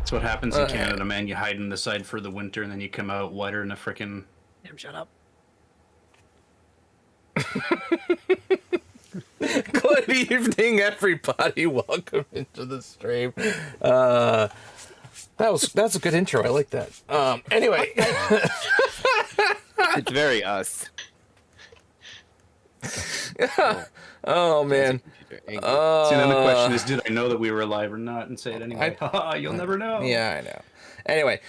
That's what happens in Canada, man. You hide in the side for the winter, and then you come out whiter than a frickin'... Damn, shut up. Good evening, everybody. Welcome into the stream. That's a good intro. I like that. Anyway. It's very us. Oh man. See, then the question is, did I know that we were alive or not? And say it anyway. You'll never know. Yeah, I know. Anyway,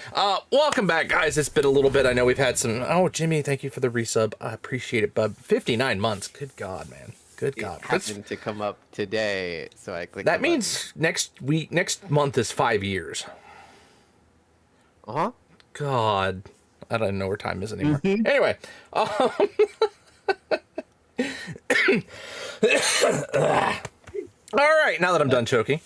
welcome back, guys. It's been a little bit. I know we've had some. Oh, Jimmy, thank you for the resub. I appreciate it, bub. 59 months. Good God, man. Good God. It happened to come up today, so I clicked. That means next month is 5 years. Uh-huh. God, I don't know where time is anymore. Anyway, all right. Now that I'm done choking,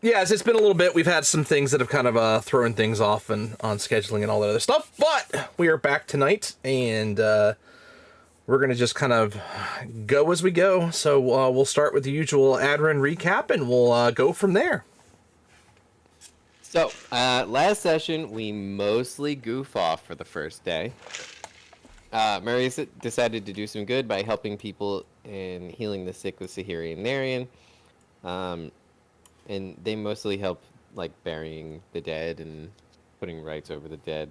yes, it's been a little bit. We've had some things that have kind of thrown things off and on scheduling and all that other stuff, but we are back tonight, and we're gonna just kind of go as we go. So we'll start with the usual Adrin recap, and we'll go from there. So, last session, we mostly goof off for the first day. Murray decided to do some good by helping people and healing the sick with Sahiri and Narian. And they mostly help, like, burying the dead and putting rights over the dead.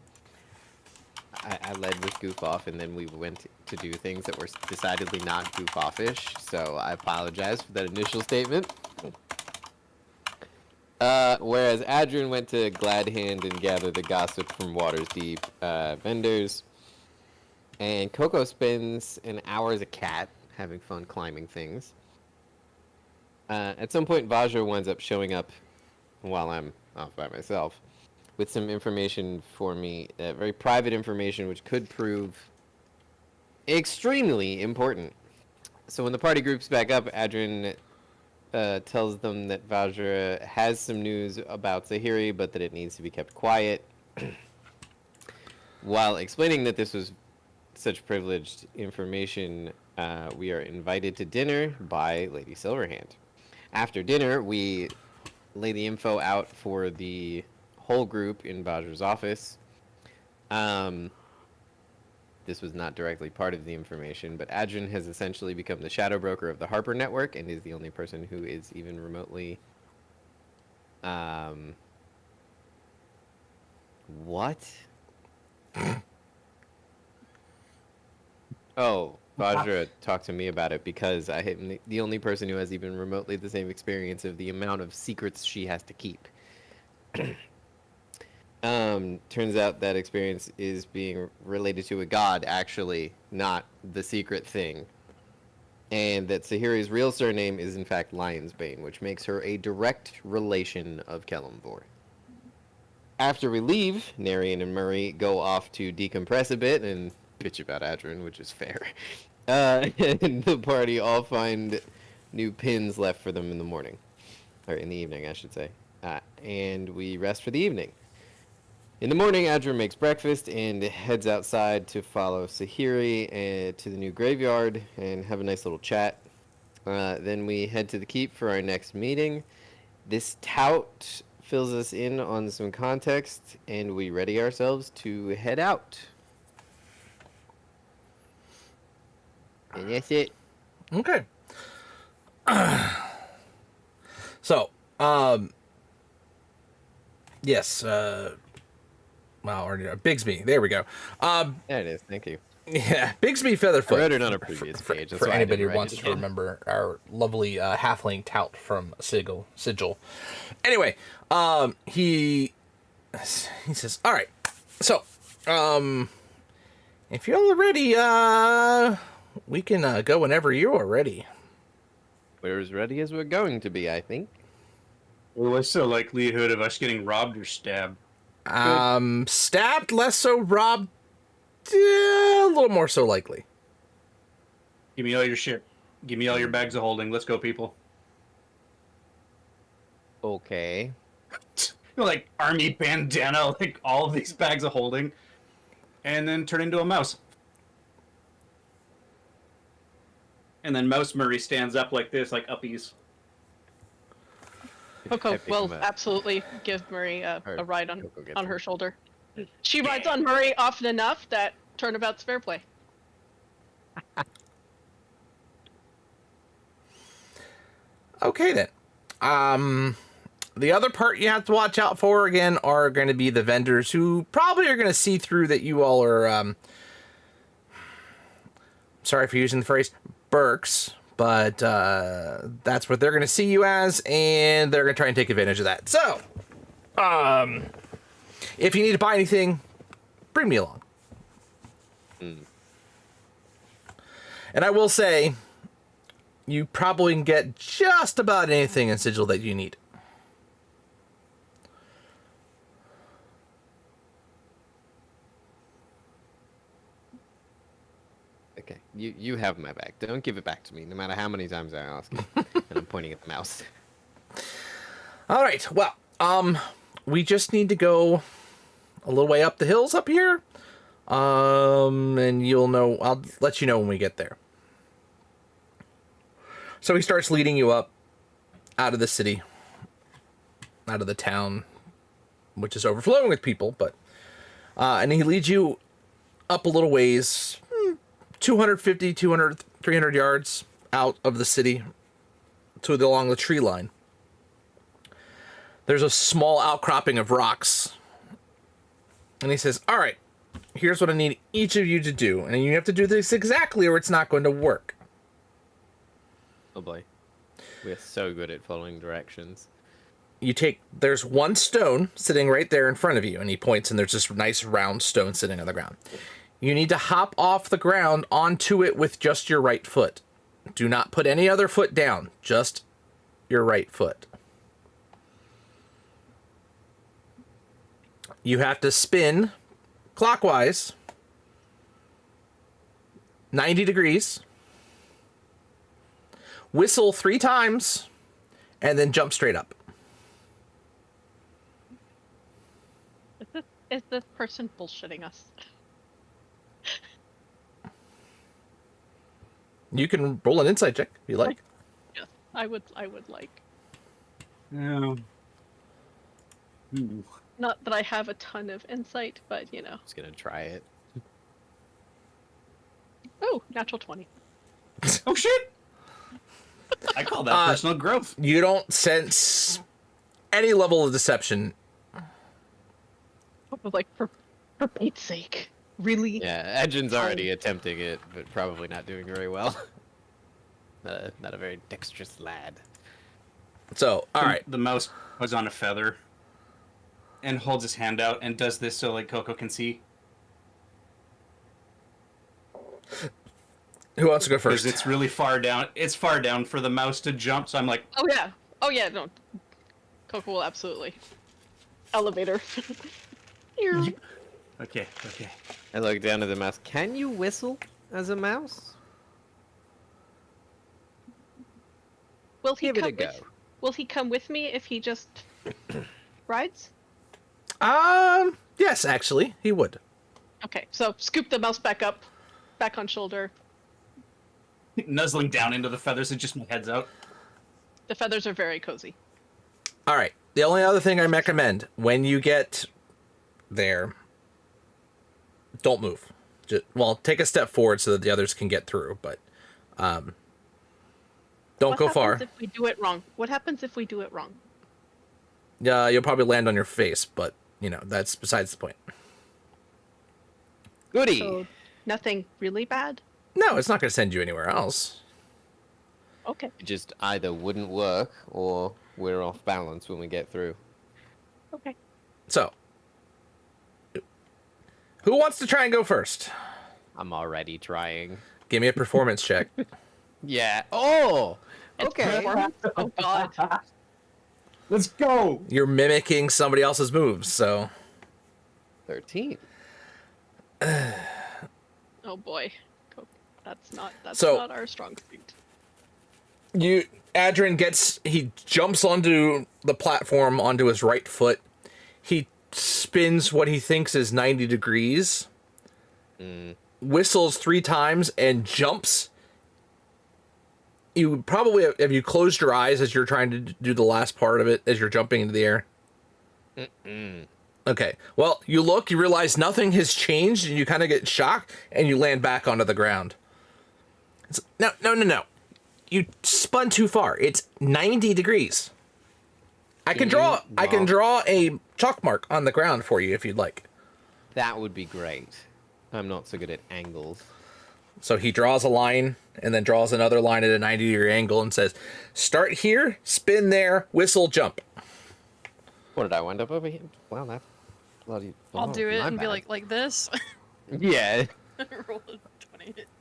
I led with goof off, and then we went to do things that were decidedly not goof off-ish, so I apologize for that initial statement. Whereas Adrian went to Gladhand and gather the gossip from Water's Deep vendors. And Coco spends an hour as a cat, having fun climbing things. At some point, Vajra winds up showing up while I'm off by myself with some information for me, very private information, which could prove extremely important. So when the party groups back up, Adrian tells them that Vajra has some news about Sahiri, but that it needs to be kept quiet. While explaining that this was such privileged information, we are invited to dinner by Lady Silverhand. After dinner, we lay the info out for the whole group in Vajra's office. This was not directly part of the information, but Adrian has essentially become the shadow broker of the Harper Network and is the only person who is even remotely... What? Oh, Vajra talked to me about it because I am the only person who has even remotely the same experience of the amount of secrets she has to keep. Turns out that experience is being related to a god, actually, not the secret thing. And that Sahiri's real surname is in fact Lionsbane, which makes her a direct relation of Kelemvor. After we leave, Narian and Murray go off to decompress a bit and bitch about Adrian, which is fair. And the party all find new pins left for them in the morning. Or in the evening, I should say. And we rest for the evening. In the morning, Adrian makes breakfast and heads outside to follow Sahiri to the new graveyard and have a nice little chat. Then we head to the keep for our next meeting. This tout fills us in on some context, and we ready ourselves to head out. And that's it. Okay. So, yes, well, or Bigsby. There we go. There it is. Thank you. Yeah, Bigsby Featherfoot. I wrote it on a previous page. For anybody who wants to remember our lovely halfling tout from Sigil. Anyway, he says, "All right, so, if you're ready, we can go whenever you are ready." We're as ready as we're going to be, I think. Well, what's the likelihood of us getting robbed or stabbed? Stabbed, less so. Robbed, a little more so likely. Give me all your shit. Give me all your bags of holding. Let's go, people. Okay. Like army bandana, like all of these bags of holding, and then turn into a mouse. And then Mouse Murray stands up like this, like uppies. Coco Epic will move. absolutely give Murray a Or ride on Coco gets on her it. shoulder. She rides on Murray often enough that turnabout's fair play. Okay then. The other part you have to watch out for again are going to be the vendors who probably are going to see through that you all are. Sorry for using the phrase Burks, but that's what they're going to see you as, and they're going to try and take advantage of that. So, if you need to buy anything, bring me along. And I will say, you probably can get just about anything in Sigil that you need. Okay, you have my back. Don't give it back to me, no matter how many times I ask you. And I'm pointing at the mouse. All right. Well, we just need to go a little way up the hills up here. And you'll know. I'll let you know when we get there. So he starts leading you up out of the city, out of the town, which is overflowing with people. But and he leads you up a little ways, 250, 200, 300 yards out of the city along the tree line. There's a small outcropping of rocks. And he says, all right, here's what I need each of you to do. And you have to do this exactly or it's not going to work. Oh boy. We're so good at following directions. There's one stone sitting right there in front of you. And he points and there's this nice round stone sitting on the ground. You need to hop off the ground onto it with just your right foot. Do not put any other foot down, just your right foot. You have to spin clockwise 90 degrees, whistle 3 times, and then jump straight up. Is this person bullshitting us? You can roll an insight check if you like. Yes, I would like. No. Ooh. Not that I have a ton of insight, but you know. Just gonna try it. Oh, natural 20. Oh shit! I call that personal growth. You don't sense any level of deception. Like, for Pete's sake. Really? Yeah, Edgin's already attempting it, but probably not doing very well. Not a very dexterous lad. So, all right. The mouse was on a feather and holds his hand out and does this so like Coco can see. Who wants to go Because first? it's really far down. It's far down for the mouse to jump, so I'm like, Oh yeah. Oh yeah, no. Coco will absolutely. Elevator. Here. okay. I look down at the mouse. Can you whistle as a mouse? Will he Give it come a go. Will he come with me if he just rides? Yes, actually, he would. Okay, so scoop the mouse back up, back on shoulder. Nuzzling down into the feathers and just my head's out. The feathers are very cozy. All right. The only other thing I recommend when you get there, don't move. Take a step forward so that the others can get through, but don't go far. What happens if we do it wrong? What happens if we do it wrong? You'll probably land on your face, but that's besides the point. Goody. So nothing really bad? No, it's not going to send you anywhere else. Okay. It just either wouldn't work or we're off balance when we get through. Okay. So, who wants to try and go first? I'm already trying. Give me a performance check. Yeah. Oh! It's Okay. performance. Oh god. Let's go! You're mimicking somebody else's moves, so 13. Oh boy. That's not our strong suit. Adrian he jumps onto the platform onto his right foot. He spins what he thinks is 90 degrees, whistles 3 times, and jumps you probably have you closed your eyes as you're trying to do the last part of it as you're jumping into the air? Okay. Well, you look, you realize nothing has changed, and you kind of get shocked, and you land back onto the ground. No. You spun too far. It's 90 degrees. I can draw a chalk mark on the ground for you if you'd like. That would be great. I'm not so good at angles. So he draws a line and then draws another line at a 90-degree angle and says, start here, spin there, whistle, jump. What did I wind up over here? Wow, that's bloody. I'll do it and be like this. Yeah. Roll a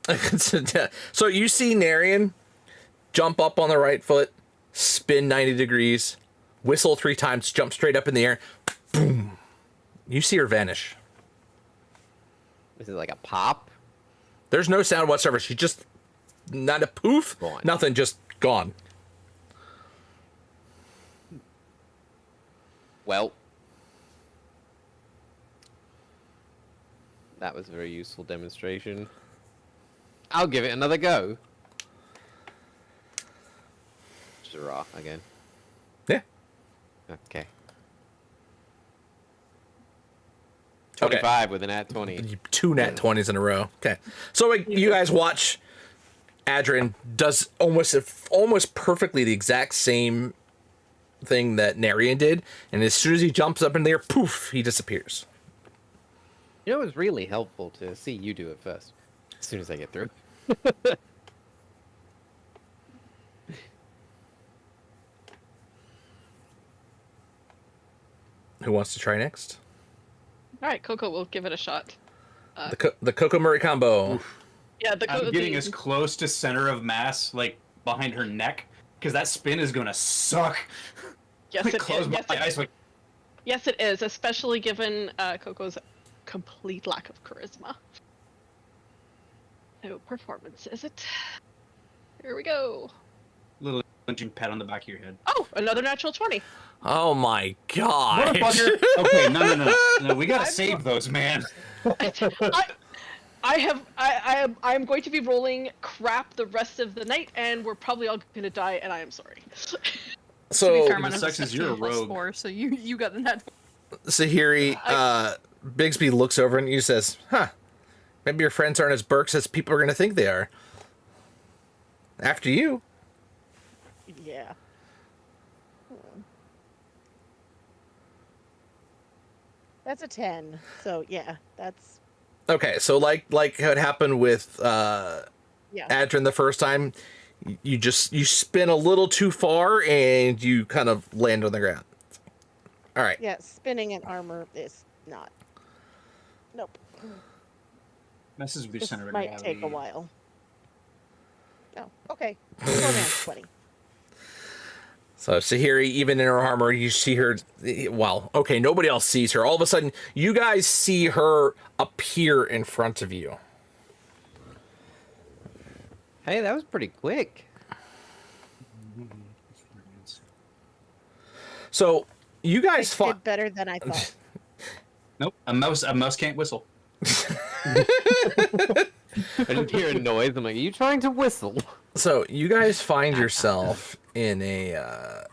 20. So you see Narian jump up on the right foot, spin 90 degrees, whistle 3 times, jump straight up in the air. Boom. You see her vanish. Is it like a pop? There's no sound whatsoever. She just, not a poof, Gone. nothing, just gone. Well, that was a very useful demonstration. I'll give it another go. Just a raw again. Yeah. Okay. 25 Okay. with an at 20. 2 nat 20s in a row. Okay. So you guys watch Adrian does almost perfectly the exact same thing that Narian did, and as soon as he jumps up in the air, poof, he disappears. You know, it was really helpful to see you do it first. As soon as I get through. Who wants to try next? All right, Coco will give it a shot. The Coco Murray combo. Yeah, I'm getting as close to center of mass, like behind her neck, because that spin is gonna suck. Yes, Like, it close is. my eyes, like, Yes, it is, especially given Coco's complete lack of charisma. No performance, is it? Here we go. little lynching pat on the back of your head. Oh, another natural 20. Oh my god. Motherfucker! Okay, no. We gotta save those, man. I'm going to be rolling crap the rest of the night, and we're probably all going to die, and I am sorry. To be So fair, what mine was sucks is you're a 15 plus rogue. 4, so you got the net. Sahiri, Bigsby looks over and you says, huh, maybe your friends aren't as Burks as people are going to think they are. After you. Yeah. That's a 10. So yeah, that's Okay, so like what happened with yeah. Adrian the first time, you spin a little too far and you kind of land on the ground. All right. Yeah, spinning in armor is not. Nope. Messes with your This center of might gravity. take a while. Oh, okay. Romance 20. So Sahiri, even in her armor, you see her. Well, okay, nobody else sees her. All of a sudden, you guys see her appear in front of you. Hey, that was pretty quick. So you guys I fought. did better than I thought. Nope, a mouse can't whistle. I didn't hear a noise. I'm like, are you trying to whistle? So you guys find yourself in a.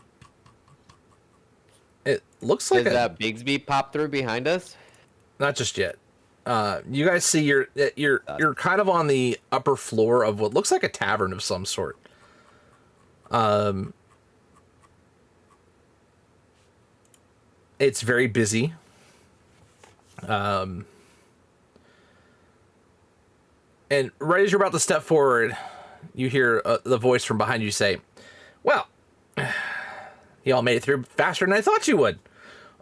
It looks like Does Bigsby pop through behind us? not just yet. You guys see you're kind of on the upper floor of what looks like a tavern of some sort. It's very busy. And right as you're about to step forward, you hear the voice from behind you say, "Well, y'all made it through faster than I thought you would.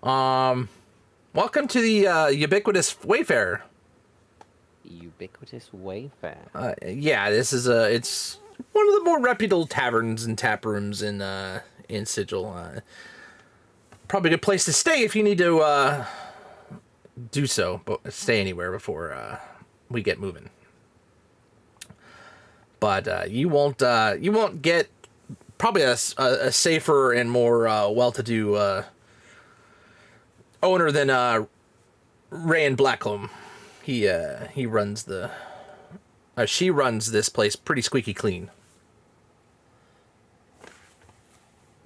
Welcome to the ubiquitous Wayfarer. Ubiquitous Wayfarer. Yeah, this is it's one of the more reputable taverns and tap rooms in Sigil. Probably a good place to stay if you need to do so, but stay anywhere before we get moving. But you won't get probably a safer and more well-to-do owner than Rayan Blackloam. He runs she runs this place pretty squeaky clean.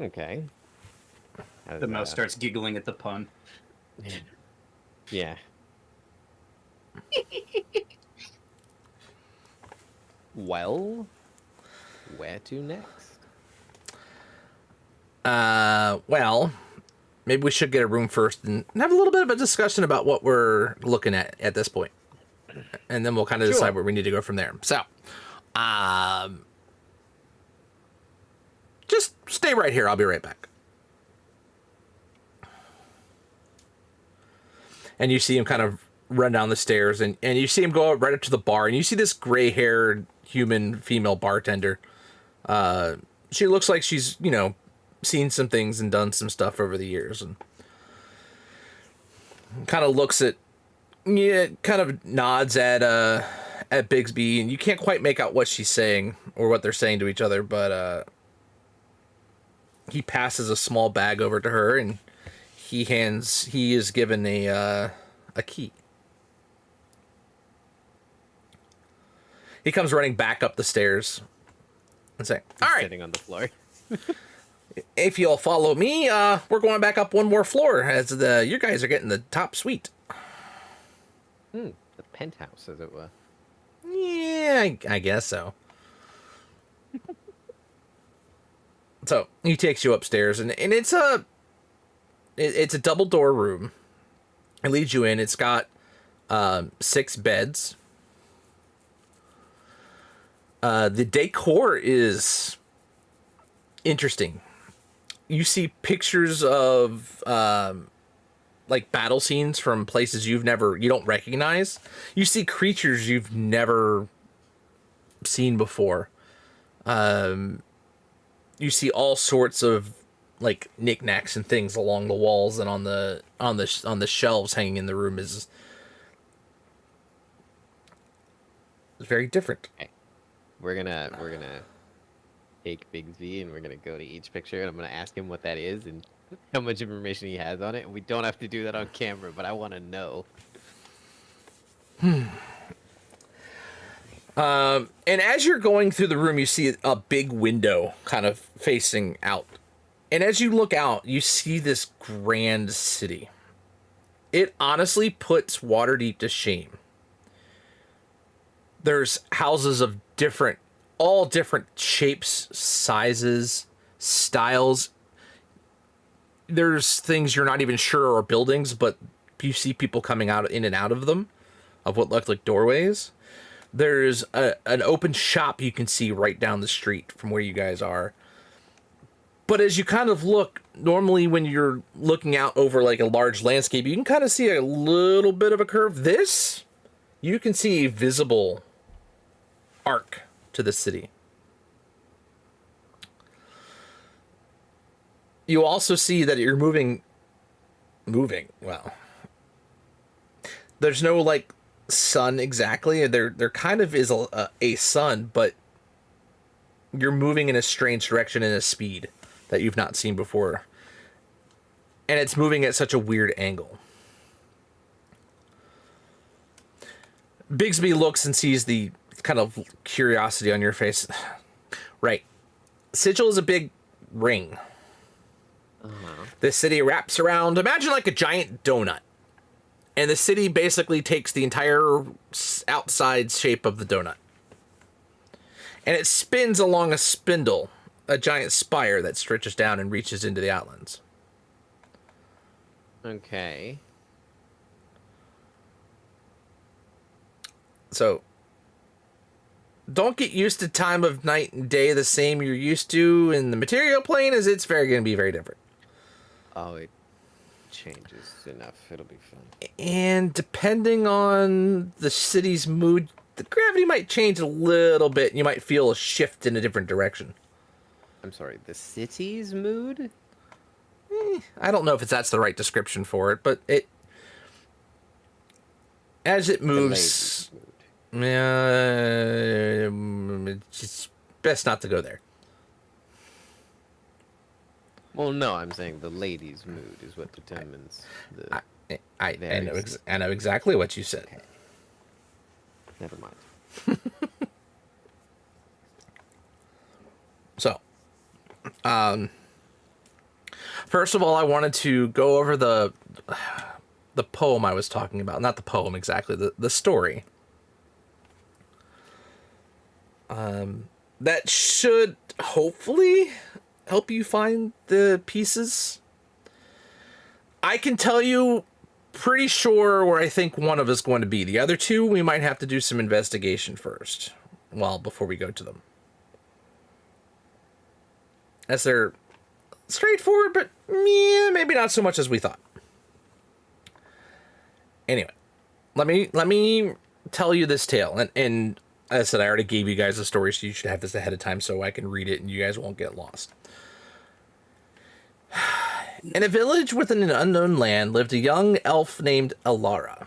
Okay. The mouse starts giggling at the pun. Yeah. Well, where to next? Well, maybe we should get a room first and have a little bit of a discussion about what we're looking at this point. And then we'll kind of decide where we need to go from there. So, just stay right here. I'll be right back. And you see him kind of run down the stairs, and you see him go right up to the bar, and you see this gray-haired human female bartender. She looks like she's, you know, seen some things and done some stuff over the years, and kind of looks at, kind of nods at Bigsby, and you can't quite make out what she's saying or what they're saying to each other, but he passes a small bag over to her, and he is given a key. He comes running back up the stairs and saying, "All right, Sitting on the floor. if you'll follow me, we're going back up one more floor as you guys are getting the top suite." The penthouse, as it were. Yeah, I guess so. So he takes you upstairs, and it's a double door room. It leads you in. It's got 6 beds. The decor is interesting. You see pictures of like battle scenes from places you don't recognize. You see creatures you've never seen before. You see all sorts of like knickknacks and things along the walls and on the shelves hanging in the room is very different. Okay. We're gonna take Bigsby and we're gonna go to each picture and I'm gonna ask him what that is and how much information he has on it. We don't have to do that on camera, but I want to know. And as you're going through the room, you see a big window kind of facing out. And as you look out, you see this grand city. It honestly puts Waterdeep to shame. There's houses of all different shapes, sizes, styles. There's things you're not even sure are buildings, but you see people coming in and out of them, of what look like doorways. There's an open shop you can see right down the street from where you guys are. But as you kind of look, normally when you're looking out over like a large landscape, you can kind of see a little bit of a curve. You can see a visible arc to the city. You also see that you're moving. Well, there's no like sun exactly. There kind of is a sun, but you're moving in a strange direction in a speed that you've not seen before. And it's moving at such a weird angle. Bigsby looks and sees the kind of curiosity on your face. Right. Sigil is a big ring. This city wraps around, imagine like a giant donut. And the city basically takes the entire outside shape of the donut. And it spins along a spindle, a giant spire that stretches down and reaches into the Outlands. Okay. So, don't get used to time of night and day the same you're used to in the material plane, as it's going to be very different. Oh, it changes enough. It'll be fun. And depending on the city's mood, the gravity might change a little bit. You might feel a shift in a different direction. I'm sorry, the city's mood? I don't know if that's the right description for it, but as it moves, it's best not to go there. Well, no, I'm saying the lady's mood is what determines the... I know exactly what you said. Okay. Never mind. So, First of all, I wanted to go over the poem I was talking about. Not the poem exactly, the story. That should hopefully help you find the pieces. I can tell you pretty sure where I think one of us is going to be. The other two, we might have to do some investigation first. Well, before we go to them. As they're straightforward, but yeah, maybe not so much as we thought. Anyway, let me tell you this tale. And as I said, I already gave you guys the story, so you should have this ahead of time so I can read it and you guys won't get lost. In a village within an unknown land lived a young elf named Alara.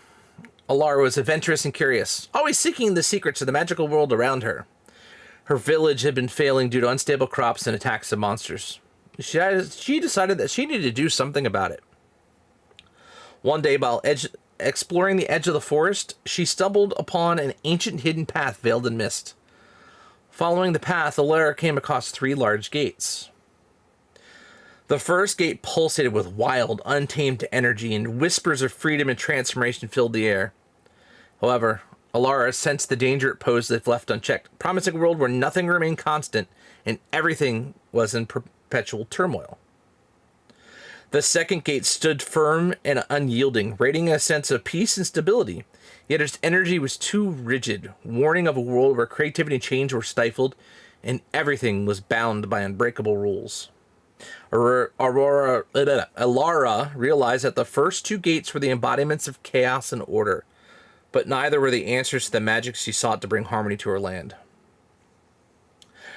Alara was adventurous and curious, always seeking the secrets of the magical world around her. Her village had been failing due to unstable crops and attacks of monsters. She decided that she needed to do something about it. One day, while exploring the edge of the forest, she stumbled upon an ancient hidden path veiled in mist. Following the path, Alara came across 3 large gates. The first gate pulsated with wild, untamed energy, and whispers of freedom and transformation filled the air. However, Alara sensed the danger it posed if left unchecked, promising a world where nothing remained constant and everything was in perpetual turmoil. The second gate stood firm and unyielding, radiating a sense of peace and stability, yet its energy was too rigid, warning of a world where creativity and change were stifled and everything was bound by unbreakable rules. Alara realized that the first 2 gates were the embodiments of chaos and order, but neither were the answers to the magic she sought to bring harmony to her land.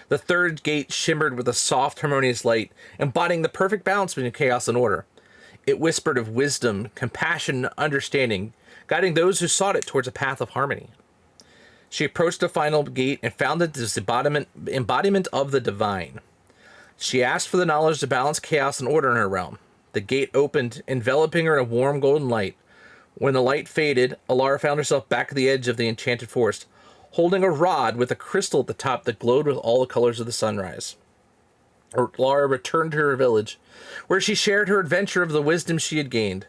The third gate shimmered with a soft, harmonious light, embodying the perfect balance between chaos and order. It whispered of wisdom, compassion, and understanding, guiding those who sought it towards a path of harmony. She approached the final gate and found it as the embodiment of the divine. She asked for the knowledge to balance chaos and order in her realm. The gate opened, enveloping her in a warm golden light. When the light faded, Alara found herself back at the edge of the enchanted forest, holding a rod with a crystal at the top that glowed with all the colors of the sunrise. Alara returned to her village, where she shared her adventure of the wisdom she had gained.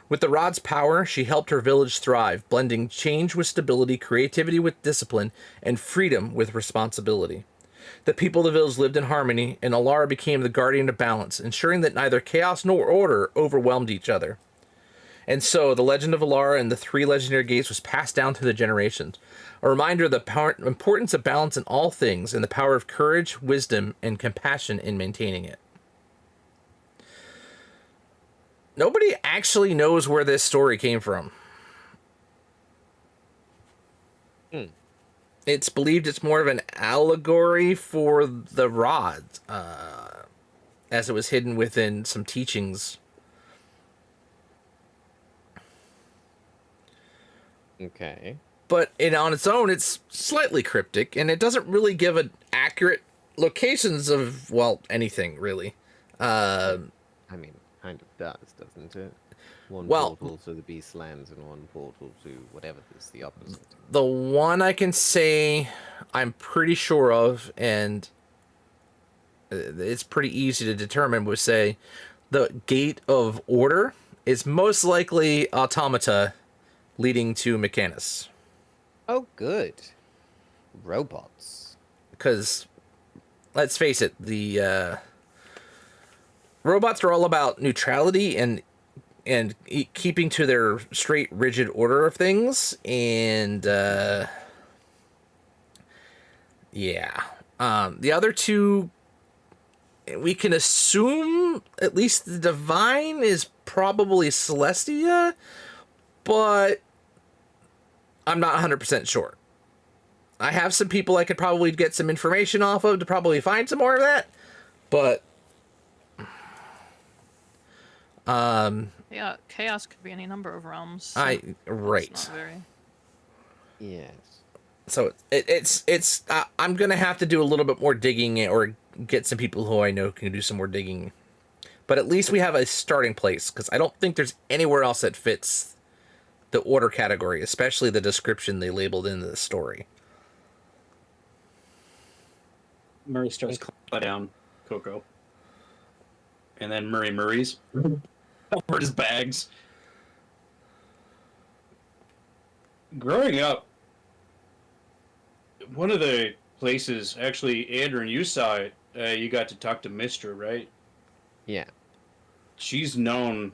With the rod's power, she helped her village thrive, blending change with stability, creativity with discipline, and freedom with responsibility. The people of the village lived in harmony, and Alara became the guardian of balance, ensuring that neither chaos nor order overwhelmed each other. And so, the legend of Alara and the 3 legendary gates was passed down through the generations, a reminder of the importance of balance in all things, and the power of courage, wisdom, and compassion in maintaining it. Nobody actually knows where this story came from. It's believed it's more of an allegory for the rod, as it was hidden within some teachings. Okay. But on its own, it's slightly cryptic, and it doesn't really give an accurate locations of, well, anything, really. I mean, kind of does, doesn't it? One portal to the Beast Lands and one portal to whatever is the opposite. The one I can say I'm pretty sure of, and it's pretty easy to determine, would say the Gate of Order is most likely Automata leading to Mechanus. Oh, good. Robots. Because, let's face it, the robots are all about neutrality and keeping to their straight, rigid order of things, and yeah. The other 2, we can assume at least the divine is probably Celestia, but I'm not 100% sure. I have some people I could probably get some information off of to probably find some more of that, but yeah, chaos could be any number of realms. So right. It's not very... Yes. So it's I'm gonna have to do a little bit more digging, or get some people who I know can do some more digging. But at least we have a starting place, because I don't think there's anywhere else that fits the order category, especially the description they labeled in the story. Murray starts clapping down Coco. and then Murray's over his bags. Growing up, one of the places, actually, Andrew, and you saw it, you got to talk to Mistra, right? Yeah. She's known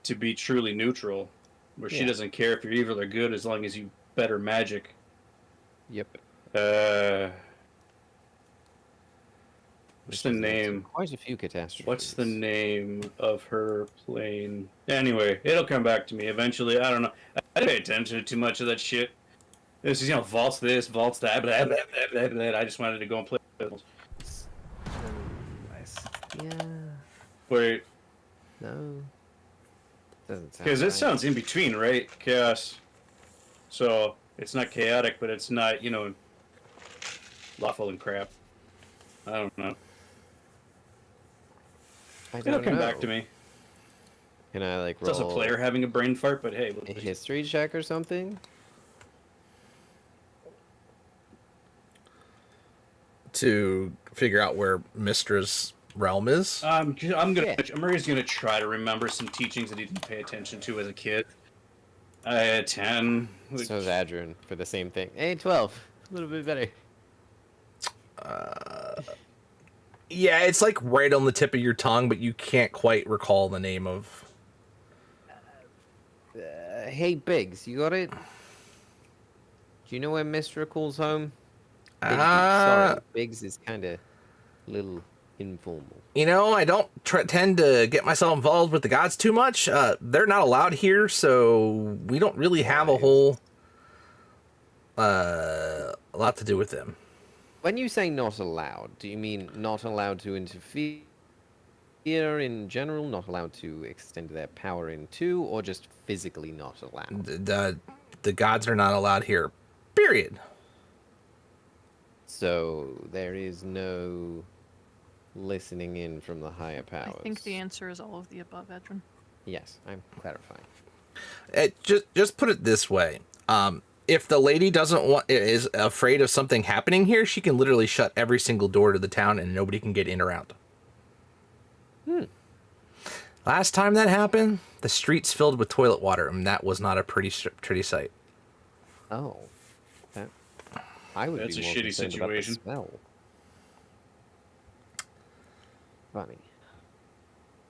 to be truly neutral, where she Yeah. doesn't care if you're evil or good as long as you better magic. Yep. What's the name? Quite a few catastrophes. What's the name of her plane? Anyway, it'll come back to me eventually. I don't know. I didn't pay attention to too much of that shit. This is, vaults this, vaults that, blah, blah, blah, blah, blah. I just wanted to go and play with Yeah. Wait, No. Doesn't sound because it right. sounds in between, right? Chaos. So, it's not chaotic, but it's not, lawful and crap. I don't know. I It'll don't come know. back to me. Can I It's roll also a player having a brain fart, but hey. a history check or something? To figure out where Mistra's realm is. Murray's gonna try to remember some teachings that he didn't pay attention to as a kid. I had 10. So is Adrian for the same thing. Hey, 12. A little bit better. Yeah, it's like right on the tip of your tongue, but you can't quite recall the name of. Hey, Biggs, you got it? Do you know where Mistra calls home? Sorry, Biggs is kind of a little informal. I don't tend to get myself involved with the gods too much. They're not allowed here, so we don't really have a whole a lot to do with them. When you say not allowed, do you mean not allowed to interfere in general, not allowed to extend their power into, or just physically not allowed? The gods are not allowed here. Period. So there is no listening in from the higher powers. I think the answer is all of the above, Edrin. Yes, I'm clarifying. Just put it this way. If the lady is afraid of something happening here, she can literally shut every single door to the town and nobody can get in or out. Last time that happened, the streets filled with toilet water, and that was not a pretty sight. Oh, I would That's be a more shitty concerned situation. About the smell. Funny.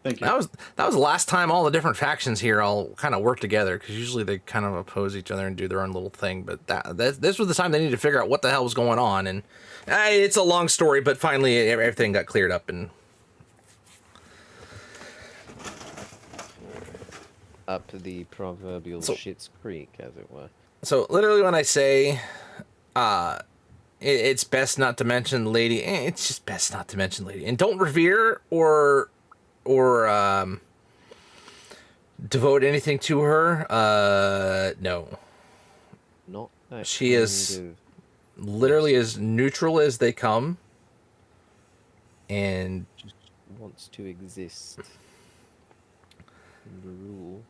Thank you. That was the last time all the different factions here all kind of work together, because usually they kind of oppose each other and do their own little thing. But this was the time they needed to figure out what the hell was going on, and it's a long story, but finally everything got cleared up and. Up the proverbial Schitt's Creek, as it were. So literally, when I say, it's best not to mention lady. It's just best not to mention lady, and don't revere or devote anything to her. No, Not that she is literally as neutral as they come, and just wants to exist and rule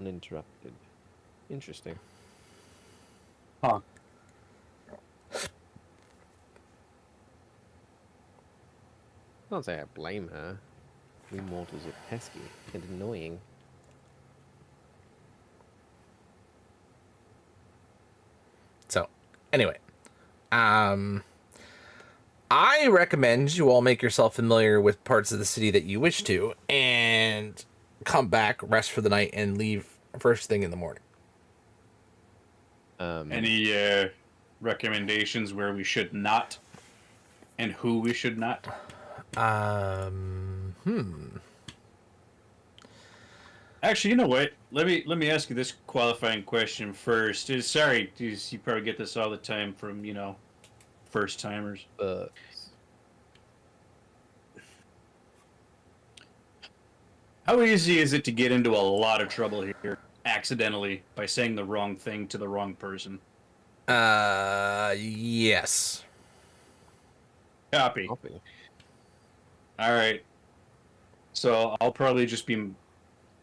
uninterrupted. Interesting. Huh. Can't say I blame her. We mortals are pesky and annoying. so anyway, I recommend you all make yourself familiar with parts of the city that you wish to, and come back, rest for the night, and leave first thing in the morning. Any recommendations where we should not, and who we should not? Actually, you know what? Let me ask you this qualifying question first. Sorry, you probably get this all the time from first timers. How easy is it to get into a lot of trouble here accidentally by saying the wrong thing to the wrong person? Yes. Copy. All right. So I'll probably just be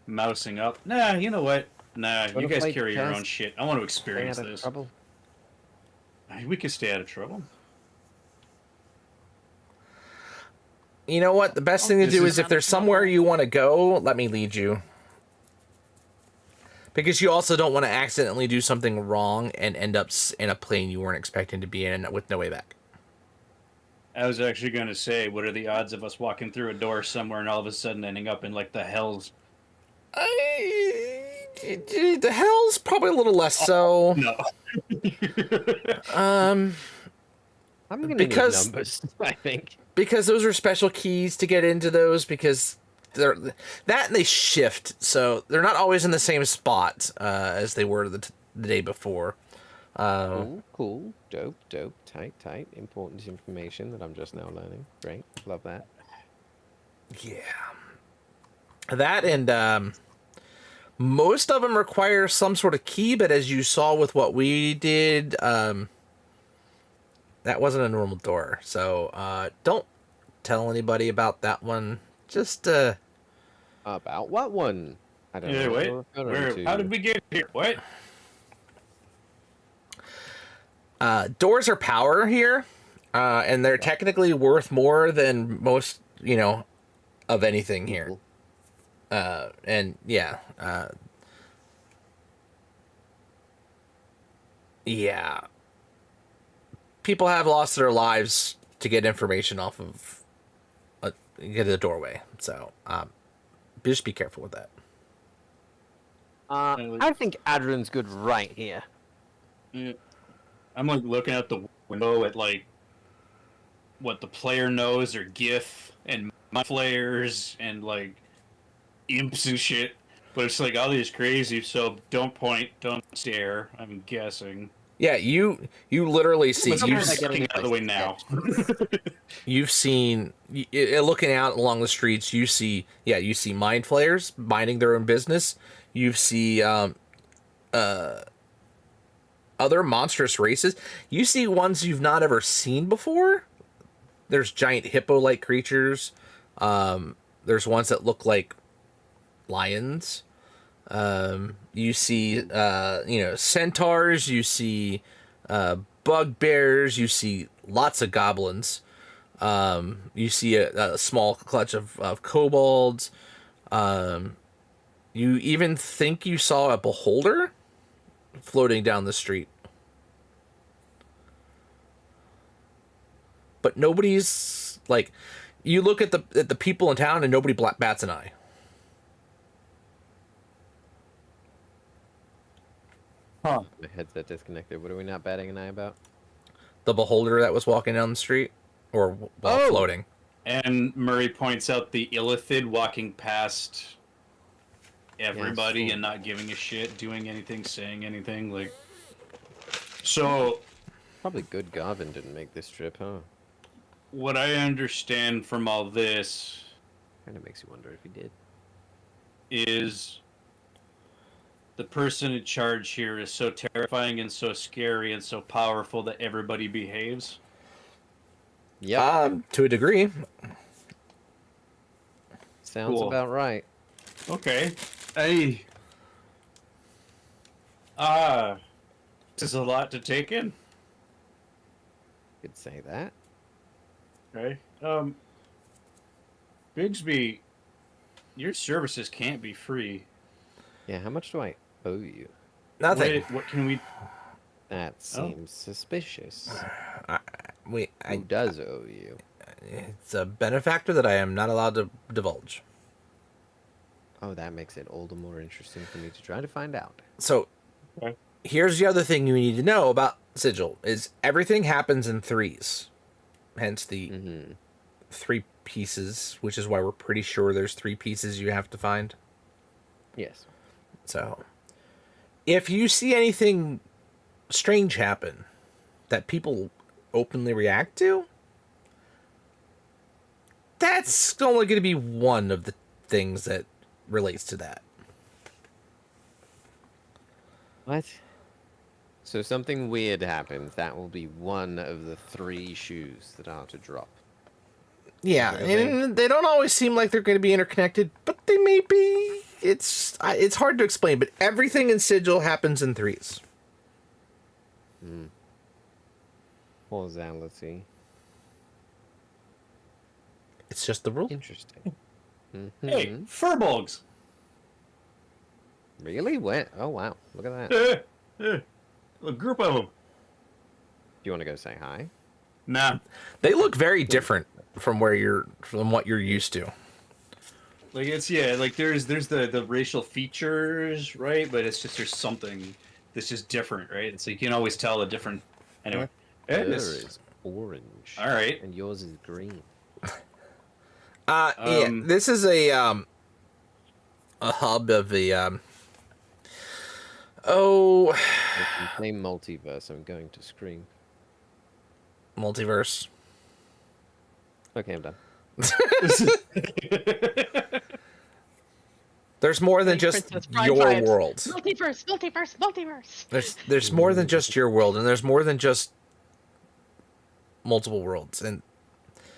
mousing up. Nah, you know what? Nah, you guys carry your own shit. I want to experience this. Trouble. We can stay out of trouble. You know what? The best thing to This do is- is if there's somewhere you want to go, let me lead you. Because you also don't want to accidentally do something wrong and end up in a plane you weren't expecting to be in with no way back. I was actually going to say, what are the odds of us walking through a door somewhere and all of a sudden ending up in, like, the hells? The hell's probably a little less so. No. I'm gonna Because- need numbers. I think. Because those are special keys to get into those, because they're that and they shift, so they're not always in the same spot as they were the day before. Cool, dope, tight, important information that I'm just now learning. Great, love that. Yeah, that and most of them require some sort of key, but as you saw with what we did, that wasn't a normal door. So don't tell anybody about that one. Just About what one? I don't Yeah, know. wait. What you're referring to. How did we get here? What? doors are power here, and they're technically worth more than most, of anything here. And yeah, yeah. People have lost their lives to get information off of get a doorway. So just be careful with that. I think Adrian's good right here. Yeah. I'm like looking out the window at like what the player knows are GIF and mind flares and like imps and shit. But it's like all these crazy, so don't point, don't stare, I'm guessing. Yeah, you literally see. But sometimes I get getting out of the way now. You've seen looking out along the streets. You see mind flayers minding their own business. You see other monstrous races. You see ones you've not ever seen before. There's giant hippo-like creatures. There's ones that look like lions. You see centaurs. You see bugbears. You see lots of goblins. You see a small clutch of kobolds. You even think you saw a beholder floating down the street. But nobody's like, you look at the people in town and nobody bats an eye. Huh. My headset disconnected. What are we not batting an eye about? The beholder that was walking down the street, or while Oh! floating. And Murray points out the illithid walking past everybody Yes. and not giving a shit, doing anything, saying anything. Like, so Probably good Garvin didn't make this trip, huh? what I understand from all this Kind of makes you wonder if he did. is the person in charge here is so terrifying and so scary and so powerful that everybody behaves. Yep, To a degree. sounds cool. about right. Okay. Hey. This is a lot to take in. Could say that. Okay. Bigsby, your services can't be free. Yeah, how much do I owe you? Nothing. Wait, what can we... That seems suspicious. Who Who does owe you? It's a benefactor that I am not allowed to divulge. Oh, that makes it all the more interesting for me to try to find out. So, Okay. here's the other thing you need to know about Sigil, is everything happens in threes. Hence the Mm-hmm. 3 pieces, which is why we're pretty sure there's 3 pieces you have to find. Yes. So, if you see anything strange happen that people openly react to, that's only going to be one of the things that relates to that. What? So something weird happens. That will be one of the 3 shoes that are to drop. Yeah, Okay. and they don't always seem like they're going to be interconnected, but they may be. It's hard to explain, but everything in Sigil happens in threes. Causality. It's just the rule. Interesting. Hey, Mhm. furbolgs. Really? Where? Oh wow! Look at that. Do A group of them. you want to go say hi? Nah. They look very different from what you're used to. Like it's like there's the racial features, right? But it's just there's something that's just different, right? It's like you can always tell a different. Anyway, Yours is orange. All right. And yours is green. Yeah, this is a hub of the If you play multiverse, I'm going to scream. multiverse. Okay, I'm done. There's more than Like just Princess Bride your vibes. world. Multiverse. There's more than just your world, and there's more than just multiple worlds, and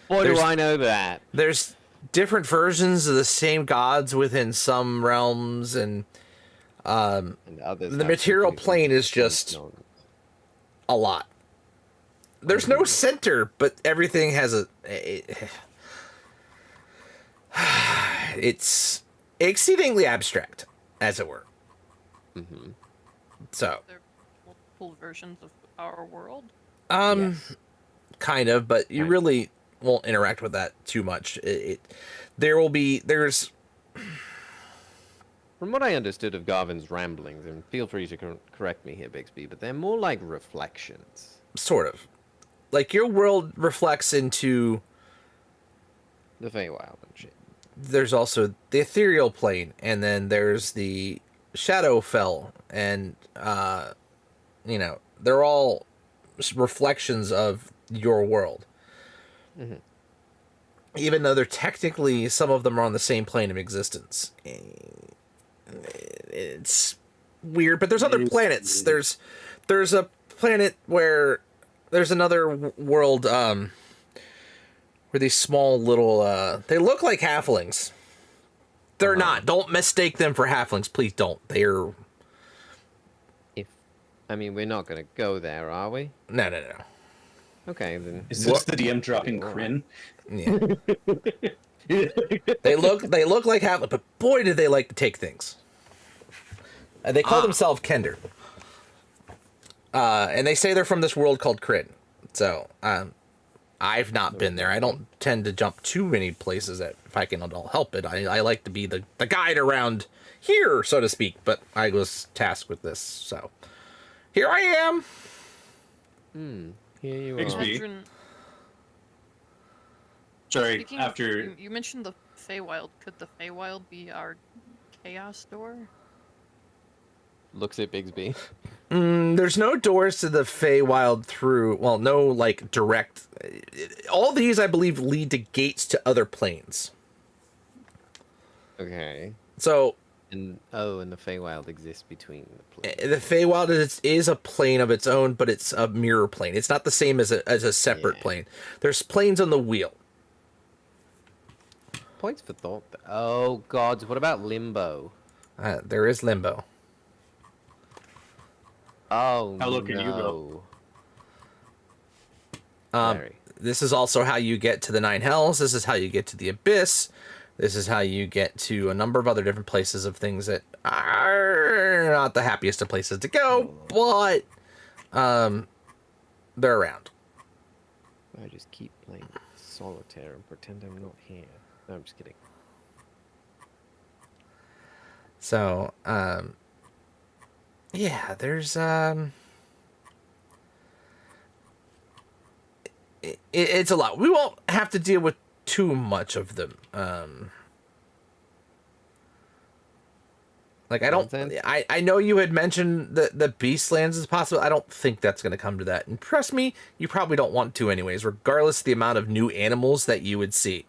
Boy, There's- do I know that. there's different versions of the same gods within some realms, and And others the have material completely plane is different just knowledge. a lot. There's no center, but everything has it's exceedingly abstract, as it were. Mm-hmm. So, They're multiple versions of our world. Yes. kind of, but you Right. really won't interact with that too much. There's From what I understood of Garvin's ramblings, and feel free to correct me here, Bixby, but they're more like reflections. sort of like your world reflects into. The Feywild and shit. There's also the ethereal plane, and then there's the Shadowfell, and they're all reflections of your world. Mhm. Even though they're technically, some of them are on the same plane of existence. It's weird, but there's other planets. There's a planet where there's another world where these small little they look like halflings. They're not. Don't mistake them for halflings, please don't. They're We're not going to go there, are we? no. Okay, then. Is this the DM dropping Kryn? Yeah. They look like halflings, but boy, do they like to take things. They call themselves Kender. And they say they're from this world called Kryn. So, I've not been there. I don't tend to jump too many places if I can at all help it. I like to be the guide around here, so to speak, but I was tasked with this, so here I am. Here you Bixby. are. Edrin, Sorry, speaking after of, you mentioned the Feywild. Could the Feywild be our chaos door? Looks at Bixby. There's no doors to the Feywild through, well, no, like, direct. All these, I believe, lead to gates to other planes. Okay. So, And the Feywild exists between the planes. the Feywild is a plane of its own, but it's a mirror plane. It's not the same as a separate Yeah. plane. There's planes on the wheel. Points for thought. Oh, gods. What about Limbo? There is Limbo. Oh, How low can you go? Very. This is also how you get to the Nine Hells. This is how you get to the Abyss. This is how you get to a number of other different places of things that are not the happiest of places to go, but they're around. I just keep playing solitaire and pretend I'm not here. No, I'm just kidding. So, yeah, there's it's a lot. We won't have to deal with too much of them. Like I don't, Nonsense. I know you had mentioned that the Beastlands is possible. I don't think that's going to come to that. And trust me, you probably don't want to anyways, regardless of the amount of new animals that you would see.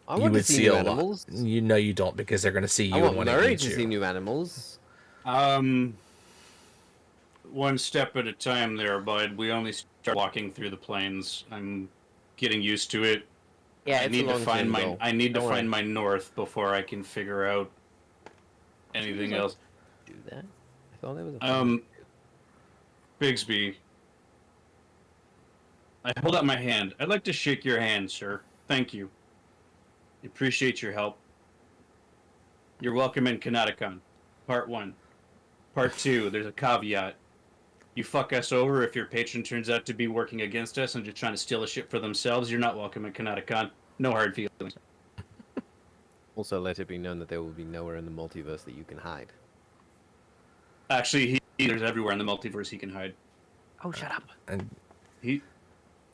I You want to would see see new a lot. animals. You know you don't, because they're going to see you I and want want to Murray eat to you. see new animals. one step at a time there, bud. We only start walking through the plains. I'm getting used to it. Yeah, I it's need a to long find term my goal. I need to Don't find worry. my north before I can figure out anything else. Do that. I thought there was a. Bigsby. I hold out my hand. I'd like to shake your hand, sir. thank you. Appreciate your help. You're welcome in Kanatakan. Part 1. Part 2, there's a caveat. You fuck us over if your patron turns out to be working against us and just trying to steal the shit for themselves, you're not welcome in Kanatakan. No hard feelings. Also, let it be known that there will be nowhere in the multiverse that you can hide. Actually, there's everywhere in the multiverse he can hide. Oh, shut up. And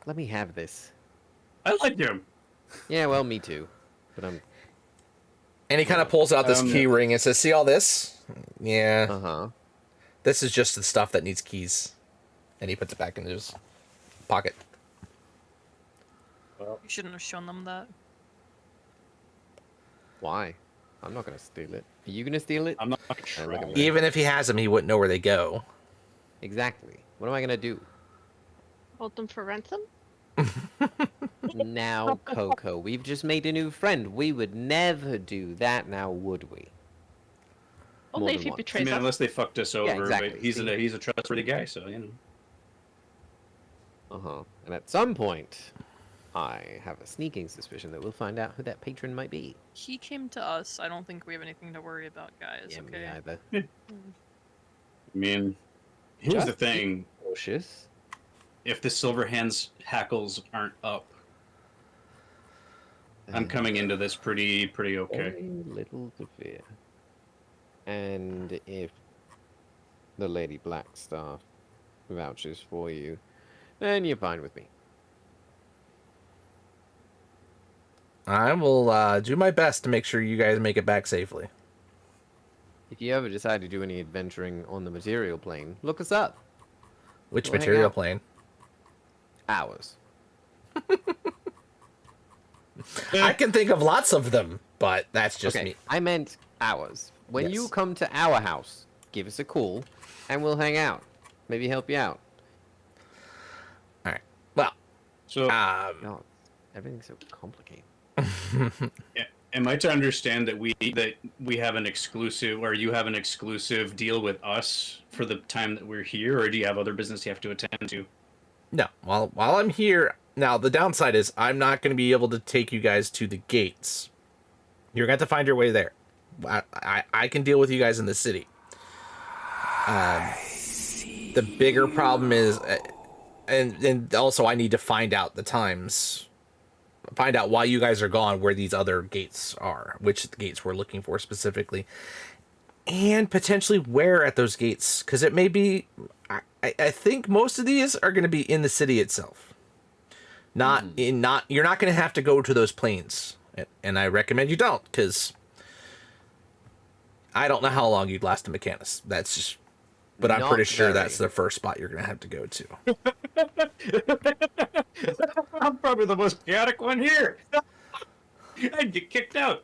Let me have this. I like him. Yeah, well, me too. But I'm... he kind of pulls out this key ring and says, "See all this? Yeah. Uh-huh. This is just the stuff that needs keys." And he puts it back in his pocket. Well, You shouldn't have shown them that. Why? I'm not gonna steal it. Are you gonna steal it? I'm not look trying. at me. Even if he has them, he wouldn't know where they go. Exactly. What am I gonna do? Hold them for ransom? Now, Coco, we've just made a new friend. We would never do that now, would we? More Only than if he once. I betrays mean, us. unless they fucked us over, exactly. but he's See? he's a trustworthy guy, so you know. Uh-huh. And at some point, I have a sneaking suspicion that we'll find out who that patron might be. He came to us. I don't think we have anything to worry about, guys. Yeah, me Okay. either. I mean, here's the Just thing: Cautious. if the Silverhands hackles aren't up, I'm coming into this pretty okay. Very little to fear. And if the Lady Blackstar vouches for you, then you're fine with me. I will do my best to make sure you guys make it back safely. If you ever decide to do any adventuring on the material plane, look us up. Which We'll hang material out. plane? Ours. I can think of lots of them, but that's just Okay, me. I meant ours. When you Yes. come to our house, give us a call, and we'll hang out. Maybe help you out. All right. Well, So, God, everything's so complicated. am I to understand that we have an exclusive, or you have an exclusive deal with us for the time that we're here, or do you have other business you have to attend to? no. While I'm here now, the downside is I'm not going to be able to take you guys to the gates. You're going to have to find your way there. I can deal with you guys in the city. The bigger problem is, and also I need to find out the times, find out why you guys are gone, where these other gates are, which gates we're looking for specifically, and potentially where at those gates, because it may be, I think most of these are going to be in the city itself. You're not going to have to go to those planes, and I recommend you don't, because I don't know how long you'd last in Mechanus. That's just, but I'm Not pretty sure very. that's the first spot you're going to have to go to. I'm probably the most chaotic one here. I'd get kicked out.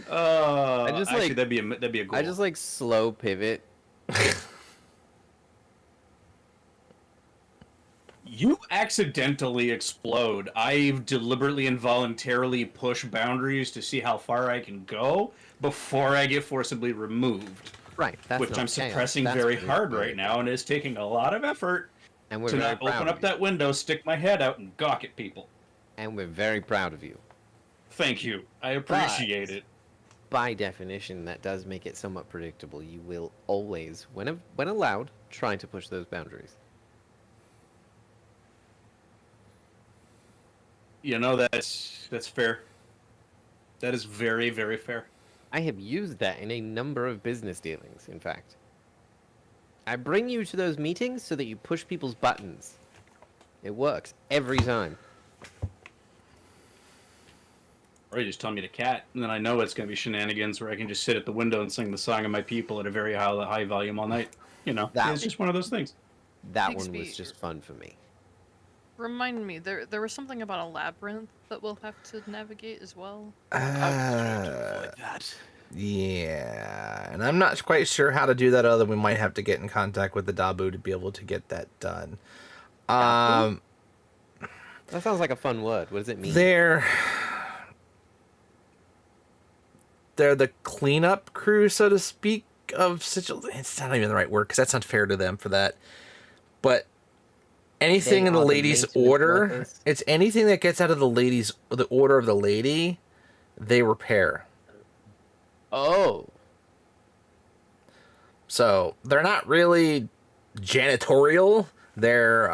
I just actually, like- that'd be a goal. I just like slow pivot. You accidentally explode. I deliberately and voluntarily push boundaries to see how far I can go before I get forcibly removed, Right. That's which not I'm chaos. suppressing That's very really hard good. right now, and it's taking a lot of effort And we're to very not proud open of up you. that window, stick my head out, and gawk at people. And we're very proud of you. Thank you. I appreciate it. By definition, that does make it somewhat predictable. You will always, when allowed, try to push those boundaries. You know, that's fair. That is very, very fair. I have used that in a number of business dealings, in fact. I bring you to those meetings so that you push people's buttons. It works every time. Or you just tell me to cat, and then I know it's going to be shenanigans where I can just sit at the window and sing the song of my people at a very high volume all night. You know, That- it's just one of those things. That Bixby, one was just fun for me. Remind me, there was something about a labyrinth that we'll have to navigate as well. Yeah, and I'm not quite sure how to do that. Other than we might have to get in contact with the Dabu to be able to get that done. That sounds like a fun word. What does it mean? They're the cleanup crew, so to speak, of Sigil. It's not even the right word because that's unfair to them for that. But anything They in the are the lady's maintenance order. workers. It's anything that gets out of the order of the lady, they repair. Oh. So they're not really janitorial. They're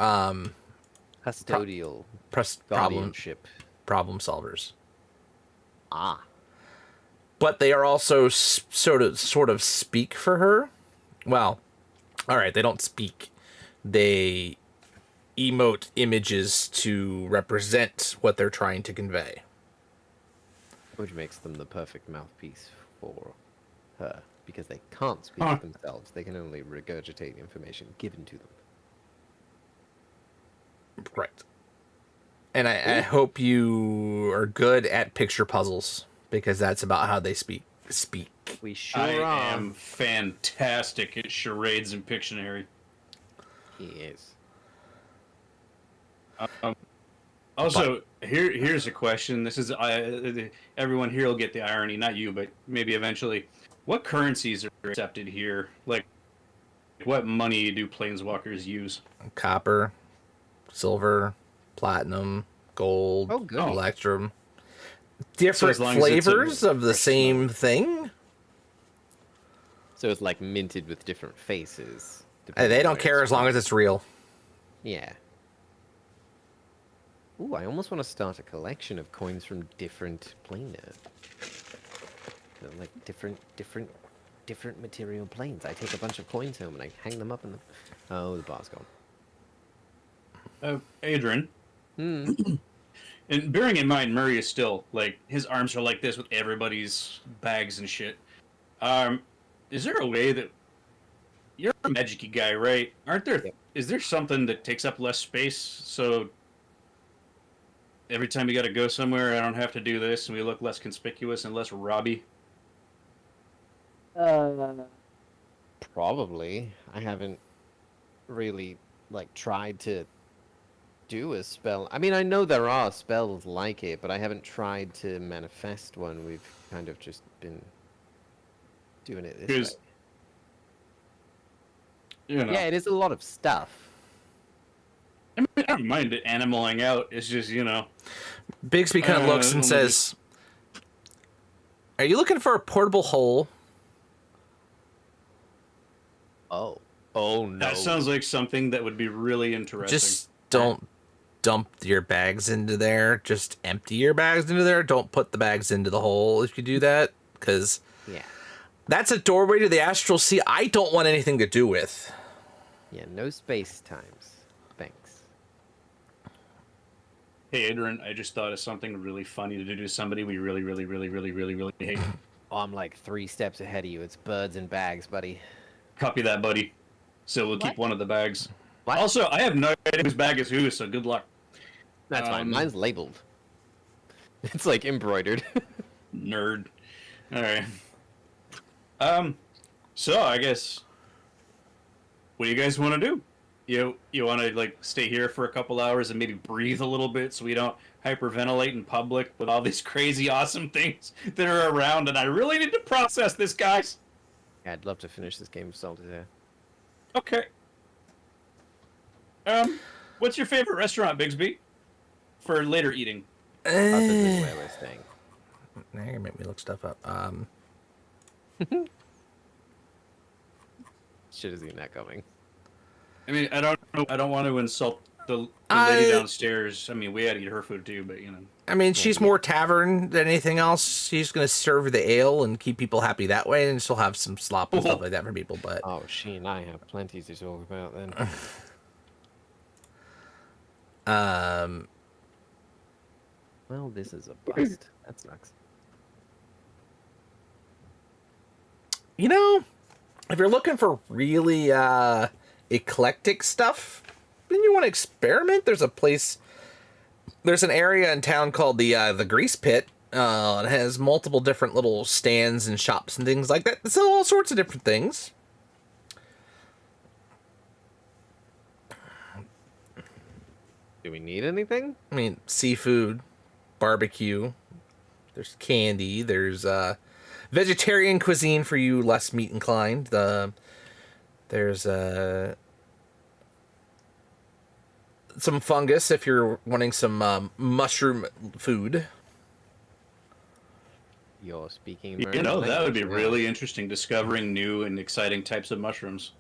Custodial problem guardianship. solvers. Ah. But they are also sort of speak for her. Well, all right, they don't speak. They emote images to represent what they're trying to convey. Which makes them the perfect mouthpiece for her. Because they can't speak Huh. themselves. They can only regurgitate information given to them. Right. And I hope you are good at picture puzzles, because that's about how they speak. We sure I are. am fantastic at charades and Pictionary. He is. Also, here's a question. This is everyone here will get the irony, not you, but maybe eventually. What currencies are accepted here? Like, what money do planeswalkers use? Copper, silver, platinum, gold, Oh, good. electrum. Different as long as it's a flavors of the fresh same thing. So it's like minted with different faces. They depending don't where care it's as long from. as it's real. Yeah. Ooh, I almost want to start a collection of coins from different planar. Like different material planes. I take a bunch of coins home and I hang them up in the... Oh, the bar's gone. Adrian, Hmm. and bearing in mind Murray is still like his arms are like this with everybody's bags and shit. Is there a way that you're a magic-y guy, right? Aren't there? Yep. Is there something that takes up less space so every time you got to go somewhere, I don't have to do this, and we look less conspicuous and less Robbie? Probably. I haven't really, like, tried to do a spell. I mean, I know there are spells like it, but I haven't tried to manifest one. We've kind of just been doing it this way. Because you know, Yeah, it is a lot of stuff. I mean, I don't mind it animaling out. It's just Bigsby kind of looks and let me says, "Are you looking for a portable hole?" Oh. Oh, no. that sounds like something that would be really interesting. Just don't dump your bags into there. Just empty your bags into there. Don't put the bags into the hole if you do that, because Yeah. that's a doorway to the astral sea I don't want anything to do with. Yeah, no space times. Thanks. Hey, Adrian, I just thought of something really funny to do to somebody we really, really, really, really, really, really hate. Oh, I'm like 3 steps ahead of you. It's birds and bags, buddy. Copy that, buddy. So we'll keep What? one of the bags. What? Also, I have no idea whose bag is whose, so good luck. That's fine. Mine's labeled. It's like embroidered. Nerd. Alright. So I guess what do you guys want to do? You want to like stay here for a couple hours and maybe breathe a little bit so we don't hyperventilate in public with all these crazy awesome things that are around, and I really need to process this, guys. Yeah, I'd love to finish this game of Solitaire. Okay. What's your favorite restaurant, Bigsby? For later eating. Other than where we're staying. Now you're gonna make me look stuff up. Should have seen that coming. I mean, I don't want to insult the lady downstairs. I mean, we had to eat her food too, but I mean, she's more tavern than anything else. She's gonna serve the ale and keep people happy that way, and she'll have some slop and stuff like that for people. But Oh, she and I have plenty to talk about then. Well, this is a bust. That sucks. you know, if you're looking for really eclectic stuff, then you want to experiment. There's an area in town called the Grease Pit. It has multiple different little stands and shops and things like that. It's all sorts of different things. Do we need anything? I mean, seafood, barbecue. There's candy. There's vegetarian cuisine for you less meat inclined. There's some fungus if you're wanting some mushroom food. You're speaking. You know, that would be really interesting, discovering new and exciting types of mushrooms.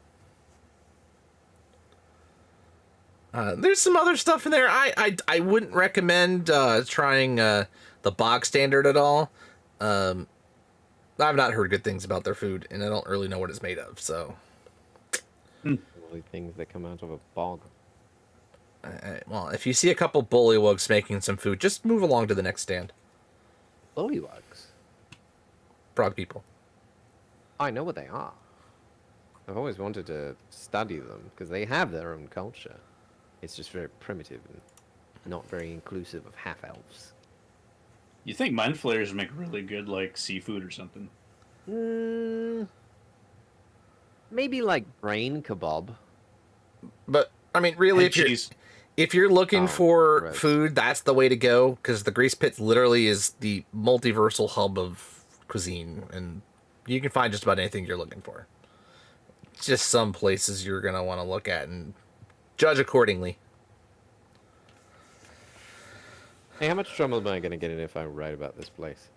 There's some other stuff in there. I wouldn't recommend trying the bog standard at all. I've not heard good things about their food, and I don't really know what it's made of. So, Only things that come out of a bog. well, if you see a couple bullywugs making some food, just move along to the next stand. Bullywugs. Frog people. I know what they are. I've always wanted to study them because they have their own culture. It's just very primitive and not very inclusive of half elves. You think mind flayers make really good, like, seafood or something? Maybe like brain kebab. But I mean, really, And cheese. if you're looking Oh, for gross. food, that's the way to go, because the Grease Pit literally is the multiversal hub of cuisine, and you can find just about anything you're looking for. It's just some places you're gonna want to look at and judge accordingly. Hey, how much trouble am I going to get in if I write about this place?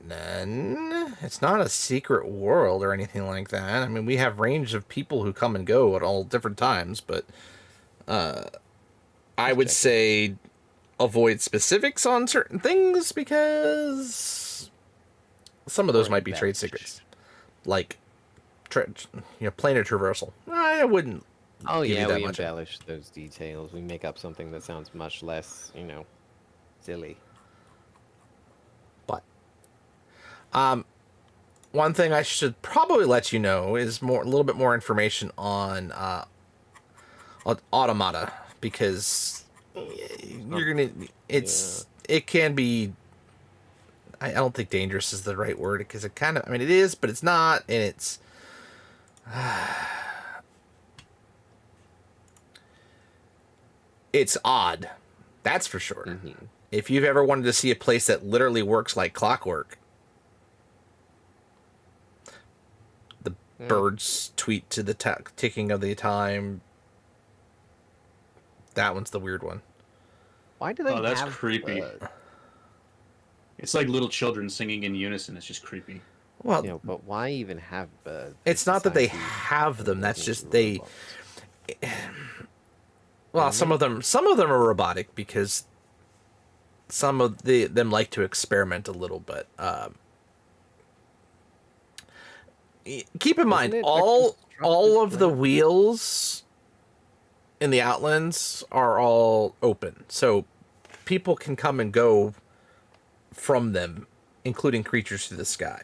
None. It's not a secret world or anything like that. I mean, we have range of people who come and go at all different times, but I would say avoid specifics on certain things because some of those Or might be trade embellish. secrets, like planar traversal. I wouldn't. Oh give you yeah, that we much. embellish those details. We make up something that sounds much less, silly. But one thing I should probably let you know is a little bit more information on automata, because you're gonna. It can be. I don't think dangerous is the right word, because it kind of. I mean, it is, but it's not, and it's. It's odd, that's for sure. Mm-hmm. If you've ever wanted to see a place that literally works like clockwork, the birds tweet to the ticking of the time. That one's the weird one. Why do they Oh, that's have creepy. It's like little children singing in unison. It's just creepy. Well, but why even have birds? it's not that they besides have them. That's these just they. robots? Well, some of them are robotic because some of them like to experiment a little bit. Keep in mind, Isn't it all destructive, of the right? wheels in the Outlands are all open, so people can come and go from them, including creatures to the sky.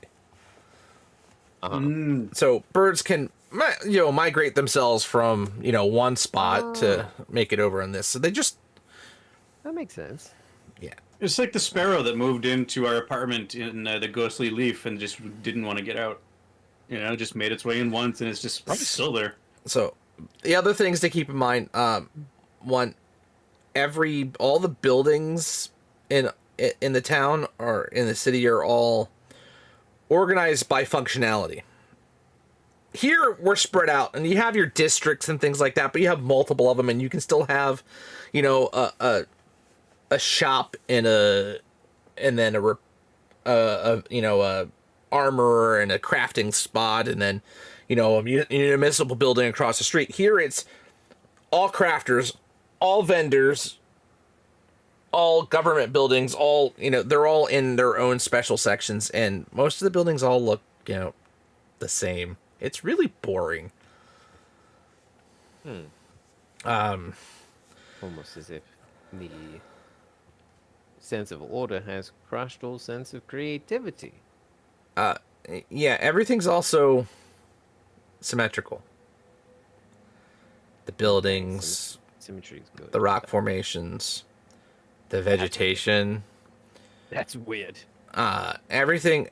So birds can migrate themselves from one spot to make it over on this. So they just That makes sense. It's like the sparrow that moved into our apartment in the Ghostly Leaf and just didn't want to get out. Just made its way in once, and it's just probably still there. So the other things to keep in mind, one, all the buildings in the town or in the city are all organized by functionality. Here we're spread out, and you have your districts and things like that, but you have multiple of them, and you can still have, a shop and then a armor and a crafting spot, and then a municipal building across the street. Here it's all crafters, all vendors, all government buildings, all they're all in their own special sections, and most of the buildings all look the same. It's really boring. Almost as if the sense of order has crushed all sense of creativity. Yeah, everything's also symmetrical. The buildings, Symmetry is good. the rock formations, the vegetation, That's weird. everything.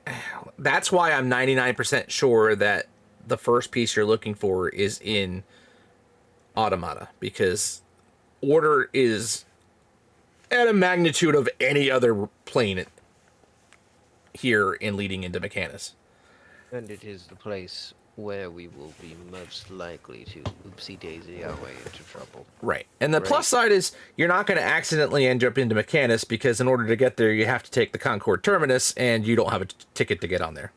That's why I'm 99% sure that the first piece you're looking for is in Automata, because order is at a magnitude of any other plane here in leading into Mechanus. And it is the place where we will be most likely to oopsie daisy our way into trouble. Right. And the Right. plus side is you're not going to accidentally end up into Mechanus, because in order to get there, you have to take the Concord Terminus, and you don't have a ticket to get on there.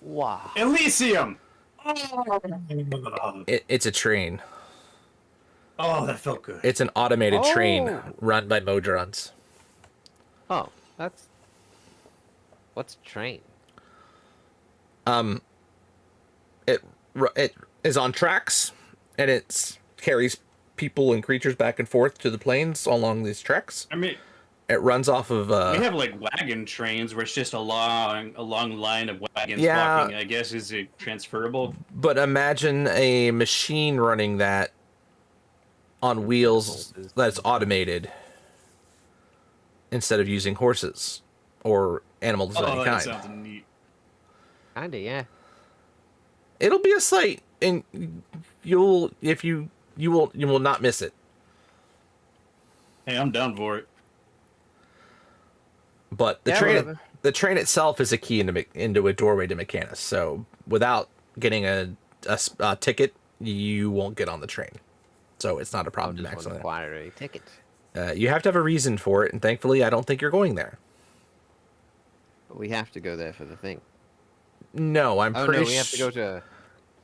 Wow. Elysium! It's a train. Oh, that felt good. It's an automated train Oh. run by Modrons. Oh, that's... What's train? It is on tracks, and it carries people and creatures back and forth to the planes along these tracks. I mean, It runs off of we have like wagon trains where it's just a long line of wagons Yeah. walking. I guess is it transferable? but imagine a machine running that on wheels that's automated instead of using horses or animals of Oh, any that kind. sounds neat. Kinda, yeah. It'll be a sight, and you will not miss it. Hey, I'm down for it. But the Yeah, train whatever. the train itself is a key into a doorway to Mechanus. So without getting a ticket, you won't get on the train. So it's not a I'll problem to just max want on to acquire a ticket. it. You have to have a reason for it, and thankfully, I don't think you're going there. But we have to go there for the thing. No, I'm Oh pretty. no, we have to go to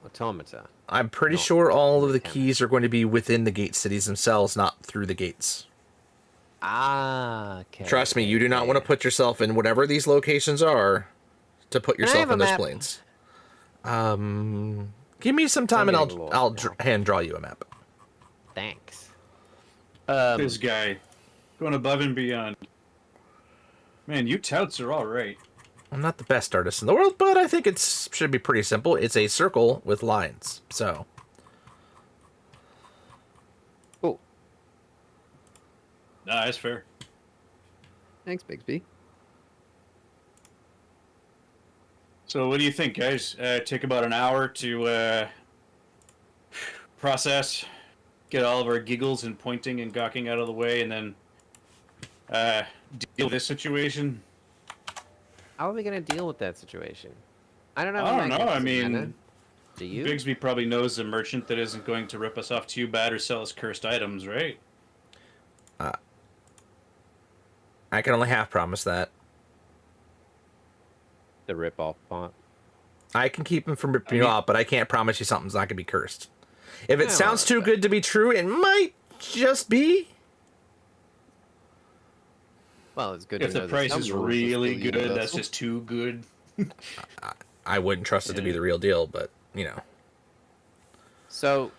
Automata. I'm pretty No, sure all of the Mechanus. keys are going to be within the gate cities themselves, not through the gates. Ah, okay. Trust me, okay, you do not okay. want to put yourself in whatever these locations are to put Can I yourself have a in those map? planes. Give me some time, I'm and getting lost I'll now. hand draw you a map. Thanks. This guy going above and beyond. Man, you touts are all right. I'm not the best artist in the world, but I think should be pretty simple. It's a circle with lines. So Cool. Nah, that's fair. Thanks, Bixby. So, what do you think, guys? Take about an hour to process, get all of our giggles and pointing and gawking out of the way, and then deal with this situation. How are we gonna deal with that situation? I don't know. I don't know. I magnetism, mean, Anna. Do you? Bigsby probably knows a merchant that isn't going to rip us off too bad or sell us cursed items, right? I can only half promise that. The rip-off font. I can keep him from ripping you mean- off, but I can't promise you something's not going to be cursed. If it Yeah, sounds well, too that- good to be true, it might just be. Well, it's good If to the know that price some is rules are really still good, that's universal. just too good. I wouldn't trust it to be Yeah. the real deal, but, you know. So,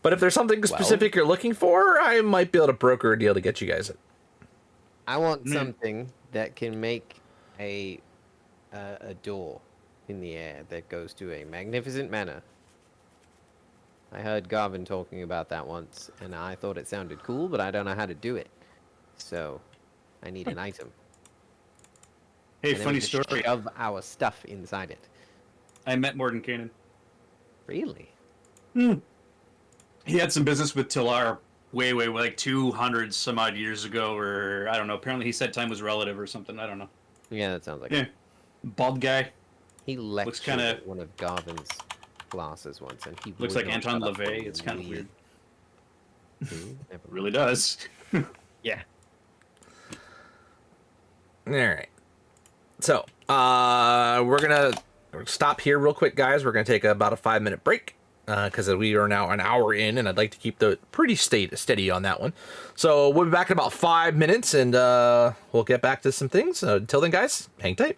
But if there's something specific you're looking for, I might be able to broker a deal to get you guys it. I want Mm. something that can make a door in the air that goes to a magnificent manor. I heard Garvin talking about that once, and I thought it sounded cool, but I don't know how to do it. So, I need an item. Hey, And then we funny just story. shove our stuff inside it. I met Mordenkainen. Really? He had some business with Tilar way, like 200 some odd years ago, or I don't know. Apparently, he said time was relative or something. I don't know. Yeah, that sounds like Yeah, it. bald guy. He lectured kinda- at one of Garvin's classes once, and he Looks would like not Anton shut up for LaVey. It's kind of weird. Never Really does. Yeah. All right. So, we're going to stop here real quick, guys. We're going to take about a 5-minute break. Because we are now an hour in, and I'd like to keep the pretty steady on that one. So we'll be back in about 5 minutes, and we'll get back to some things. Until then, guys, hang tight.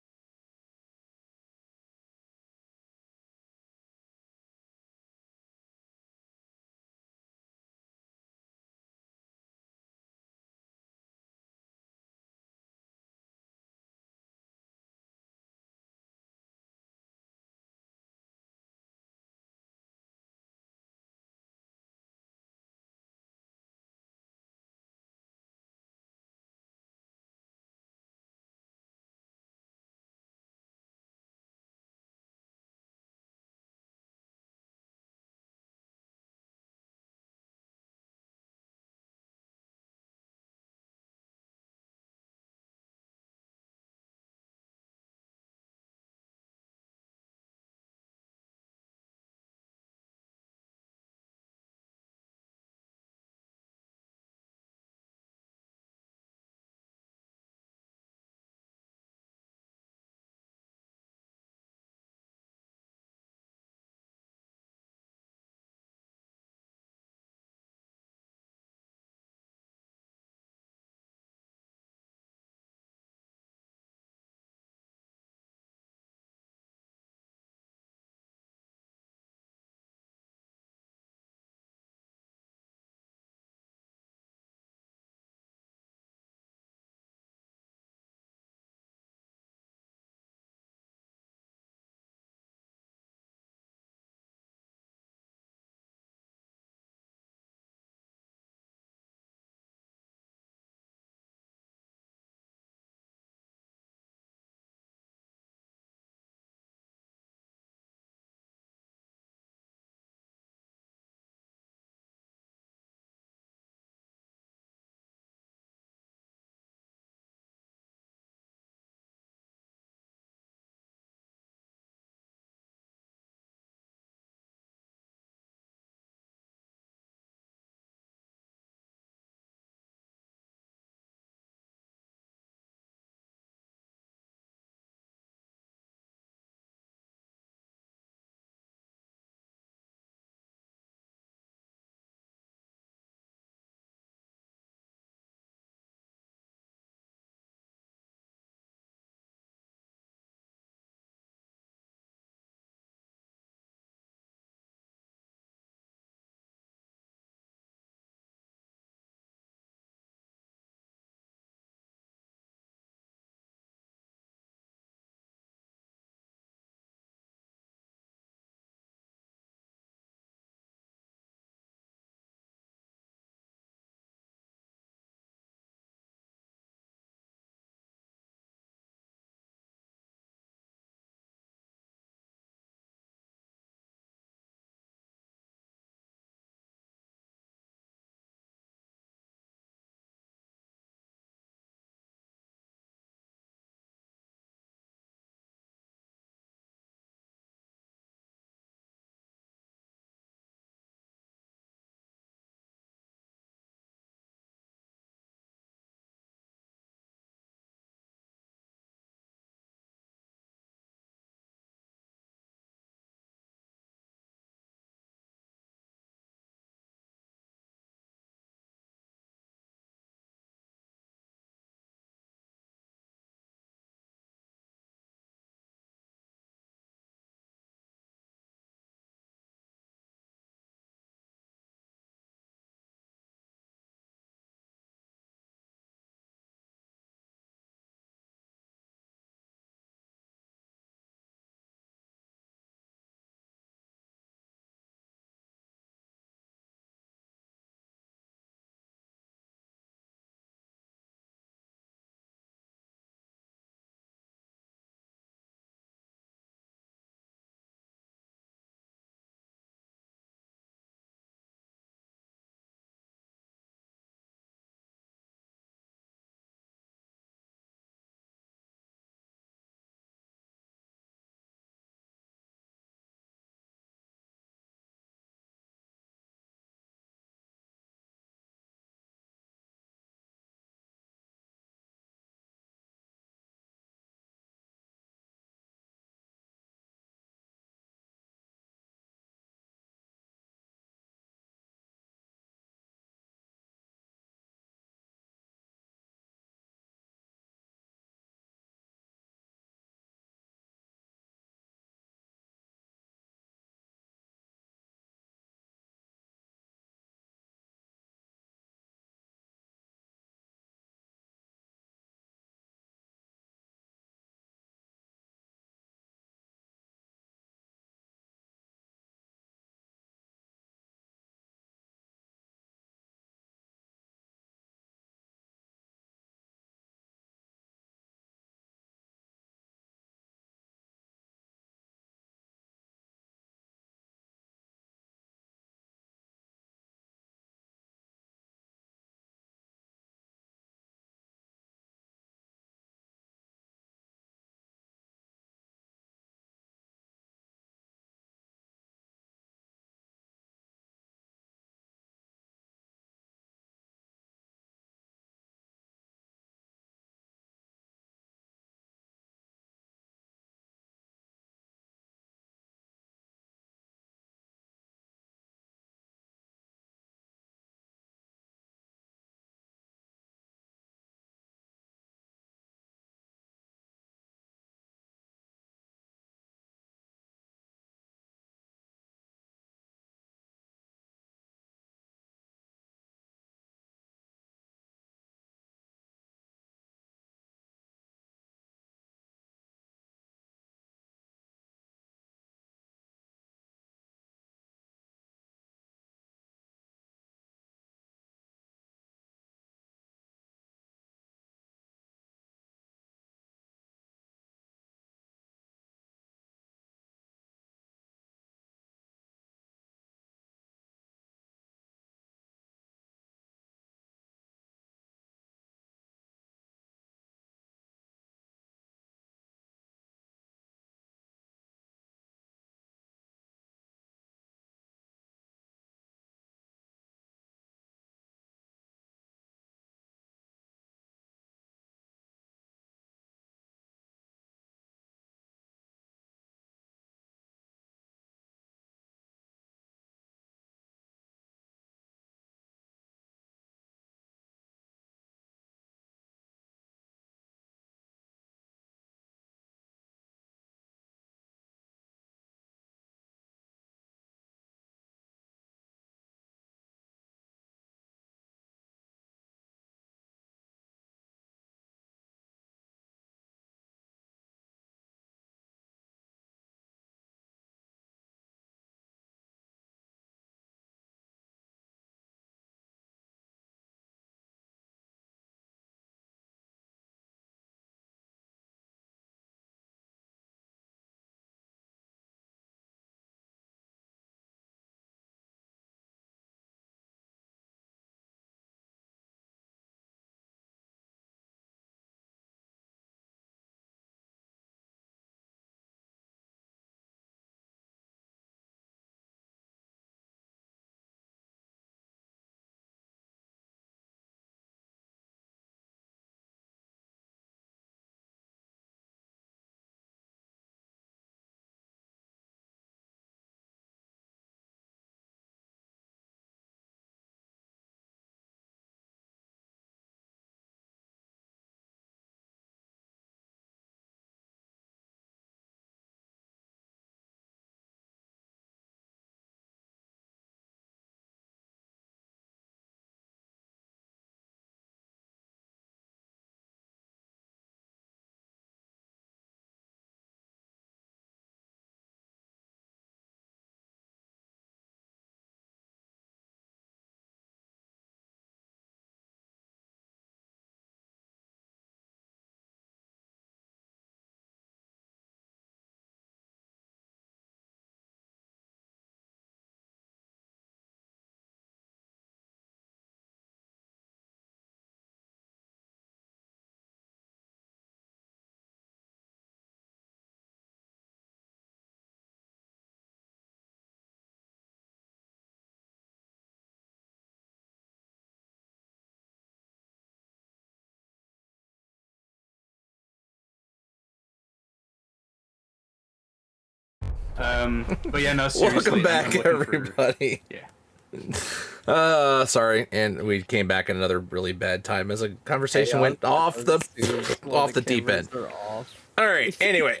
But yeah, no, seriously. Welcome back, I'm looking for- everybody. Yeah. Sorry, and we came back at another really bad time as a conversation went off the deep end. All right. Anyway,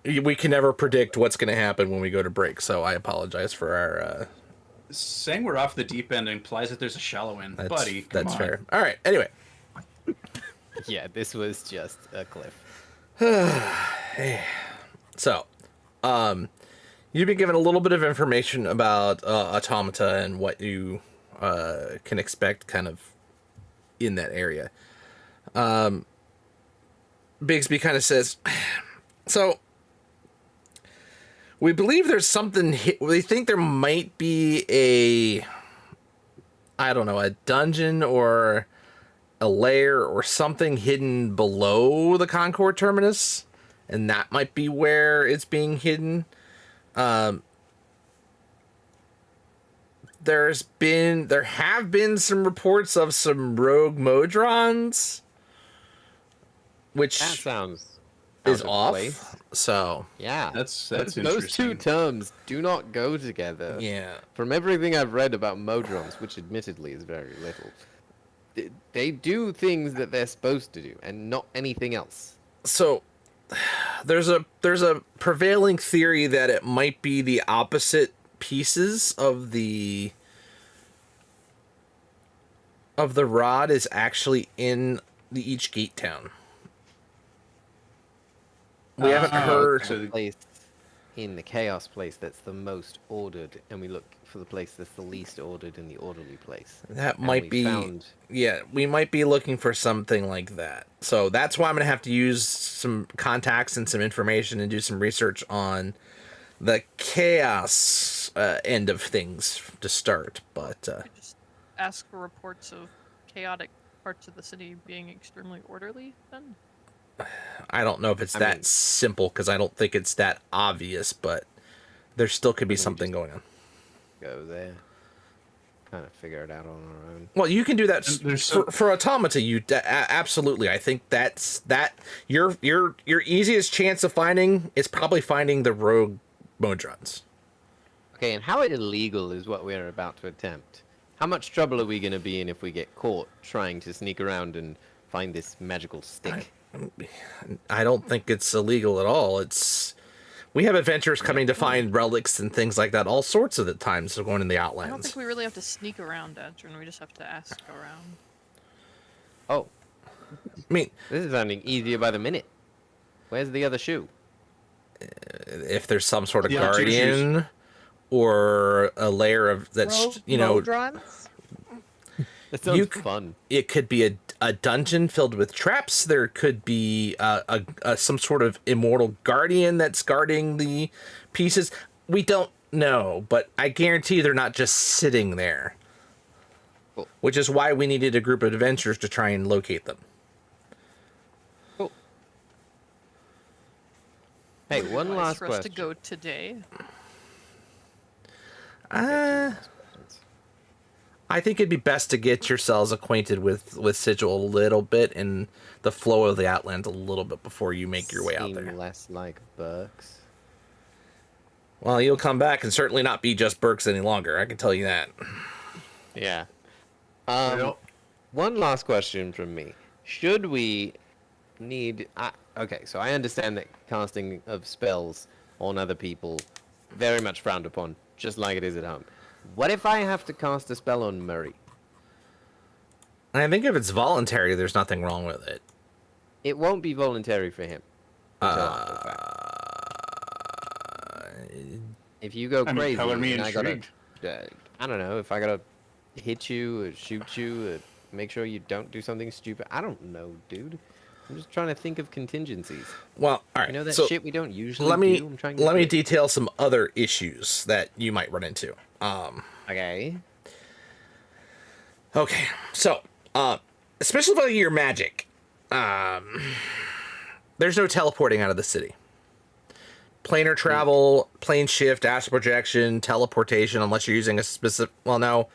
we can never predict what's going to happen when we go to break, so I apologize for our. Saying we're off the deep end implies that there's a shallow end, buddy. Come That's on. fair. All right. Anyway. Yeah, this was just a cliff. So, you've been given a little bit of information about automata and what you can expect kind of in that area. Bigsby kind of says, so we believe there's something, we think there might be a dungeon or a lair or something hidden below the Concord terminus, and that might be where it's being hidden. There have been some reports of some rogue Modrons, which That sounds is out of off. place. So Yeah, That's those interesting. two terms do not go together. yeah, From everything I've read about Modrons, which admittedly is very little, they do things that they're supposed to do, and not anything else. so there's a prevailing theory that it might be the opposite pieces of the rod is actually in each gate town. We haven't heard. so- The place in the chaos place that's the most ordered, and we look for the place that's the least ordered in the orderly place. That And might we be. found- Yeah, we might be looking for something like that. So that's why I'm going to have to use some contacts and some information and do some research on the chaos end of things to start. But Could just ask for reports of chaotic parts of the city being extremely orderly, then? I don't know if it's that mean- simple because I don't think it's that obvious, but there still could be Maybe something just- going on. Go there, kind of figure it out on our own. Well, you can do that And there's for automata. Absolutely. I think that's your easiest chance of finding is probably finding the rogue Modrons. Okay, and how illegal is what we're about to attempt? How much trouble are we going to be in if we get caught trying to sneak around and find this magical stick? I don't think it's illegal at all. We have adventurers coming to find relics and things like that all sorts of the times of going in the I don't outlands. think we really have to sneak around, Adrian. We just have to ask around. Oh, I mean, this is sounding easier by the minute. Where's the other shoe? if there's some sort of Yeah, two guardian or a layer of that's Modrons? That sounds You fun. it could be a dungeon filled with traps. There could be some sort of immortal guardian that's guarding the pieces. We don't know, but I guarantee they're not just sitting there. Cool. Which is why we needed a group of adventurers to try and locate them. Cool. Hey, one Advice last for us question. to go today. I think it'd be best to get yourselves acquainted with Sigil a little bit and the flow of the Outlands a little bit before you make your way out Seem there. less like Burks. Well, you'll come back and certainly not be just Burks any longer. I can tell you that. Yeah. Well- One last question from me. Should we need... okay, so I understand that casting of spells on other people very much frowned upon, just like it is at home. What if I have to cast a spell on Murray? And I think if it's voluntary, there's nothing wrong with it. It won't be voluntary for him. until after the fact. If you go I mean, crazy, color me and I gotta, intrigued. I don't know, if I gotta hit you or shoot you or make sure you don't do something stupid. I don't know, dude. I'm just trying to think of contingencies. Well, all right. You know that so shit we don't usually let me do? I'm trying to let me think. detail some other issues that you might run into. Okay. Okay, so especially for your magic, there's no teleporting out of the city. Planar travel, plane shift, astral projection, teleportation, unless you're using a specific. Well, no,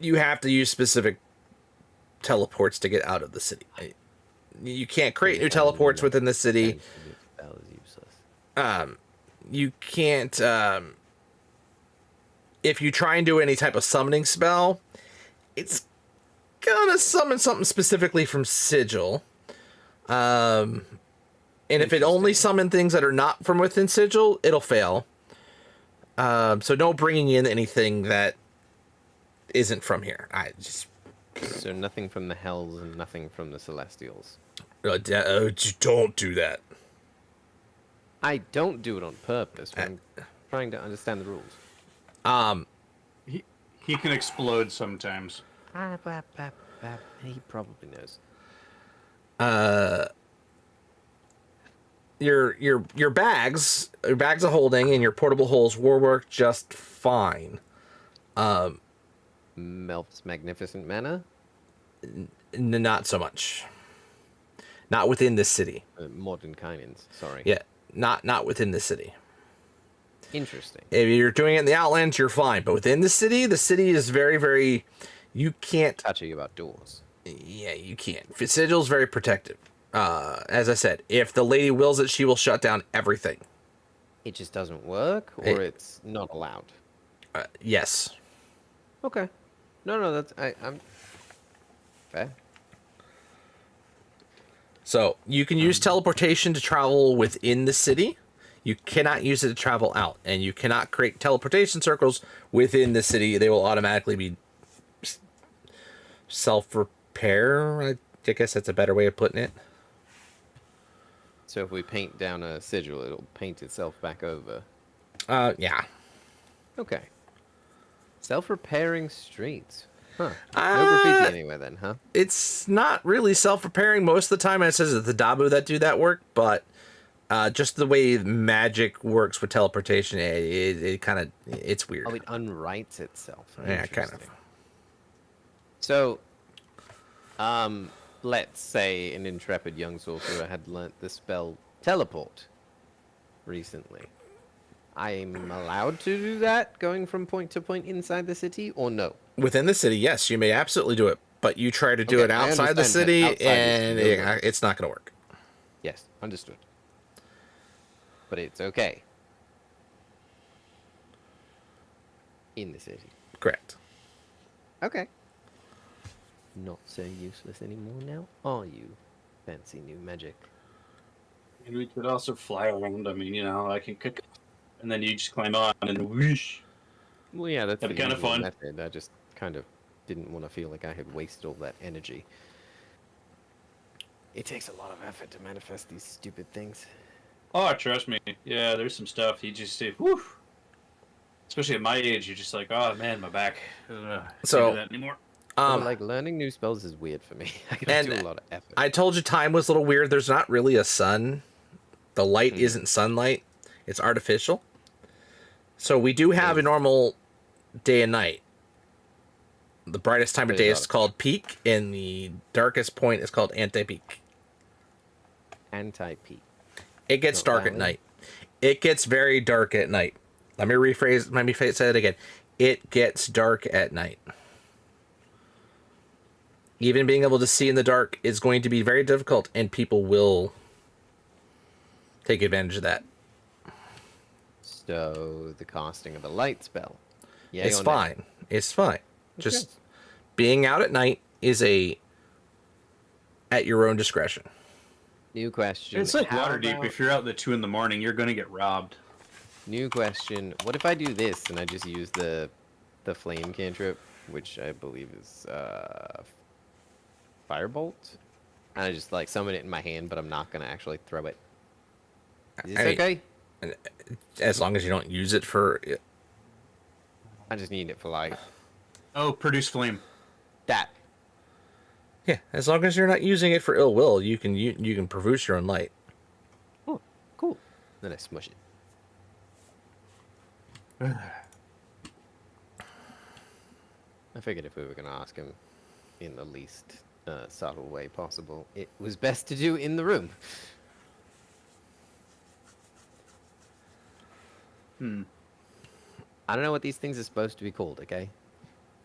you have to use specific teleports to get out of the city. You can't create new teleports within the city. Spell is useless. you can't, if you try and do any type of summoning spell, it's gonna summon something specifically from Sigil. And if it only summon things that are not from within Sigil, it'll fail. So no bringing in anything that isn't from here. So nothing from the Hells and nothing from the Celestials. Don't do that. I don't do it on purpose. I'm trying to understand the rules. He can explode sometimes. He probably knows. Your bags of holding and your portable holes will work just fine. Melf's magnificent manor. Not so much. Not within this city. Modern Kynans, sorry. Yeah, not within the city. Interesting. If you're doing it in the Outlands, you're fine. But within the city is very, very... You can't... Touchy about doors. Yeah, you can't. Sigil's very protective. As I said, if the lady wills it, she will shut down everything. It just doesn't work, or it's not allowed? Yes. Okay. No, that's... I'm... Fair. So, you can use teleportation to travel within the city. You cannot use it to travel out. And you cannot create teleportation circles within the city. They will automatically be self-repair. I guess that's a better way of putting it. So if we paint down a sigil, it'll paint itself back over. Yeah. Okay. Self-repairing streets. Huh. No graffiti anywhere then, huh? It's not really self-repairing. Most of the time it says it's the Dabu that do that work, but just the way magic works with teleportation, it kind of, it's weird. Oh, it unwrites itself. Yeah, kind of. So, let's say an intrepid young sorcerer had learnt the spell teleport recently. I'm allowed to do that, going from point to point inside the city, or no? Within the city, yes, you may absolutely do it, but you try to do it outside the city, and it's not going to work. Yes, understood. But it's okay. In the city. Correct. Okay. Not so useless anymore now, are you? Fancy new magic. And we could also fly around. I mean, I can cook, and then you just climb on and whoosh. Well, yeah, that's That'd be kind of usual fun. method. I just kind of didn't want to feel like I had wasted all that energy. It takes a lot of effort to manifest these stupid things. Oh, trust me. Yeah, there's some stuff you just say, whew. Especially at my age, you're just like, oh man, my back. Can't do that anymore. Like learning new spells is weird for me. I gotta do a lot of effort. I told you time was a little weird. There's not really a sun. The light isn't sunlight. It's artificial. So we do have a normal day and night. The brightest time of day is called peak, and the darkest point is called anti-peak. Anti-peak. It gets dark at night. It gets very dark at night. Let me say it again. It gets dark at night. Even being able to see in the dark is going to be very difficult, and people will take advantage of that. So the casting of a light spell. Yay It's or nay? fine. It's fine. Just being out at night is at your own discretion. New question. It's like How Waterdeep. about- If you're out at 2 a.m, you're gonna get robbed. New question. What if I do this and I just use the flame cantrip, which I believe is firebolt, and I just like summon it in my hand, but I'm not gonna actually throw it. Is this I mean, okay? As long as you don't use it for... I just need it for like Oh, produce flame. that. Yeah, as long as you're not using it for ill will, you can produce your own light. Oh, cool. Then I smush it. I figured if we were gonna ask him in the least subtle way possible, it was best to do in the room. I don't know what these things are supposed to be called, okay?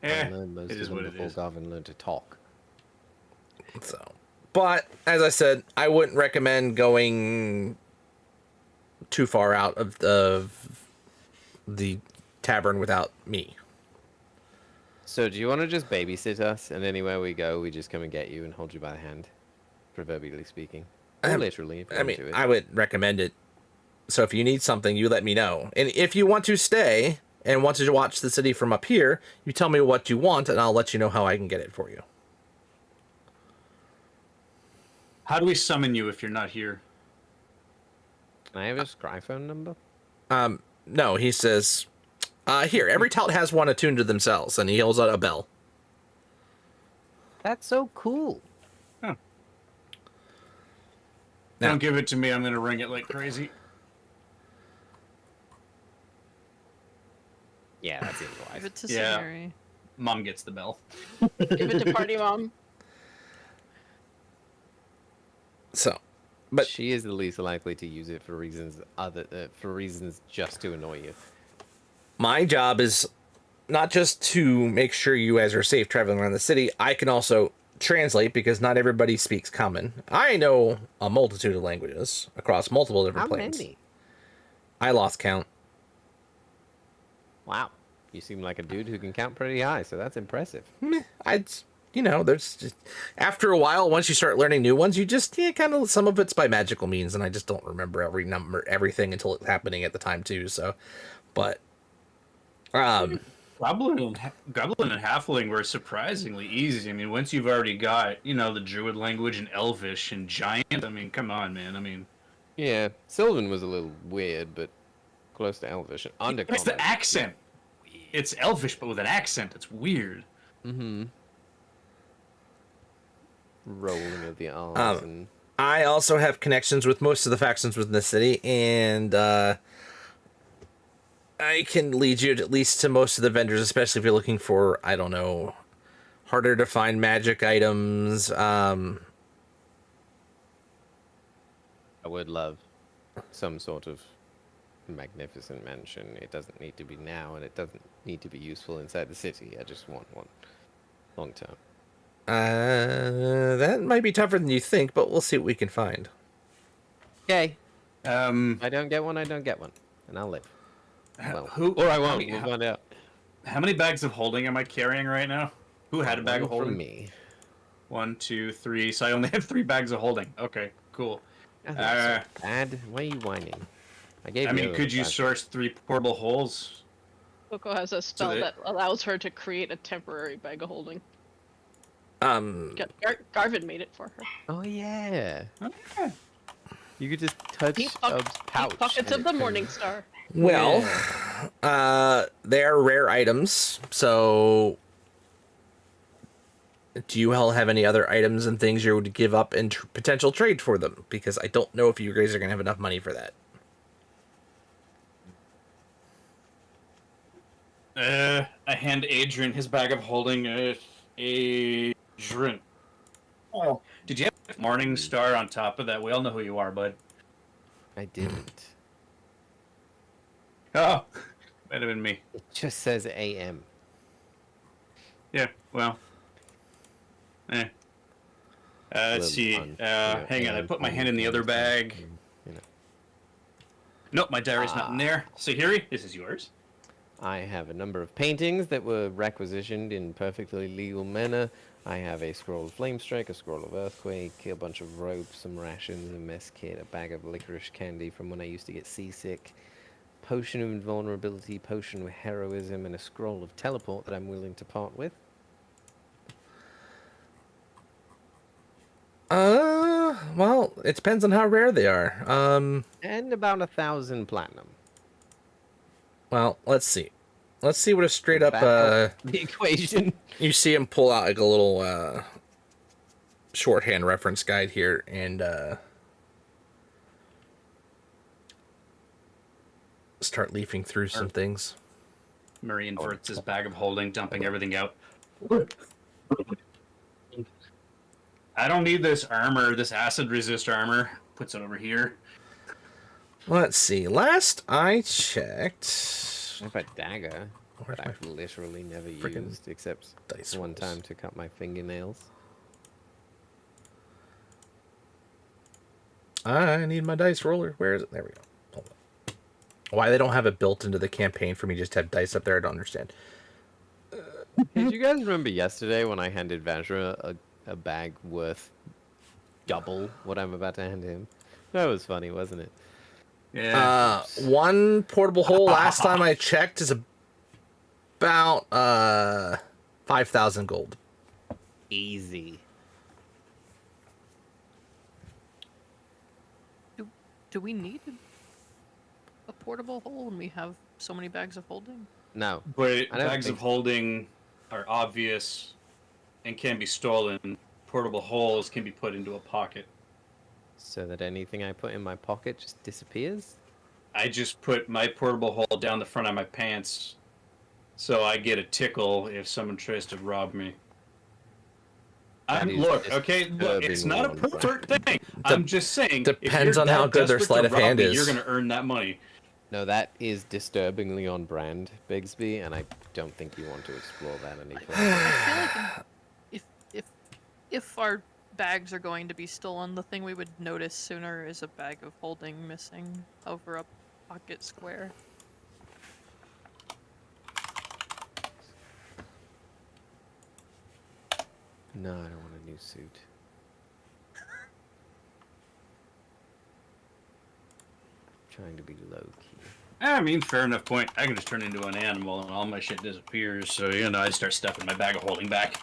I learned most it of is them what it before is. Garvin learned to talk. So, but as I said, I wouldn't recommend going too far out of the tavern without me. So do you want to just babysit us, and anywhere we go, we just come and get you and hold you by the hand, proverbially speaking, or literally, if you I want mean, to do it. I would recommend it. So if you need something, you let me know. And if you want to stay and want to watch the city from up here, you tell me what you want, and I'll let you know how I can get it for you. How do we summon you if you're not here? Can I have a Scryphone number? No, he says, here, every tout has one attuned to themselves, and he holds out a bell. That's so cool. Huh. Now- Don't give it to me. I'm gonna ring it like crazy. Yeah, that seems Give wise. it to Yeah. Sahiri. Mom gets the bell. Give it to Party Mom. So, but She is the least likely to use it for reasons just to annoy you. my job is not just to make sure you guys are safe traveling around the city. I can also translate because not everybody speaks common. I know a multitude of languages across multiple different How planes. many? I lost count. Wow. You seem like a dude who can count pretty high, so that's impressive. There's just, after a while, once you start learning new ones, you just, kind of, some of it's by magical means, and I just don't remember everything until it's happening at the time too, so, but, Goblin and Halfling were surprisingly easy. I mean, once you've already got, the Druid language and Elvish and Giant, I mean, come on, man. I mean... Yeah, Sylvan was a little weird, but close to Elvish. And It's the accent. It's Elvish, but with an accent. It's weird. Mm-hmm. Rolling of the R's and... I also have connections with most of the factions within the city, and, I can lead you at least to most of the vendors, especially if you're looking for, I don't know, harder to find magic items. I would love some sort of magnificent mansion. It doesn't need to be now, and it doesn't need to be useful inside the city. I just want one long term. That might be tougher than you think, but we'll see what we can find. Okay. Um, I don't get one, I don't get one. And I'll live. Well, who or I won't. How, We'll find out. how many bags of holding am I carrying right now? Who had a bag of One holding? from me. 1, 2, 3. So I only have 3 bags of holding. Okay, cool. That's not so bad. Why are you whining? I gave I you mean, a could you bag. source 3 portable holes? Coco has a spell they- that allows her to create a temporary bag of holding. Garvin made it for her. Oh yeah. Okay. You could just touch Deep a pouch. pockets and of the it Morning turns- Star. Well, they're rare items, so do you all have any other items and things you would give up in potential trade for them? Because I don't know if you guys are going to have enough money for that. I hand Adrian his bag of holding. Adrian. Oh, did you have Morning Star on top of that? We all know who you are, bud. I didn't. Oh, might have been me. It just says AM. Yeah, well. Let's Little see. fun. Hang on, I put my hand in the other bag. You know. Nope, my diary's not in there. Sahiri, this is yours. I have a number of paintings that were requisitioned in perfectly legal manner. I have a scroll of Flamestrike, a scroll of Earthquake, a bunch of ropes, some rations, a mess kit, a bag of licorice candy from when I used to get seasick, potion of invulnerability, potion of heroism, and a scroll of teleport that I'm willing to part with. Well, it depends on how rare they are. And about 1,000 platinum. Well, let's see. Let's see what a straight up, Back up the equation. you see him pull out like a little, shorthand reference guide here, and, start leafing through some things. Murray inverts his bag of holding, dumping everything out. I don't need this armor, this acid resist armor. Puts it over here. Let's see. Last I checked. I have a dagger Where's that my I've literally never frickin' used except dice one rolls? time to cut my fingernails. I need my dice roller. Where is it? There we go. Hold on. Why they don't have it built into the campaign for me just to have dice up there, I don't understand. Hey, do you guys remember yesterday when I handed Vajra a bag worth double what I'm about to hand him? That was funny, wasn't it? Yeah. One portable hole last time I checked is about 5,000 gold. Easy. Do we need a portable hole when we have so many bags of holding? No. But I don't bags of think so. holding are obvious and can be stolen. Portable holes can be put into a pocket. So that anything I put in my pocket just disappears? I just put my portable hole down the front of my pants so I get a tickle if someone tries to rob me. That is Look, okay, look, it's not a disturbingly perfect thing. I'm just saying. Depends on how good their sleight of hand is. You're going to earn that money. No, that is disturbingly on brand, Bigsby, and I don't think you want to explore that any further. I feel like if our bags are going to be stolen, the thing we would notice sooner is a bag of holding missing over a pocket square. No, I don't want a new suit. Trying to be low key. I mean, fair enough point. I can just turn into an animal and all my shit disappears. So, I start stuffing my bag of holding back.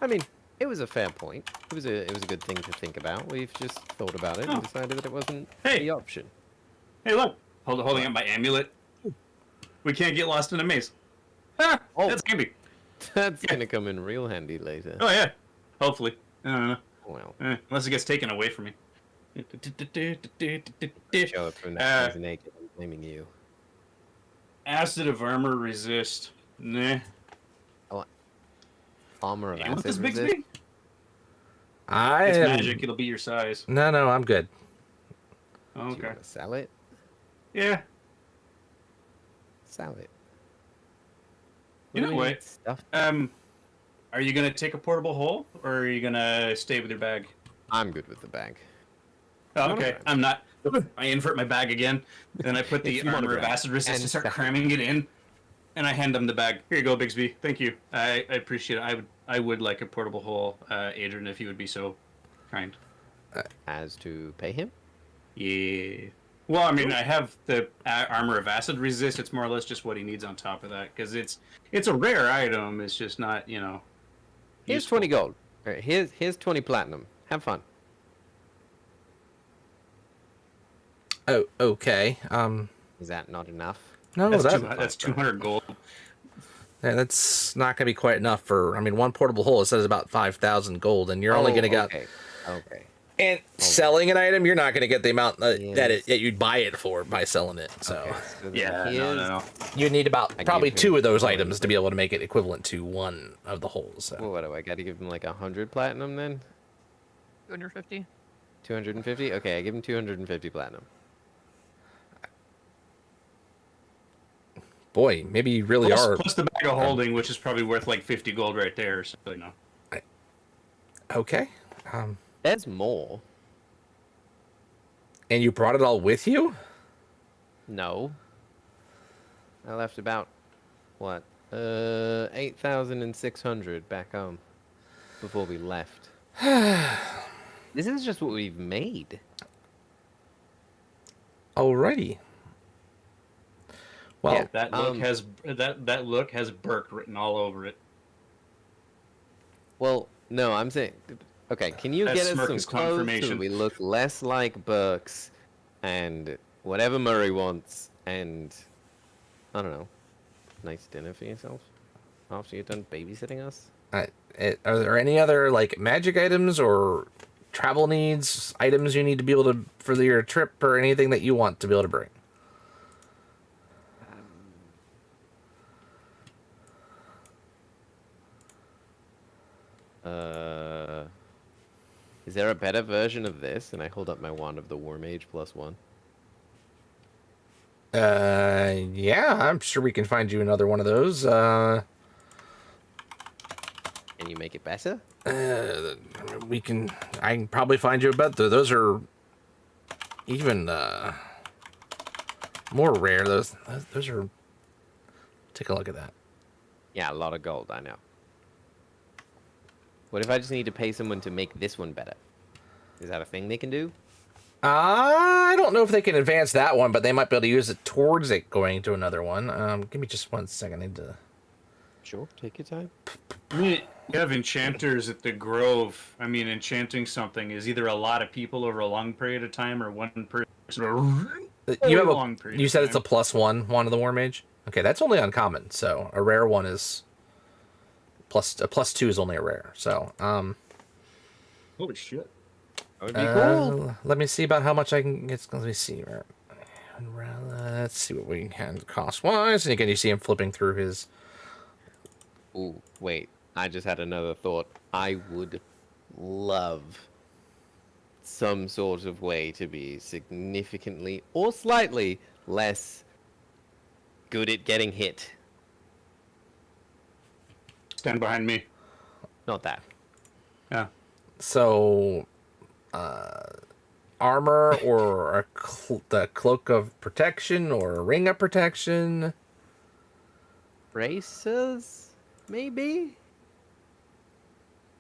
I mean, it was a fair point. It was a good thing to think about. We've just thought about it and decided that it wasn't the option. Hey, look. Holding up my amulet. We can't get lost in a maze. Ah, that's handy. That's gonna come in real handy later. Oh, yeah. Hopefully. I don't know. Well, Unless it gets taken away from me. show up from that guy's naked. I'm blaming you. Acid of armor resist. Nah. Armor of You want acid this, resist? Bixby? I It's am... magic. It'll be your size. No, I'm good. Oh, Do you okay. want to sell it? Yeah. Sell it. You know what? Stuff. Are you gonna take a portable hole, or are you gonna stay with your bag? I'm good with the bag. Oh, No, okay. no. I'm not. I invert my bag again. Then I put the If you want a armor of bag. acid resist and And start second. cramming it in. And I hand them the bag. Here you go, Bixby. Thank you. I appreciate it. I would like a portable hole, Adrian, if you would be so kind. As to pay him? Yeah. Well, I mean, I have the armor of acid resist. It's more or less just what he needs on top of that, because it's a rare item. It's just not, Here's useful. 20 gold. All right, here's 20 platinum. Have fun. Oh, okay. Is that not enough? No, That's 200 gold. that's not gonna be quite enough for. I mean, one portable hole it says about 5,000 gold, and you're only gonna get. Okay. And selling an item, you're not gonna get the amount that Yes. that you'd buy it for by selling it. So Okay, so then Yeah, here's- no. you need about I probably gave him 2 of those 20. items to be able to make it equivalent to one of the holes. So. Well, what do I got to give him like 100 platinum then? 250. 250? Okay, I give him 250 platinum. Boy, maybe you really are. Plus the bag of holding, which is probably worth like 50 gold right there. So, Okay. There's more. And you brought it all with you? No. I left about, what, 8,600 back home before we left. This is just what we've made. Alrighty. Well, Yeah. that look has Burke written all over it. Well, no, I'm saying, okay, can you That get us smirk some is clothes so confirmation. that we look less like Burks and whatever Murray wants and, I don't know, nice dinner for yourself after you're done babysitting us? are there any other like magic items or travel needs items you need to be able to for your trip or anything that you want to be able to bring? Is there a better version of this? And I hold up my wand of the War Mage +1. Yeah, I'm sure we can find you another one of those. Can you make it better? I can probably find you a better. Those are even more rare. Those are. Take a look at that. Yeah, a lot of gold, I know. What if I just need to pay someone to make this one better? Is that a thing they can do? I don't know if they can advance that one, but they might be able to use it towards it going to another one. Give me just 1 second. I need to... Sure, take your time. We have enchanters at the Grove. I mean, enchanting something is either a lot of people over a long period of time or one person over You a have long period. You of said time. it's a +1 wand of the War Mage. Okay, that's only uncommon. So a rare one is a +2 is only a rare. So Holy shit! That would be cool. let me see about how much I can get. Let me see. Let's see what we can cost wise. And again, you see him flipping through his. Ooh, wait. I just had another thought. I would love some sort of way to be significantly or slightly less good at getting hit. Stand behind me. Not that. Yeah. So, armor or the cloak of protection or a ring of protection. Braces? Maybe?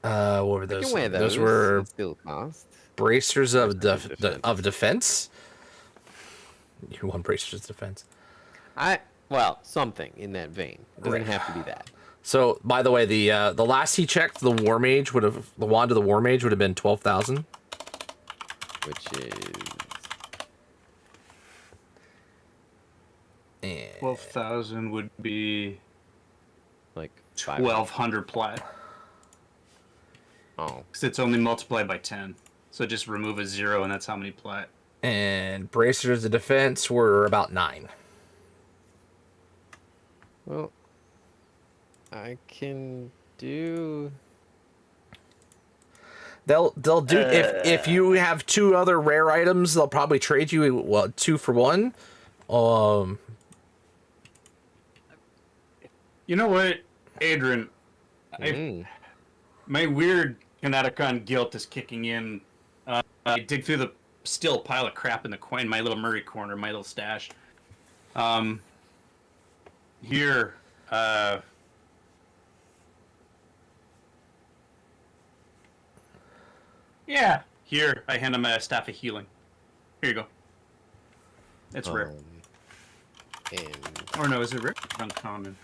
What were I those? can wear those. Those were It's still fast. bracers of Bracers of defense. You want bracers of defense. Well, something in that vein. It doesn't Right. have to be that. So, by the way, the last he checked, the wand of the War Mage would have been 12,000. Which is... And 12,000 would be like 1,200 plat. Oh. Because it's only multiplied by 10. So just remove a 0, and that's how many plat. and bracers of defense were about 9. Well, I can do... They'll do if you have 2 other rare items, they'll probably trade you 2 for 1. You know what, Adrian? My weird Connecticut guilt is kicking in. I dig through the still pile of crap in the coin, my little Murray corner, my little stash. Here, yeah, here, I hand him a staff of healing. Here you go. It's rare. And Or no, is it rare? Uncommon.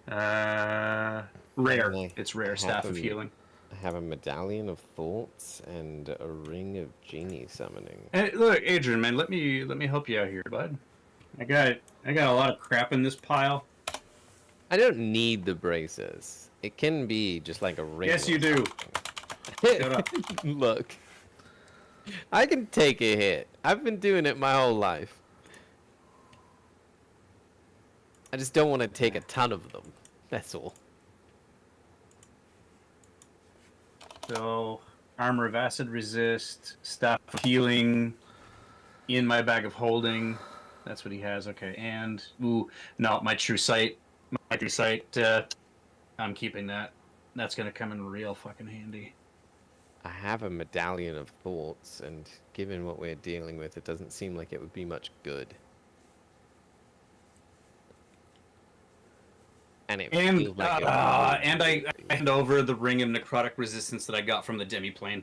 Rare. Okay. It's rare, staff of Happy. healing. I have a medallion of thoughts and a ring of genie summoning. Hey, look, Adrian, man, let me help you out here, bud. I got a lot of crap in this pile. I don't need the braces. It can be just like a ring. Yes, or you do. something. Shut up. Look, I can take a hit. I've been doing it my whole life. I just don't want to take a ton of them. That's all. So, armor of acid resist, staff of healing, in my bag of holding. That's what he has. Okay, and no, my true sight. I'm keeping that. That's gonna come in real fucking handy. I have a medallion of thoughts, and given what we're dealing with, it doesn't seem like it would be much good. And it feels like I hand over the ring of necrotic resistance that I got from the demiplane.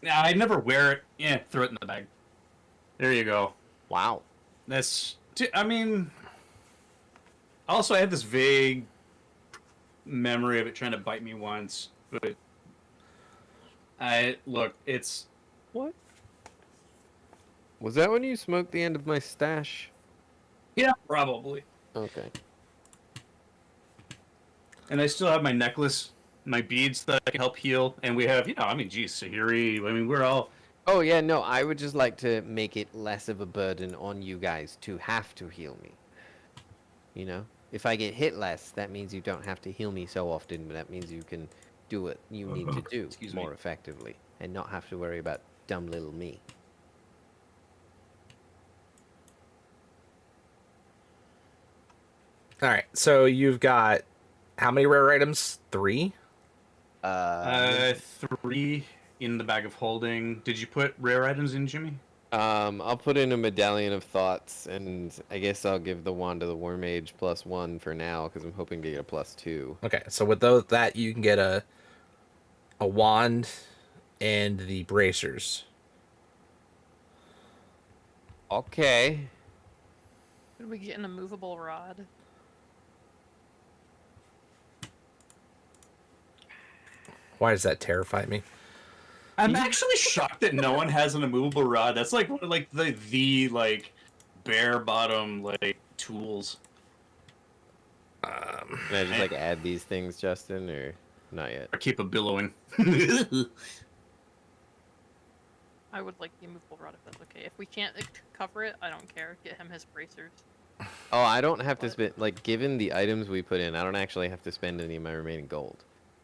Nah, I never wear it. Yeah, throw it in the bag. There you go. Wow. I mean, also I have this vague memory of it trying to bite me once, but it's What? Was that when you smoked the end of my stash? yeah, probably. Okay. And I still have my necklace, my beads that I can help heal, and we have, geez, Sahiri. I mean, we're all. Oh yeah, no, I would just like to make it less of a burden on you guys to have to heal me. You know? If I get hit less, that means you don't have to heal me so often, but that means you can do what you need to do Excuse more me. effectively and not have to worry about dumb little me. All right, so you've got how many rare items? 3. 3 in the bag of holding. Did you put rare items in, Jimmy? I'll put in a medallion of thoughts, and I guess I'll give the wand to the war mage +1 for now, because I'm hoping to get a +2. Okay, so with that, you can get a wand and the bracers. Okay. Could we get an immovable rod? Why does that terrify me? I'm actually shocked that no one has an immovable rod. That's like one of like the like bare bottom like tools. Can I just like add these things, Justin, or not yet? Or keep a billowing. I would like the immovable rod if that's okay. If we can't cover it, I don't care. Get him his bracers. Oh, I don't have to spend, like, given the items we put in, I don't actually have to spend any of my remaining gold.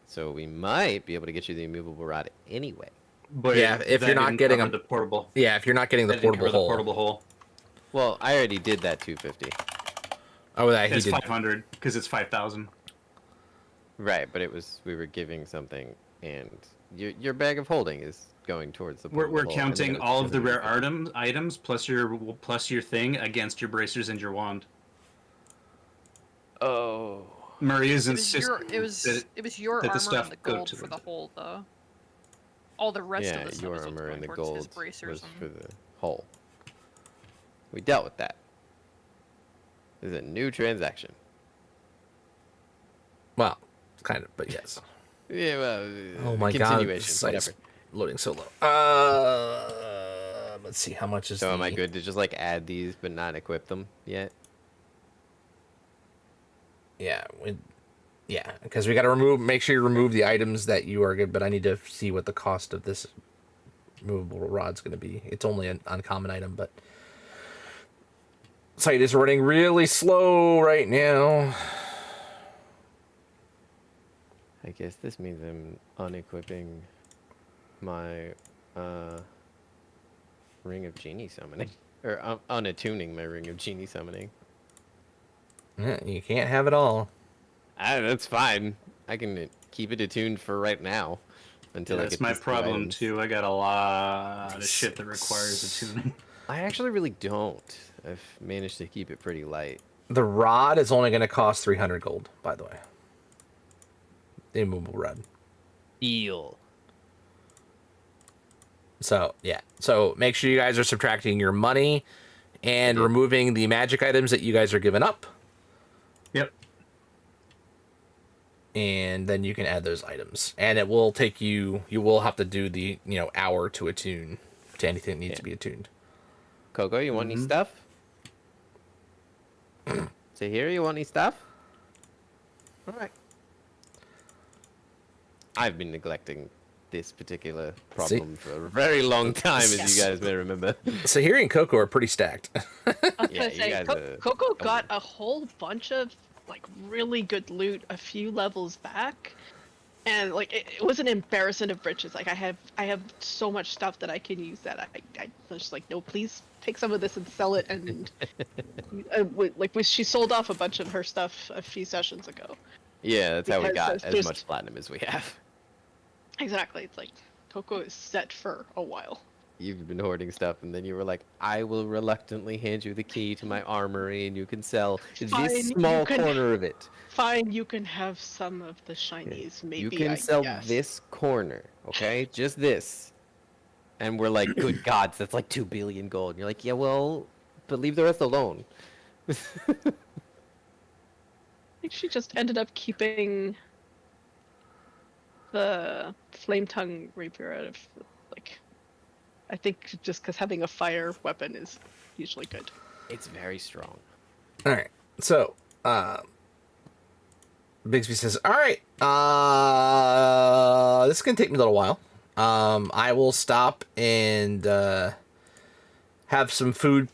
So we might be able to get you the immovable rod anyway. But Yeah, if that you're not didn't getting cover a- the portable, Yeah, if you're not getting the that didn't portable cover hole. the portable hole. Well, I already did that 250. Oh, that he It's did. 500 because it's 5,000. Right, but we were giving something, and your bag of holding is going towards the We're portable hole, and then counting it's all of the rare 250. items plus your thing against your bracers and your wand. Oh. Maria's It was insisting your, it was, that it was your that the armor stuff and the go gold to for the- the hole, though. All the rest Yeah, of the stuff your is what's armor going and the towards his gold bracers was and- for the hole. We dealt with that. This is a new transaction. Well, kind of, but yes. Yeah, well, Oh my god, continuation, this site's whatever. loading so low. Let's see how much is. So the... am I good to just like add these but not equip them yet? Yeah, because we got to make sure you remove the items that you are good. But I need to see what the cost of this movable rod's going to be. It's only an uncommon item, but site is running really slow right now. I guess this means I'm unequipping my Ring of Genie Summoning. Or unattuning my Ring of Genie Summoning. Yeah, you can't have it all. That's fine. I can keep it attuned for right now. Until I that's get my these two problem items. too. I got a lot of shit that requires attuning. I actually really don't. I've managed to keep it pretty light. The rod is only going to cost 300 gold, by the way. The immovable rod. Eel. So, yeah. So, make sure you guys are subtracting your money and removing the magic items that you guys are giving up. Yep. And then you can add those items. And it will take you will have to do the, hour to attune to anything that needs to be attuned. Coco, you want any stuff? Tahir, you want any stuff? Alright. I've been neglecting this particular problem for a very long time, as you guys may remember. So, Hiri and Coco are pretty stacked. I was Yeah, gonna you say, guys are- Coco got a whole bunch of like really good loot a few levels back, and like it was an embarrassment of riches. Like I have so much stuff that I can use that I was just like, no, please take some of this and sell it. And she sold off a bunch of her stuff a few sessions ago. Yeah, that's how we Because got there's as just- much platinum as we have. Exactly, it's like Coco is set for a while. You've been hoarding stuff, and then you were like, I will reluctantly hand you the key to my armory, and you can sell Fine, this you small can- corner of it. Fine, you can have some of the shinies. Maybe You can I sell guess. this corner, okay? Just this. And we're like, good gods, that's like 2 billion gold. And you're like, yeah, well, but leave the rest alone. I think she just ended up keeping the flame tongue rapier out of like. I think just because having a fire weapon is usually good. It's very strong. All right. So, Bigsby says, all right, this is going to take me a little while. I will stop and have some food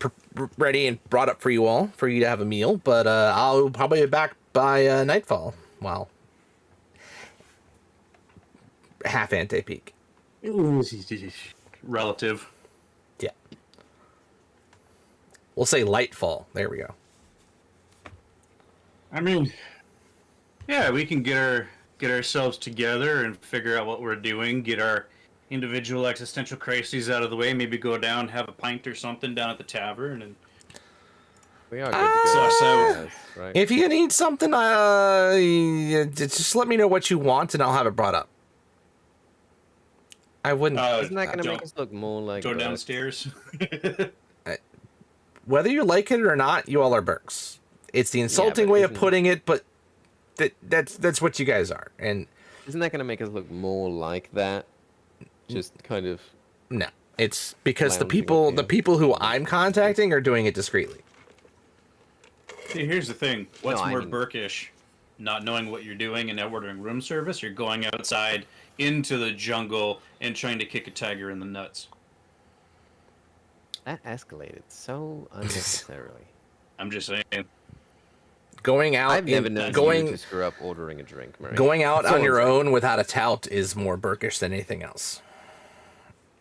ready and brought up for you all, for you to have a meal, but I'll probably be back by nightfall. Well, half ante peak. Relative. Yeah. We'll say lightfall. There we go. I mean, yeah, we can get ourselves together and figure out what we're doing. Get our individual existential crises out of the way, maybe go down, have a pint or something down at the tavern, and We are good to go. So- Yes, right? If you need something, just let me know what you want, and I'll have it brought up. I wouldn't. Isn't that going to Joe- make us look more like go the- downstairs. Whether you like it or not, you all are Burks. It's the insulting but way of isn't- putting it, but that's what you guys are. And Isn't that going to make us look more like that? Just kind of. no, it's because the Lounging people with you. who I'm contacting are doing it discreetly. See, here's the thing. What's No, I more mean- Burkish? Not knowing what you're doing and now ordering room service, or going outside into the jungle and trying to kick a tiger in the nuts? That escalated so unnecessarily. I'm just saying. Going out, I've never in- known you going to screw up ordering a drink, Murray. going out That's all on I'm your saying. own without a tout is more Burkish than anything else.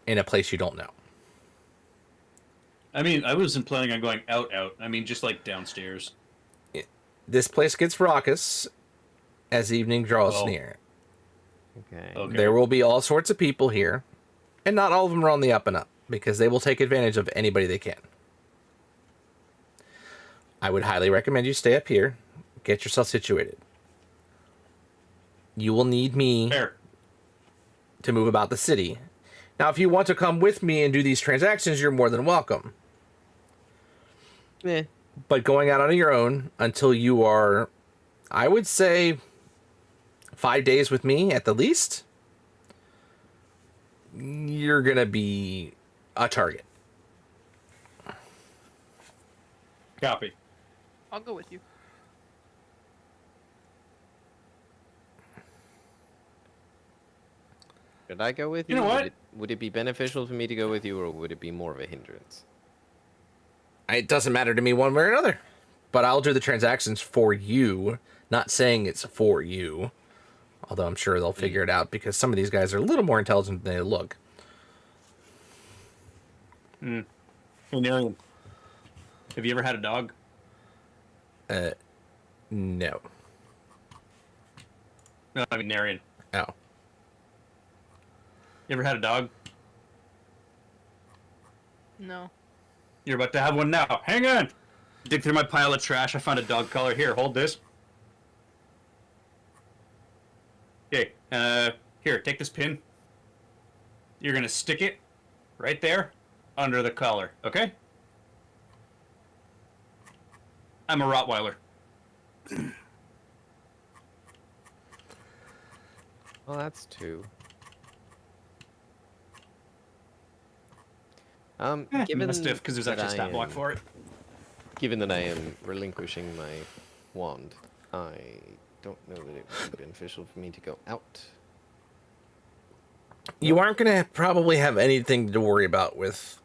In a place you don't know. I mean, I wasn't planning on going out. I mean, just like downstairs. This place gets raucous as evening draws Oh. near. Okay. Okay. There will be all sorts of people here, and not all of them are on the up and up, because they will take advantage of anybody they can. I would highly recommend you stay up here, get yourself situated. You will need me Fair. to move about the city. Now, if you want to come with me and do these transactions, you're more than welcome. Eh. But going out on your own until you are, I would say, 5 days with me at the least, you're going to be a target. Copy. I'll go with you. Should I go with you? You know what? Would it be beneficial for me to go with you, or would it be more of a hindrance? It doesn't matter to me one way or another. But I'll do the transactions for you. Not saying it's for you. Although I'm sure they'll figure it out, because some of these guys are a little more intelligent than they look. Hey, Narian. Have you ever had a dog? No. No, I mean Narian. Oh. You ever had a dog? No. You're about to have one now. Hang on. Dig through my pile of trash. I found a dog collar. Here, hold this. Okay. Here, take this pin. You're gonna stick it right there under the collar. Okay? I'm a Rottweiler. Well, that's two. Given Stiff, because there's that actually a I stat block am- for it. Given that I am relinquishing my wand, I don't know that it would be beneficial for me to go out. You aren't going to probably have anything to worry about with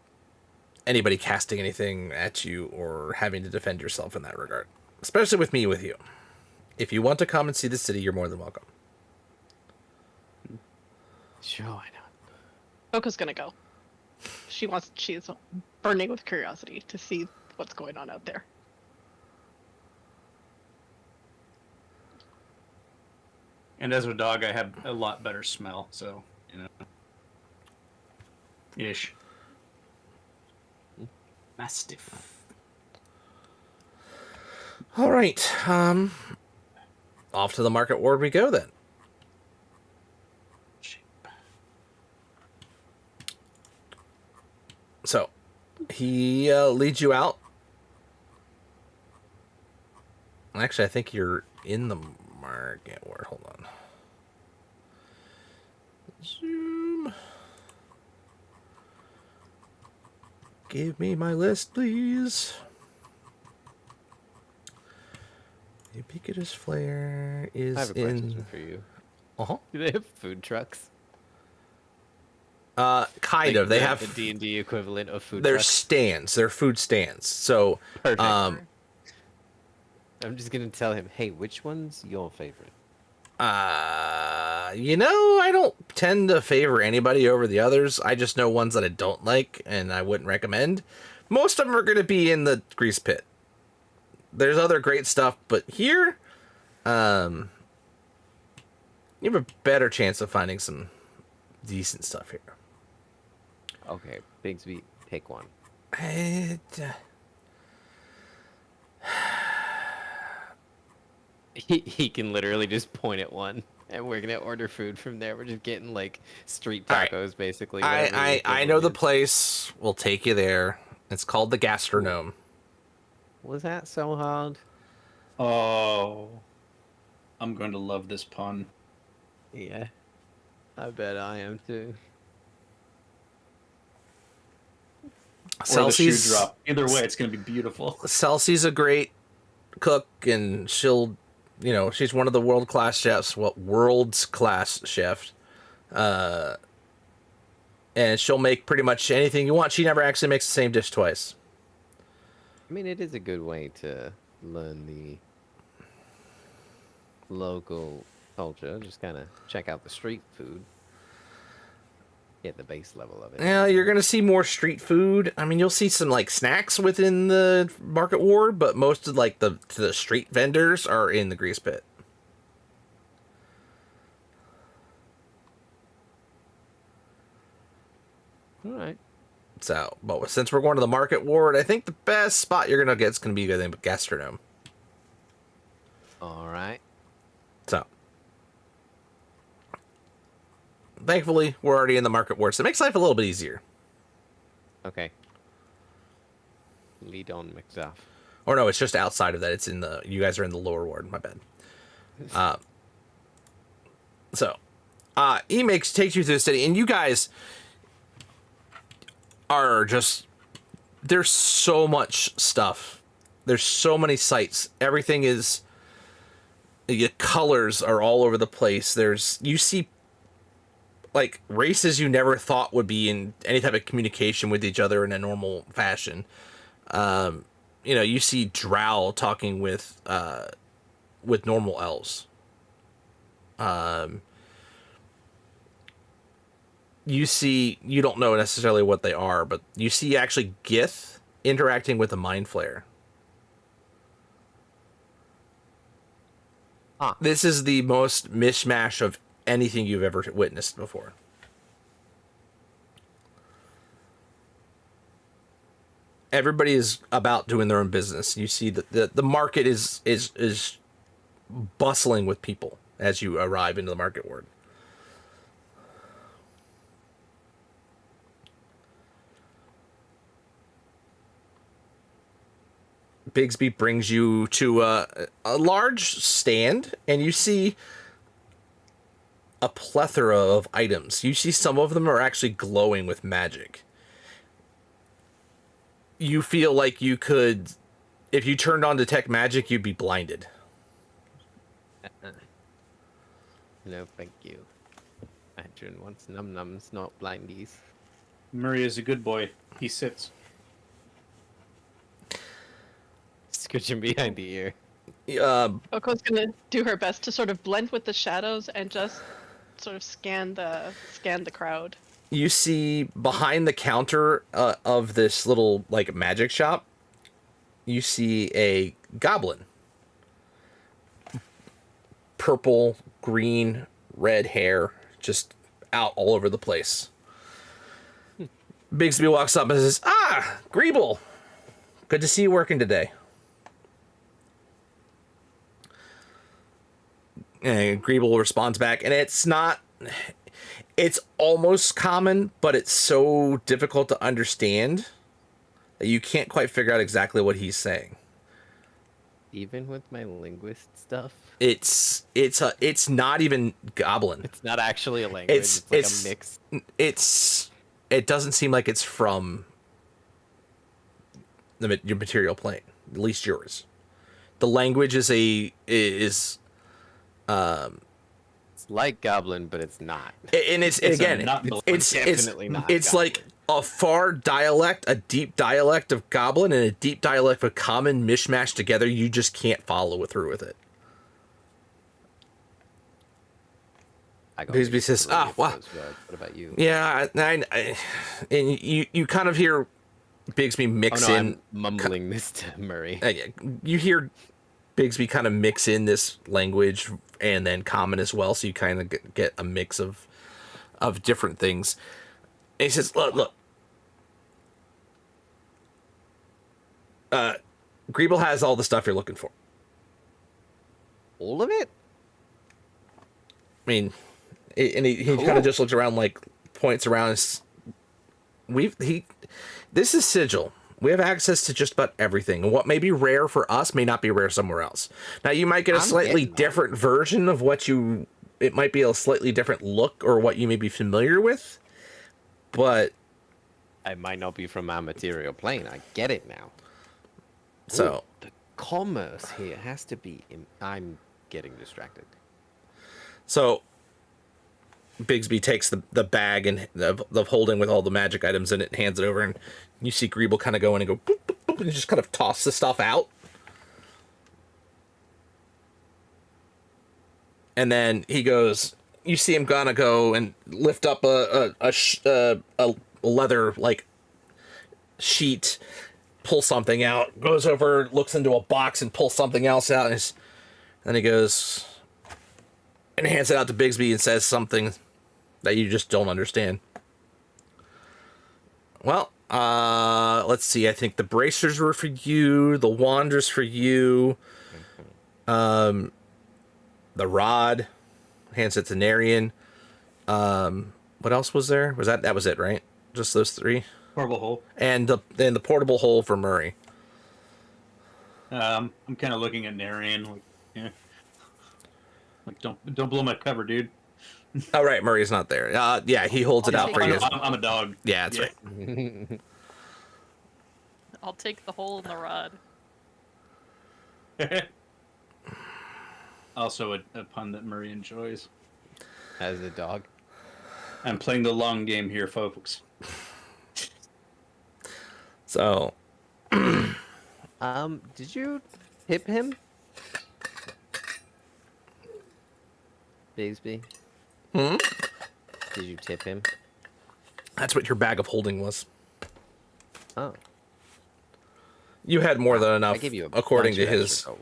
anybody casting anything at you or having to defend yourself in that regard. Especially with me with you. If you want to come and see the city, you're more than welcome. Sure, why not? Oko's gonna go. She's burning with curiosity to see what's going on out there. And as a dog, I have a lot better smell, so, you know. Ish. Mastiff. All right. Off to the market ward we go then. So, he leads you out. Actually, I think you're in the market ward. Hold on. Zoom. Give me my list, please. Ubiquitous Flare is I have a question in. for you. Uh-huh. Do they have food trucks? Kind of. They have the D&D equivalent of food their trucks. stands. They're food stands. So, Perfect. um, I'm just gonna tell him, hey, which one's your favorite? I don't tend to favor anybody over the others. I just know ones that I don't like and I wouldn't recommend. Most of them are going to be in the grease pit. There's other great stuff, but here, you have a better chance of finding some decent stuff here. Okay, Bigsby, pick one. He can literally just point at one, and we're gonna order food from there. We're just getting like street All right. tacos, basically. I whatever the I know the equivalent is. place. We'll take you there. It's called the Gastronome. Was that so hard? Oh, I'm going to love this pun. Yeah, I bet I am too. Or the shoe Celsie's drop. Either way, it's going to be beautiful. Celsie's a great cook, and she'll, she's one of the world class chefs. Well, world's class chef. And she'll make pretty much anything you want. She never actually makes the same dish twice. I mean, it is a good way to learn the local culture. Just kind of check out the street food. Get the base level of it. Yeah, you're gonna see more street food. I mean, you'll see some like snacks within the market ward, but most of like the street vendors are in the grease pit. All right. So, but since we're going to the market ward, I think the best spot you're gonna get is gonna be the Gastronome. All right. So, thankfully, we're already in the market ward, so it makes life a little bit easier. Okay. Lead on, McDuff. Or no, it's just outside of that. It's in the. You guys are in the lower ward. My bad. He takes you through the city, and you guys are just. There's so much stuff. There's so many sites. Everything is. The colors are all over the place. You see like races you never thought would be in any type of communication with each other in a normal fashion. You see Drow talking with normal elves. You don't know necessarily what they are, but you see actually Gith interacting with a Mind Flayer. Huh. This is the most mishmash of anything you've ever witnessed before. Everybody is about doing their own business. You see that the market is bustling with people as you arrive into the market ward. Bigsby brings you to a large stand, and you see a plethora of items. You see some of them are actually glowing with magic. You feel like you could, if you turned on detect magic, you'd be blinded. No, thank you. Adrian wants num-nums, not blindies. Murray is a good boy. He sits. Scooching behind the ear. Coco's gonna do her best to sort of blend with the shadows and just sort of scan the crowd. You see behind the counter of this little like magic shop, you see a goblin. Purple, green, red hair, just out all over the place. Bigsby walks up and says, Greeble, good to see you working today. And Greeble responds back, and it's almost common, but it's so difficult to understand that you can't quite figure out exactly what he's saying. Even with my linguist stuff? It's not even goblin. It's not actually a language. It's like a mix. It doesn't seem like it's from your material plane, at least yours. The language is it's like goblin, but it's not. And it's definitely not it's goblin. like a far dialect, a deep dialect of goblin, and a deep dialect of common mishmash together. You just can't follow through with it. Bigsby says, wow. What about you? Yeah, and you kind of hear Bigsby mix in. I'm mumbling this to Murray. You hear Bigsby kind of mix in this language and then common as well, so you kind of get a mix of different things. And he says, look, Greeble has all the stuff you're looking for. All of it? I mean, and he kind Cool. of just looks around, like points around. This is Sigil. We have access to just about everything, and what may be rare for us may not be rare somewhere else. Now, you might get a I'm slightly getting that. different version of what you. It might be a slightly different look or what you may be familiar with, but I might not be from our material plane. I get it now. so. Ooh, the commerce here has to be. I'm getting distracted. So Bigsby takes the bag and of holding with all the magic items in it and hands it over, and you see Greeble kind of go in and go boop, boop, boop, and just kind of toss the stuff out. And then he goes, you see him gonna go and lift up a leather like sheet, pull something out, goes over, looks into a box and pulls something else out, and then he goes and hands it out to Bigsby and says something that you just don't understand. Well, let's see. I think the bracers were for you. The wander's for you. The rod. Hands it to Narian. What else was there? That was it, right? Just those three? Horrible hole. And the portable hole for Murray. I'm kind of looking at Narian, like, yeah. Like, don't blow my cover, dude. Oh, right. Murray's not there. Yeah, he holds it out for you. I'm a dog. Yeah, that's right. I'll take the hole in the rod. Right. Also a pun that Murray enjoys. As a dog. I'm playing the long game here, folks. So, Did you tip him? Bigsby? Hmm? Did you tip him? that's what your bag of holding was. Oh. You had more than I enough, gave you a according bunch to of his. extra gold.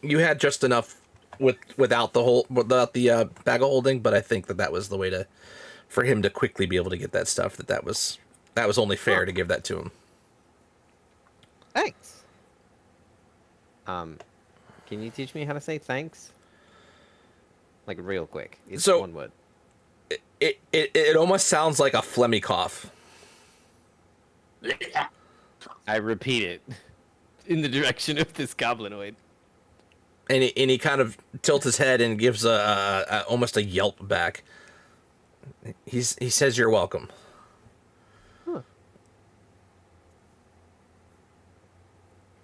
You had just enough without the bag of holding, but I think that was the way for him to quickly be able to get that stuff. That was only fair to give that to him. Thanks. Can you teach me how to say thanks? Like real quick. It's So- one word. It almost sounds like a phlegmy cough. I repeat it in the direction of this goblinoid. And he kind of tilts his head and gives almost a yelp back. He says, "You're welcome." Huh.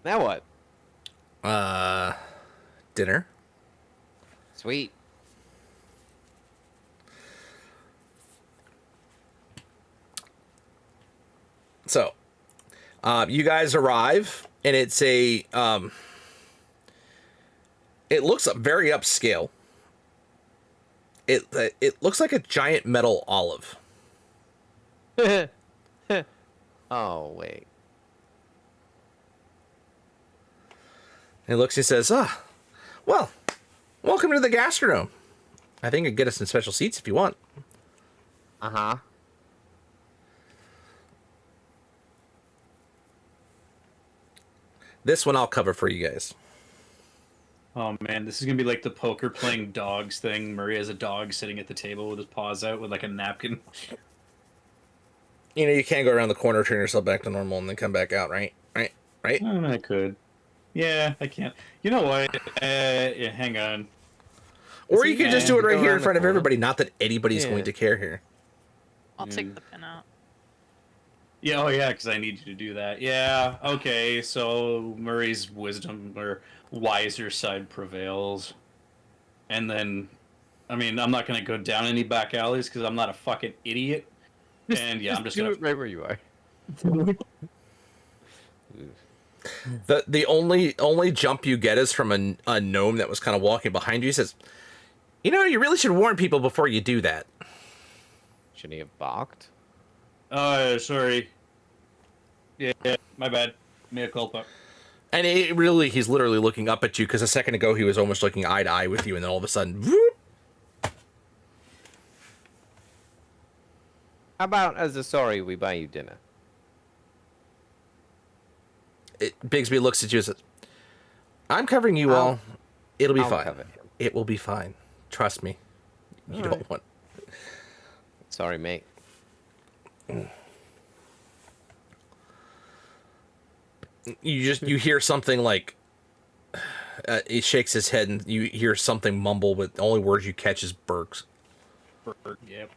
Now what? Dinner. Sweet. So, you guys arrive, and it's a it looks very upscale. It looks like a giant metal olive. Oh, wait. He looks and says, well, welcome to the gastronome. I think I can get us some special seats if you want. Uh-huh. This one I'll cover for you guys. Oh man, this is gonna be like the poker playing dogs thing. Murray has a dog sitting at the table with his paws out with like a napkin. You know, you can't go around the corner, turn yourself back to normal, and then come back out, right? Right? I could. Yeah, I can't. You know what? Yeah, hang on. Or you could just do it Go right here around in the front of corner. everybody. Not that anybody's Yeah. going to care here. I'll take the pin out. Yeah, oh yeah, because I need you to do that. Yeah, okay, so Murray's wisdom or wiser side prevails. And then, I mean, I'm not going to go down any back alleys because I'm not a fucking idiot. And yeah, I'm just do going it right where you are. The only jump you get is from a gnome that was kind of walking behind you. He says, "You know, you really should warn people before you do that." Shouldn't he have balked? sorry. Yeah, my bad. Mea culpa. And he's literally looking up at you because a second ago he was almost looking eye to eye with you, and then all of a sudden, whoop. How about as a sorry we buy you dinner? Bigsby looks at you and says, "I'm covering you all. It'll be I'll fine. cover him. It will be fine. Trust me. You All don't right. want." Sorry, mate. You hear something like he shakes his head and you hear something mumble, but the only words you catch is Burks. Yep.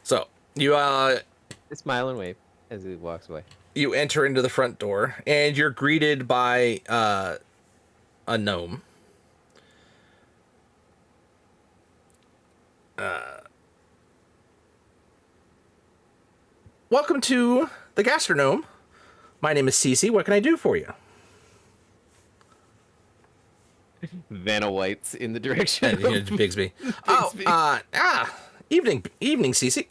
So you I smile and wave as he walks away. you enter into the front door and you're greeted by a gnome. Welcome to the Gastronome. My name is Cece. What can I do for you? Vanna White's in the direction. Bigsby. Evening, Cece.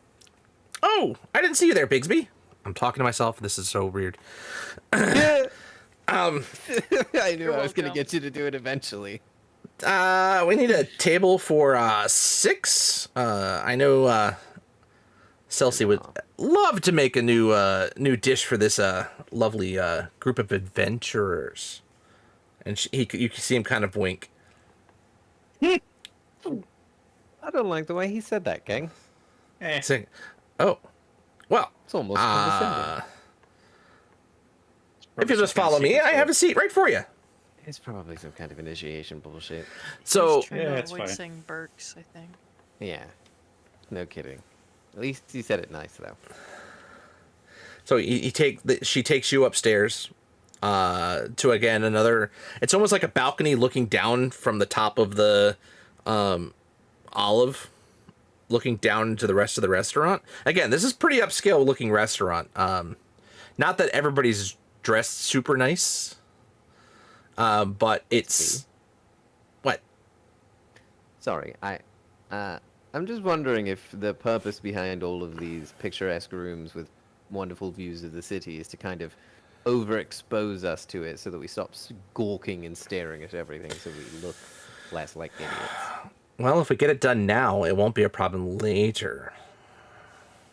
Oh, I didn't see you there, Bigsby. I'm talking to myself. This is so weird. I knew You're I was going to welcome. get you to do it eventually. We need a table for 6. I know Celsi would love to make a new dish for this lovely group of adventurers. And you can see him kind of wink. I don't like the way he said that, gang. Saying, "Oh, well, It's almost condescending. if you just follow me, I have a seat right for you." It's probably some kind of initiation bullshit. So He's trying Yeah, to it's avoid fine. saying Burks, I think. Yeah. No kidding. At least he said it nice, though. she takes you upstairs to again another. It's almost like a balcony looking down from the top of the olive, looking down into the rest of the restaurant. Again, this is pretty upscale looking restaurant. Not that everybody's dressed super nice, but it's what. Sorry, I'm just wondering if the purpose behind all of these picturesque rooms with wonderful views of the city is to kind of overexpose us to it so that we stop gawking and staring at everything so we look less like idiots. Well, if we get it done now, it won't be a problem later.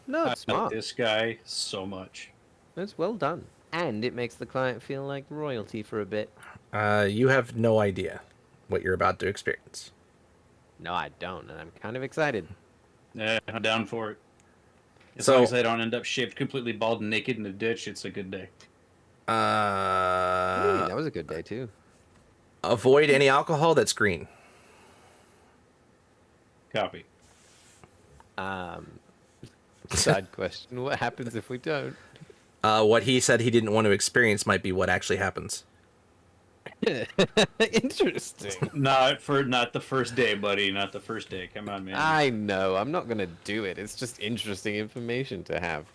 No, I it's like smart. this guy so much. It's well done. And it makes the client feel like royalty for a bit. You have no idea what you're about to experience. No, I don't, and I'm kind of excited. I'm down for it. As So- long as I don't end up shaved completely bald and naked in a ditch, it's a good day. That was a good day, too. Avoid any alcohol that's green. Copy. Side question, what happens if we don't? What he said he didn't want to experience might be what actually happens. Interesting. Not the first day, buddy. Not the first day. Come on, man. I know, I'm not going to do it. It's just interesting information to have.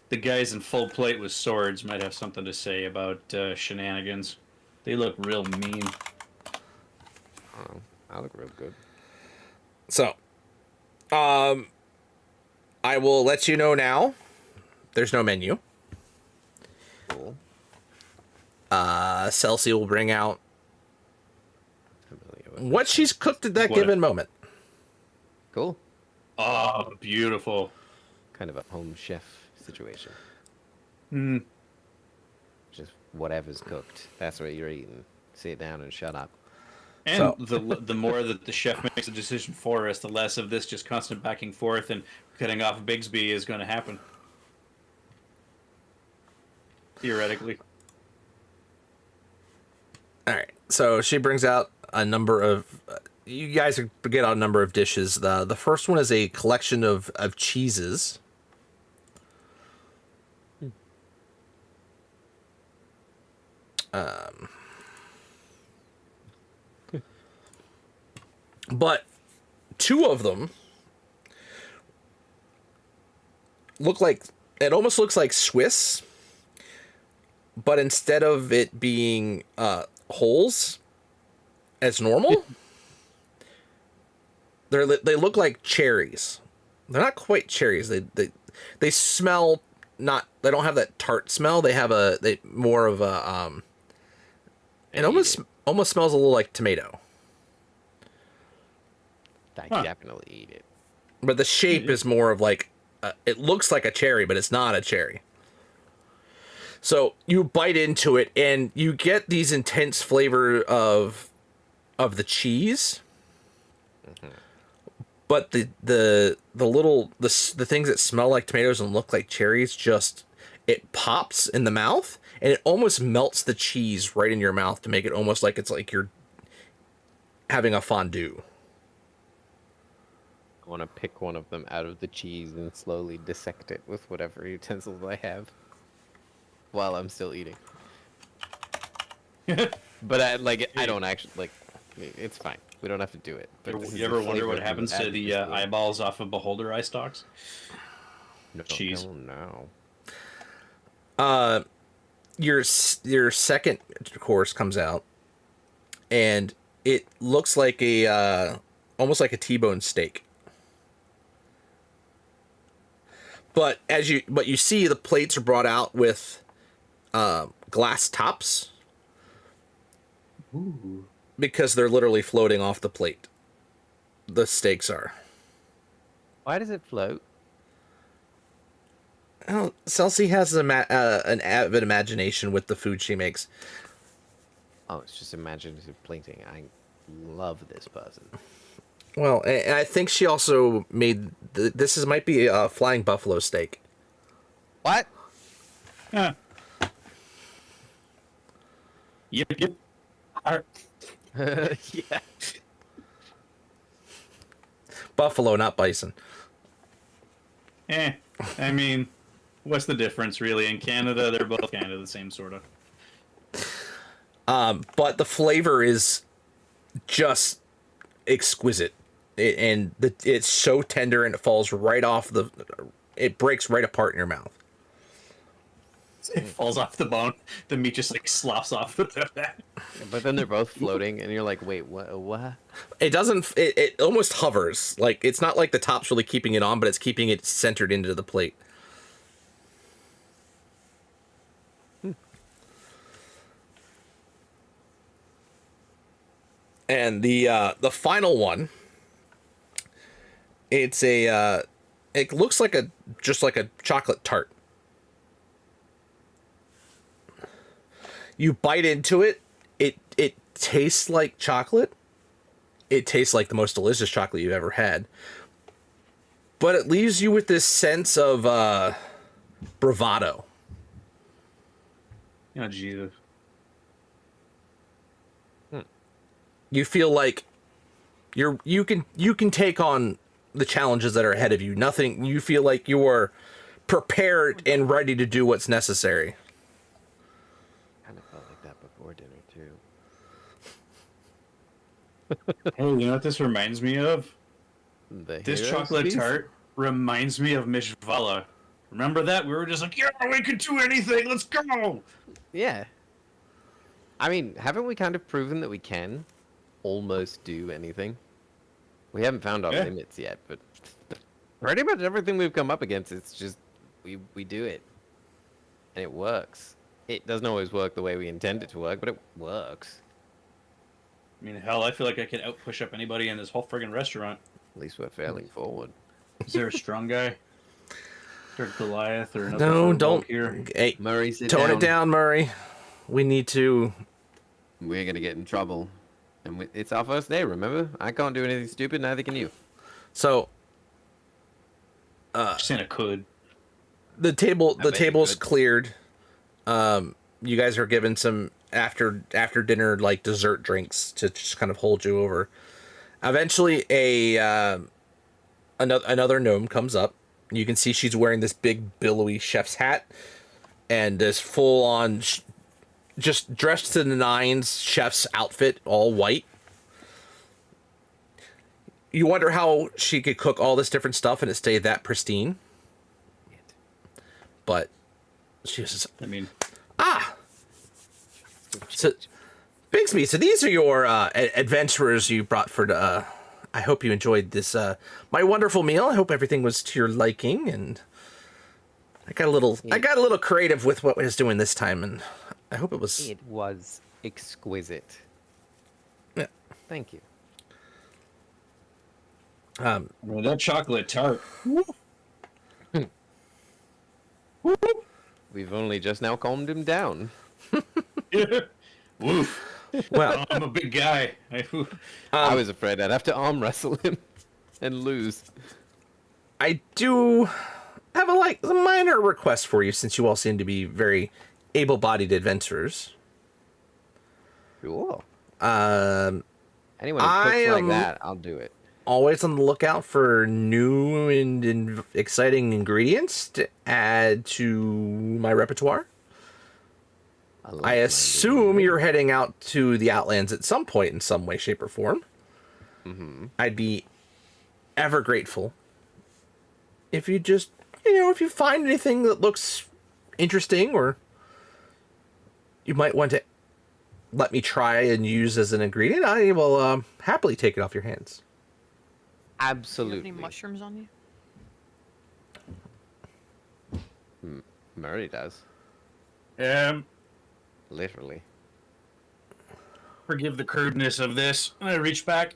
The guys in full plate with swords might have something to say about shenanigans. They look real mean. Oh, I look real good. So, I will let you know now. There's no menu. Cool. Celsi will bring out Familiar with what she's cooked at that What? given moment. Cool. Oh, beautiful. Kind of a home chef situation. Hmm. Just whatever's cooked. That's what you're eating. Sit down and shut up. And So- the more that the chef makes a decision for us, the less of this just constant back and forth and cutting off Bigsby is going to happen. Theoretically. All right. So she brings out a number of. You guys get out a number of dishes. The first one is a collection of cheeses. But 2 of them look like it almost looks like Swiss, but instead of it being holes as normal, they look like cherries. They're not quite cherries. They smell not. They don't have that tart smell. They have more of a It almost smells a little like tomato, I Huh. definitely eat it. but the shape is more of like it looks like a cherry, but it's not a cherry. So you bite into it, and you get these intense flavor of the cheese. But the things that smell like tomatoes and look like cherries, just it pops in the mouth, and it almost melts the cheese right in your mouth to make it almost like it's like you're having a fondue. I want to pick one of them out of the cheese and slowly dissect it with whatever utensils I have while I'm still eating. But I don't actually like. It's fine. We don't have to do it. But this is You ever the wonder flavor what that happens you to add the this food. eyeballs off of beholder eye stalks? No, cheese? No. Your second course comes out, and it looks like a almost like a T-bone steak. But you see the plates are brought out with glass tops. Ooh. Because they're literally floating off the plate. The steaks are. Why does it float? Oh, Celsi has an avid imagination with the food she makes. Oh, it's just imaginative plating. I love this person. Well, and I think she also made might be a flying buffalo steak. What? Huh. Yep. Yeah. Buffalo, not bison. I mean, what's the difference really? In Canada, they're both kind of the same sort of. But the flavor is just exquisite, it's so tender and it falls right off it breaks right apart in your mouth. It falls off the bone. The meat just like slops off the back. But then they're both floating, and you're like, wait, what? It doesn't. It almost hovers. Like it's not like the top's really keeping it on, but it's keeping it centered into the plate. And the final one, it's it looks like just like a chocolate tart. You bite into it, it tastes like chocolate. It tastes like the most delicious chocolate you've ever had. But it leaves you with this sense of bravado. Oh, Jesus. You feel like you can take on the challenges that are ahead of you. You feel like you are prepared and ready to do what's necessary. Kind of felt like that before dinner too. Hey, you know what this reminds me of? This Heroes chocolate piece? tart reminds me of Mishvala. Remember that? We were just like, yeah, we can do anything. Let's go. Yeah. I mean, haven't we kind of proven that we can almost do anything? We haven't found our Yeah. limits yet, but pretty much everything we've come up against, it's just we do it, and it works. It doesn't always work the way we intend it to work, but it works. I mean, hell, I feel like I could out-push up anybody in this whole friggin' restaurant. At least we're failing forward. Is there a strong guy? Or Goliath or another No, furbolg don't. here? Hey, Murray, sit tone it down, Murray. We need to. We're gonna get in trouble, and it's our first day. Remember, I can't do anything stupid. Neither can you. So Just saying I could. the table's could. cleared. You guys are given some after dinner like dessert drinks to just kind of hold you over. Eventually, another gnome comes up. You can see she's wearing this big billowy chef's hat and this full on, just dressed to the nines chef's outfit, all white. You wonder how she could cook all this different stuff and it stay that pristine. But she was just, I mean, so Bigsby, so these are your adventurers you brought for I hope you enjoyed this my wonderful meal. I hope everything was to your liking, and I got a little creative with what I was doing this time, and I hope it was. It was exquisite. Yeah. Thank you. well, that chocolate tart. We've only just now calmed him down. Woof. Well, I'm a big guy. I was afraid I'd have to arm wrestle him and lose. I do have a minor request for you, since you all seem to be very able-bodied adventurers. Cool. Um, Anyone who I cooks like am- that, I'll do it. Always on the lookout for new and exciting ingredients to add to my repertoire. like I my assume baby. you're heading out to the Outlands at some point in some way, shape, or form. Mhm. I'd be ever grateful if you just, if you find anything that looks interesting or you might want to let me try and use as an ingredient, I will happily take it off your hands. Do you have Absolutely. any mushrooms on you? Murray does. Literally. Forgive the crudeness of this. I reach back.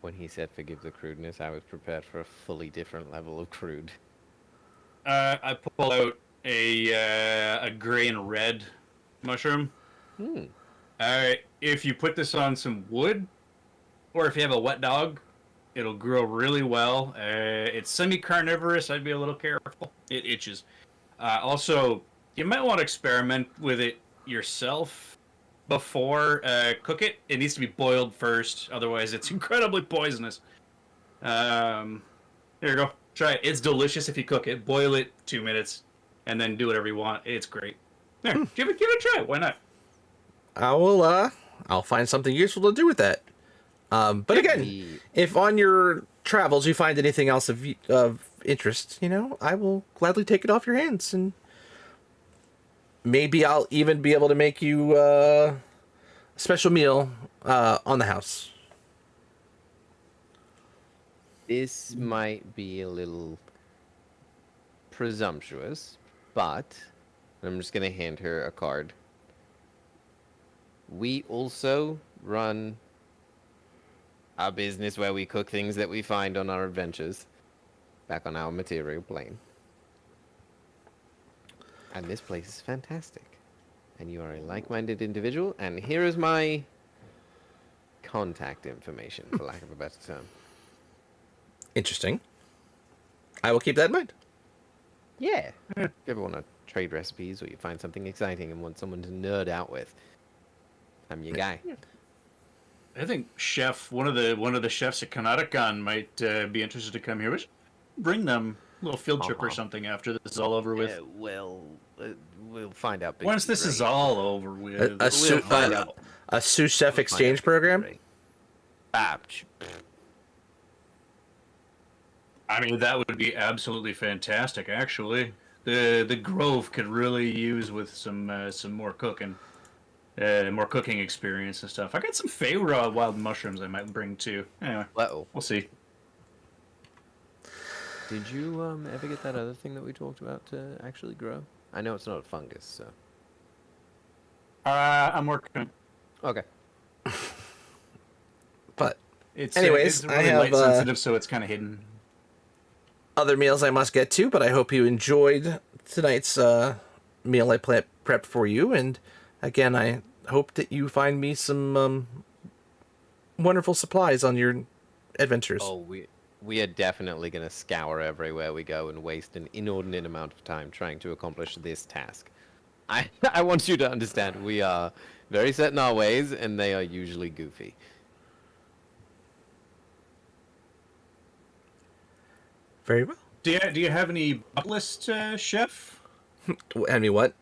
When he said forgive the crudeness, I was prepared for a fully different level of crude. I pull out a gray and red mushroom. Hmm. If you put this on some wood, or if you have a wet dog, it'll grow really well. It's semi-carnivorous. I'd be a little careful. It itches. Also, you might want to experiment with it yourself before cook it. It needs to be boiled first, otherwise it's incredibly poisonous. There you go. Try it. It's delicious if you cook it. Boil it 2 minutes, and then do whatever you want. It's great. There, give it a try. Why not? I'll find something useful to do with that. But again, The- if on your travels you find anything else of interest, I will gladly take it off your hands, and maybe I'll even be able to make you a special meal on the house. This might be a little presumptuous, but I'm just going to hand her a card. We also run a business where we cook things that we find on our adventures back on our material plane. And this place is fantastic. And you are a like-minded individual, and here is my contact information, for lack of a better term. Interesting. I will keep that in mind. Yeah. If you ever want to trade recipes, or you find something exciting and want someone to nerd out with, I'm your guy. I think one of the chefs at Kanatakan might be interested to come here. We should bring them a little field trip or something after this is all over with. We'll find out. Once this is all over with, A sous chef exchange program. I mean, that would be absolutely fantastic. Actually, the Grove could really use with some more cooking, more cooking experience and stuff. I got some Feyre wild mushrooms I might bring too. Anyway, Uh-oh. we'll see. Did you ever get that other thing that we talked about to actually grow? I know it's not a fungus, so. I'm working. Okay. But It's anyways, it's really I have light sensitive, so it's kind of hidden. other meals I must get to, but I hope you enjoyed tonight's meal I prepped for you. And again, I hope that you find me some wonderful supplies on your adventures. Oh, we are definitely going to scour everywhere we go and waste an inordinate amount of time trying to accomplish this task. I want you to understand, we are very set in our ways, and they are usually goofy. Very well. Do you have any bucket list, chef? I mean, what?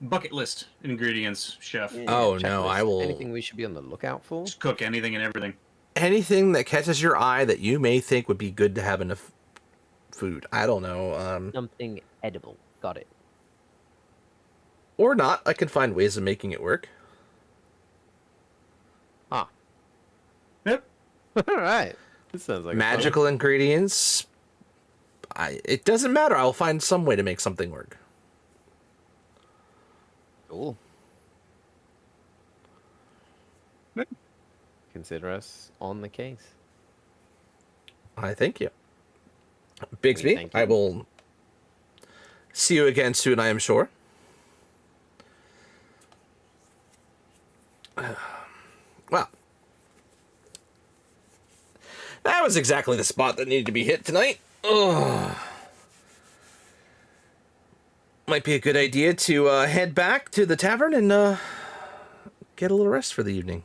Bucket list ingredients, chef. Oh, no, I will... Anything we should be on the lookout for? Just cook anything and everything. Anything that catches your eye that you may think would be good to have enough food. I don't know. Something edible. Got it. Or not. I can find ways of making it work. Ah. Yep. All right. This sounds like Magical ingredients. It doesn't matter. I'll find some way to make something work. Cool. Consider us on the case. I thank you. Bigsby, Thank you. I will see you again soon, I am sure. Well, that was exactly the spot that needed to be hit tonight. Ugh. Might be a good idea to head back to the tavern and get a little rest for the evening.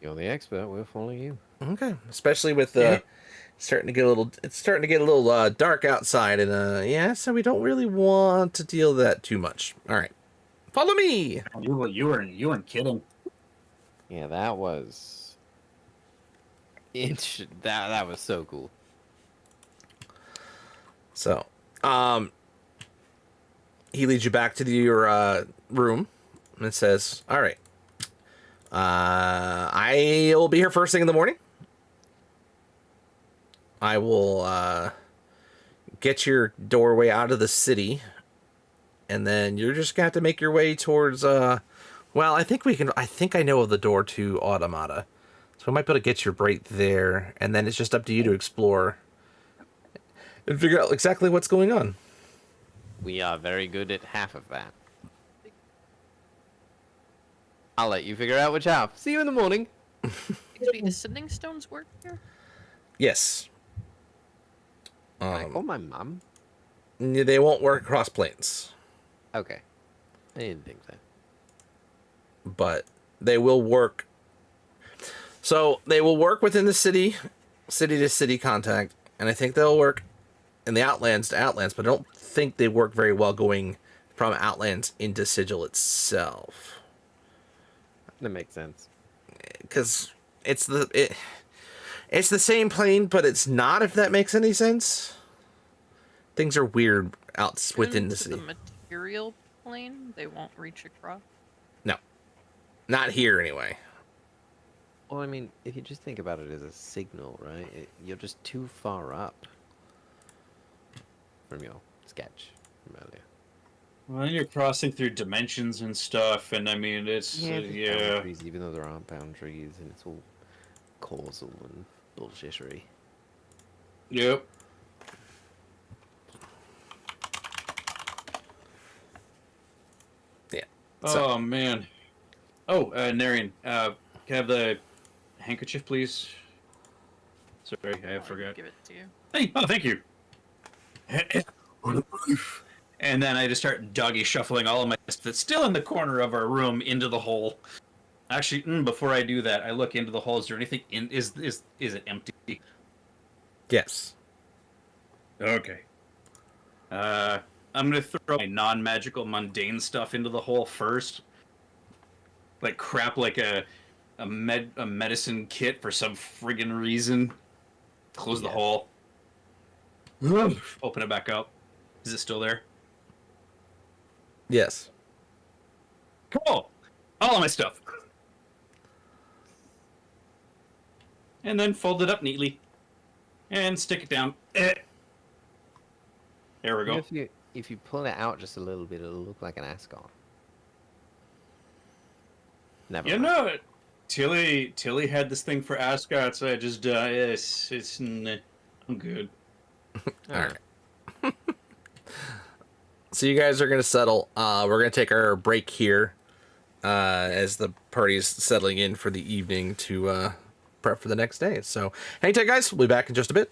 You're the expert. We'll follow you. Okay, especially with Yeah. starting to get a little. It's starting to get a little dark outside, and yeah, so we don't really want to deal with that too much. All right, follow me. You weren't kidding. Yeah, that was. That was so cool. So, he leads you back to your room and says, "All right, I will be here first thing in the morning. I will get your doorway out of the city, and then you're just gonna have to make your way towards. Well, I think I know of the door to Automata, so I might be able to get you right there, and then it's just up to you to explore and figure out exactly what's going on." We are very good at half of that. I'll let you figure out which half. See you in the morning. Bigsby, does sending stones work here? Yes. Can I call my mom? They won't work across planes, Okay. I didn't think so. but they will work. So they will work within the city to city contact, and I think they'll work in the Outlands to Outlands, but I don't think they work very well going from Outlands into Sigil itself, That makes sense. because it's the same plane, but it's not. If that makes any sense, things are weird out within the To city. the material plane, they won't reach across. No, not here anyway. Well, I mean, if you just think about it as a signal, right? You're just too far up from your sketch from earlier. Well, you're crossing through dimensions and stuff, and I mean, it's There's yeah. boundaries, even though there aren't boundaries, and it's all causal and bullshittery. Yep. Yeah. So, Oh man. Oh, Narian, can I have the handkerchief, please? Sorry, I I'll forgot. Give it to you. Hey, oh, thank you. And then I just start doggy shuffling all of my stuff that's still in the corner of our room into the hole. Actually, before I do that, I look into the hole. Is there anything in? Is it empty? yes. Okay. I'm gonna throw my non-magical, mundane stuff into the hole first. Like crap, like a medicine kit for some friggin' reason. Close the Yeah. hole. Open it back up. Is it still there? Yes. Cool. All of my stuff. And then fold it up neatly. And stick it down. There we go. If you pull it out just a little bit, it'll look like an ascot. Never You mind. know it. Tilly had this thing for ascots. I just I'm good. All right. So you guys are gonna settle. We're gonna take our break here, as the party's settling in for the evening to prep for the next day. So hang tight, guys. We'll be back in just a bit.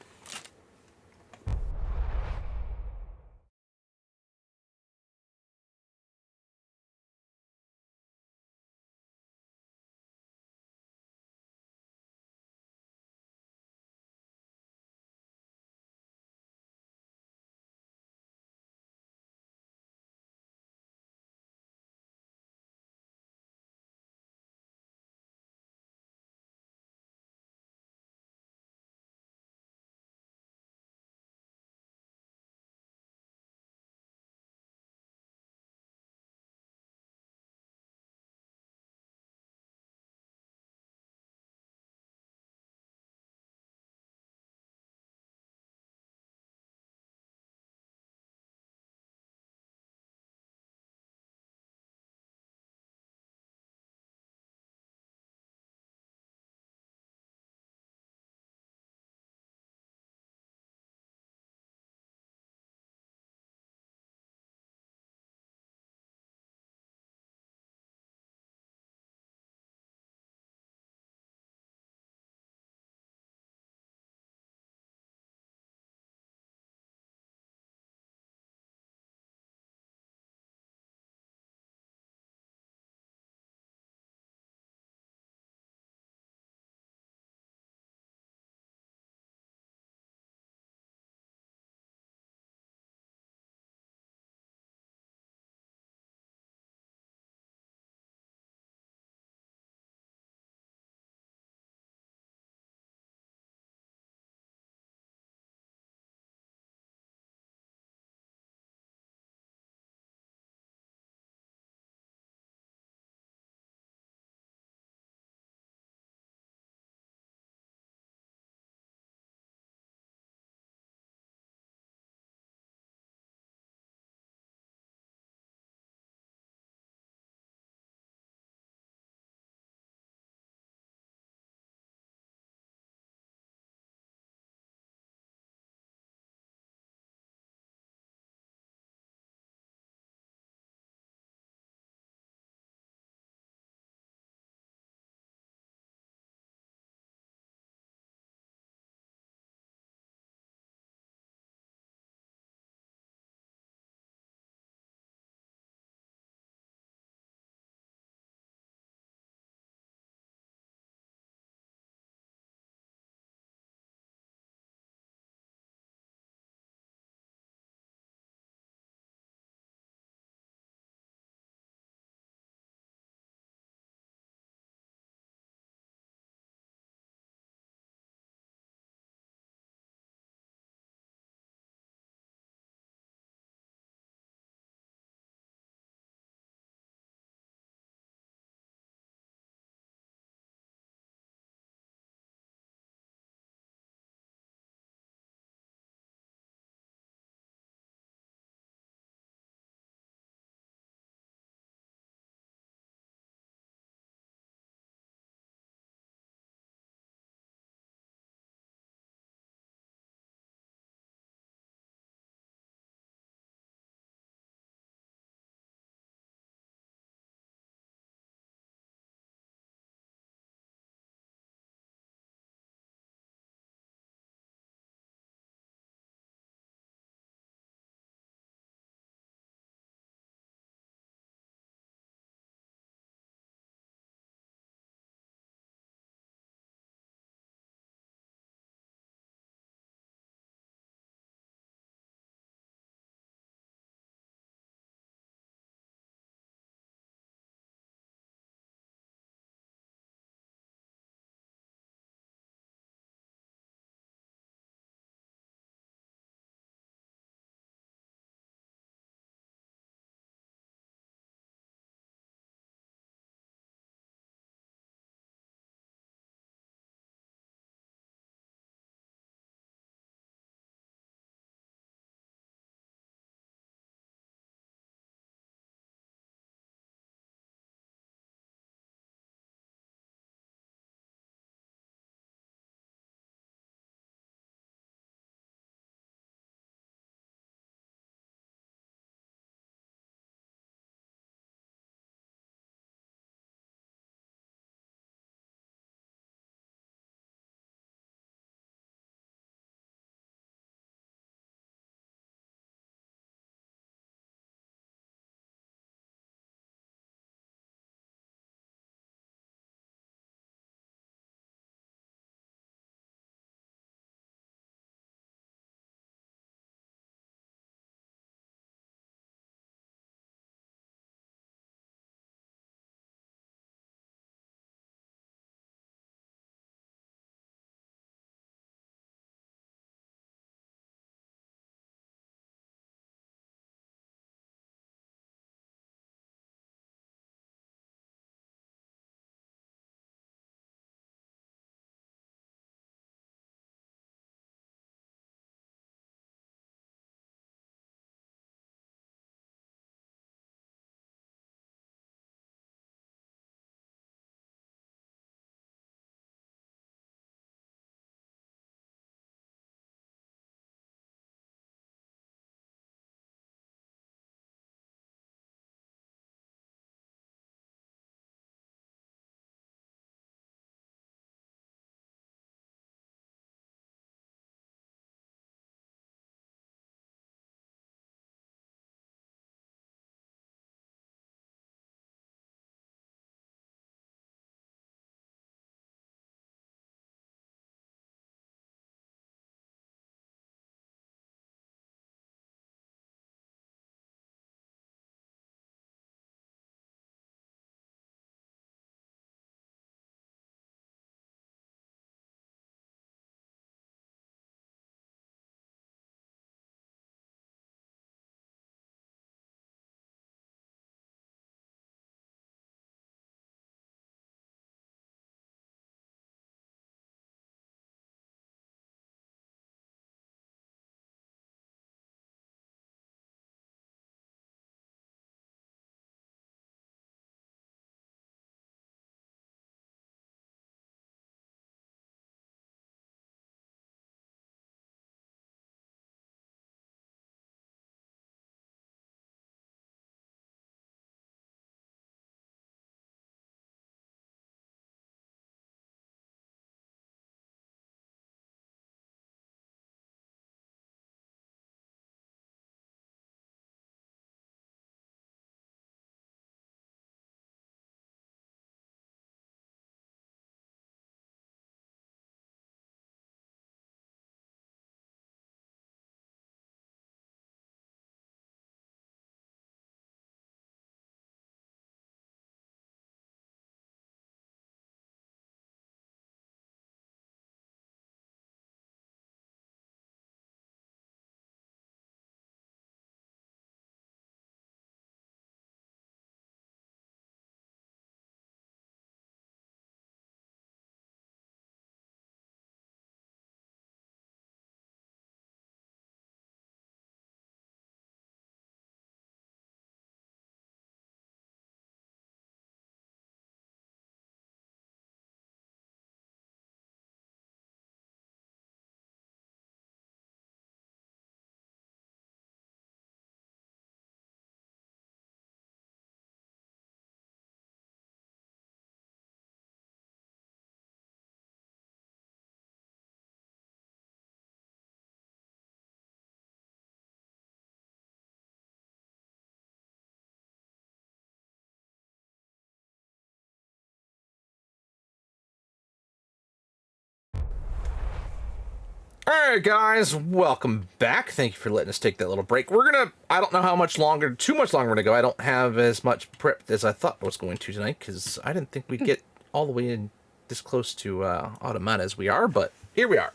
All right, guys, welcome back. Thank you for letting us take that little break. I don't know how much longer, too much longer we're gonna go. I don't have as much prep as I thought I was going to tonight, because I didn't think we'd get all the way in this close to Automata as we are, but here we are.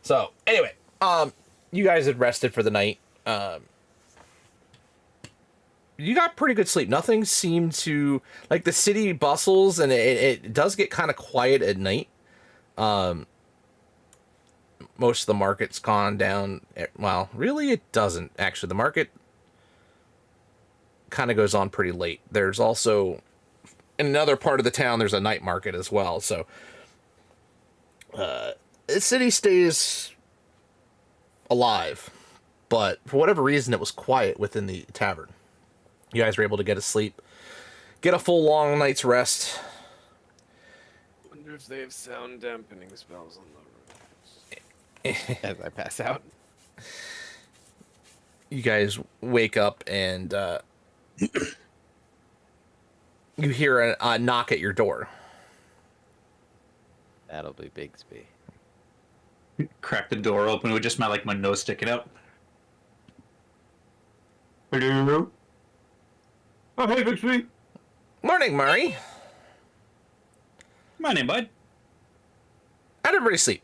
So, anyway, you guys had rested for the night. You got pretty good sleep. Nothing seemed to, like, the city bustles, and it does get kind of quiet at night. Most of the market's gone down. Well, really, it doesn't, actually. The market kind of goes on pretty late. There's also, in another part of the town, there's a night market as well. So, the city stays alive. But for whatever reason, it was quiet within the tavern. You guys were able to get a sleep. Get a full, long night's rest. Wonder if they have sound dampening spells on the as I pass out. You guys wake up and you hear a knock at your door. That'll be Bigsby. Crack the door open. It would just smell like my nose sticking out. Hello? Oh, hey, Bixby. Morning, Murray. My name, bud. How'd everybody sleep?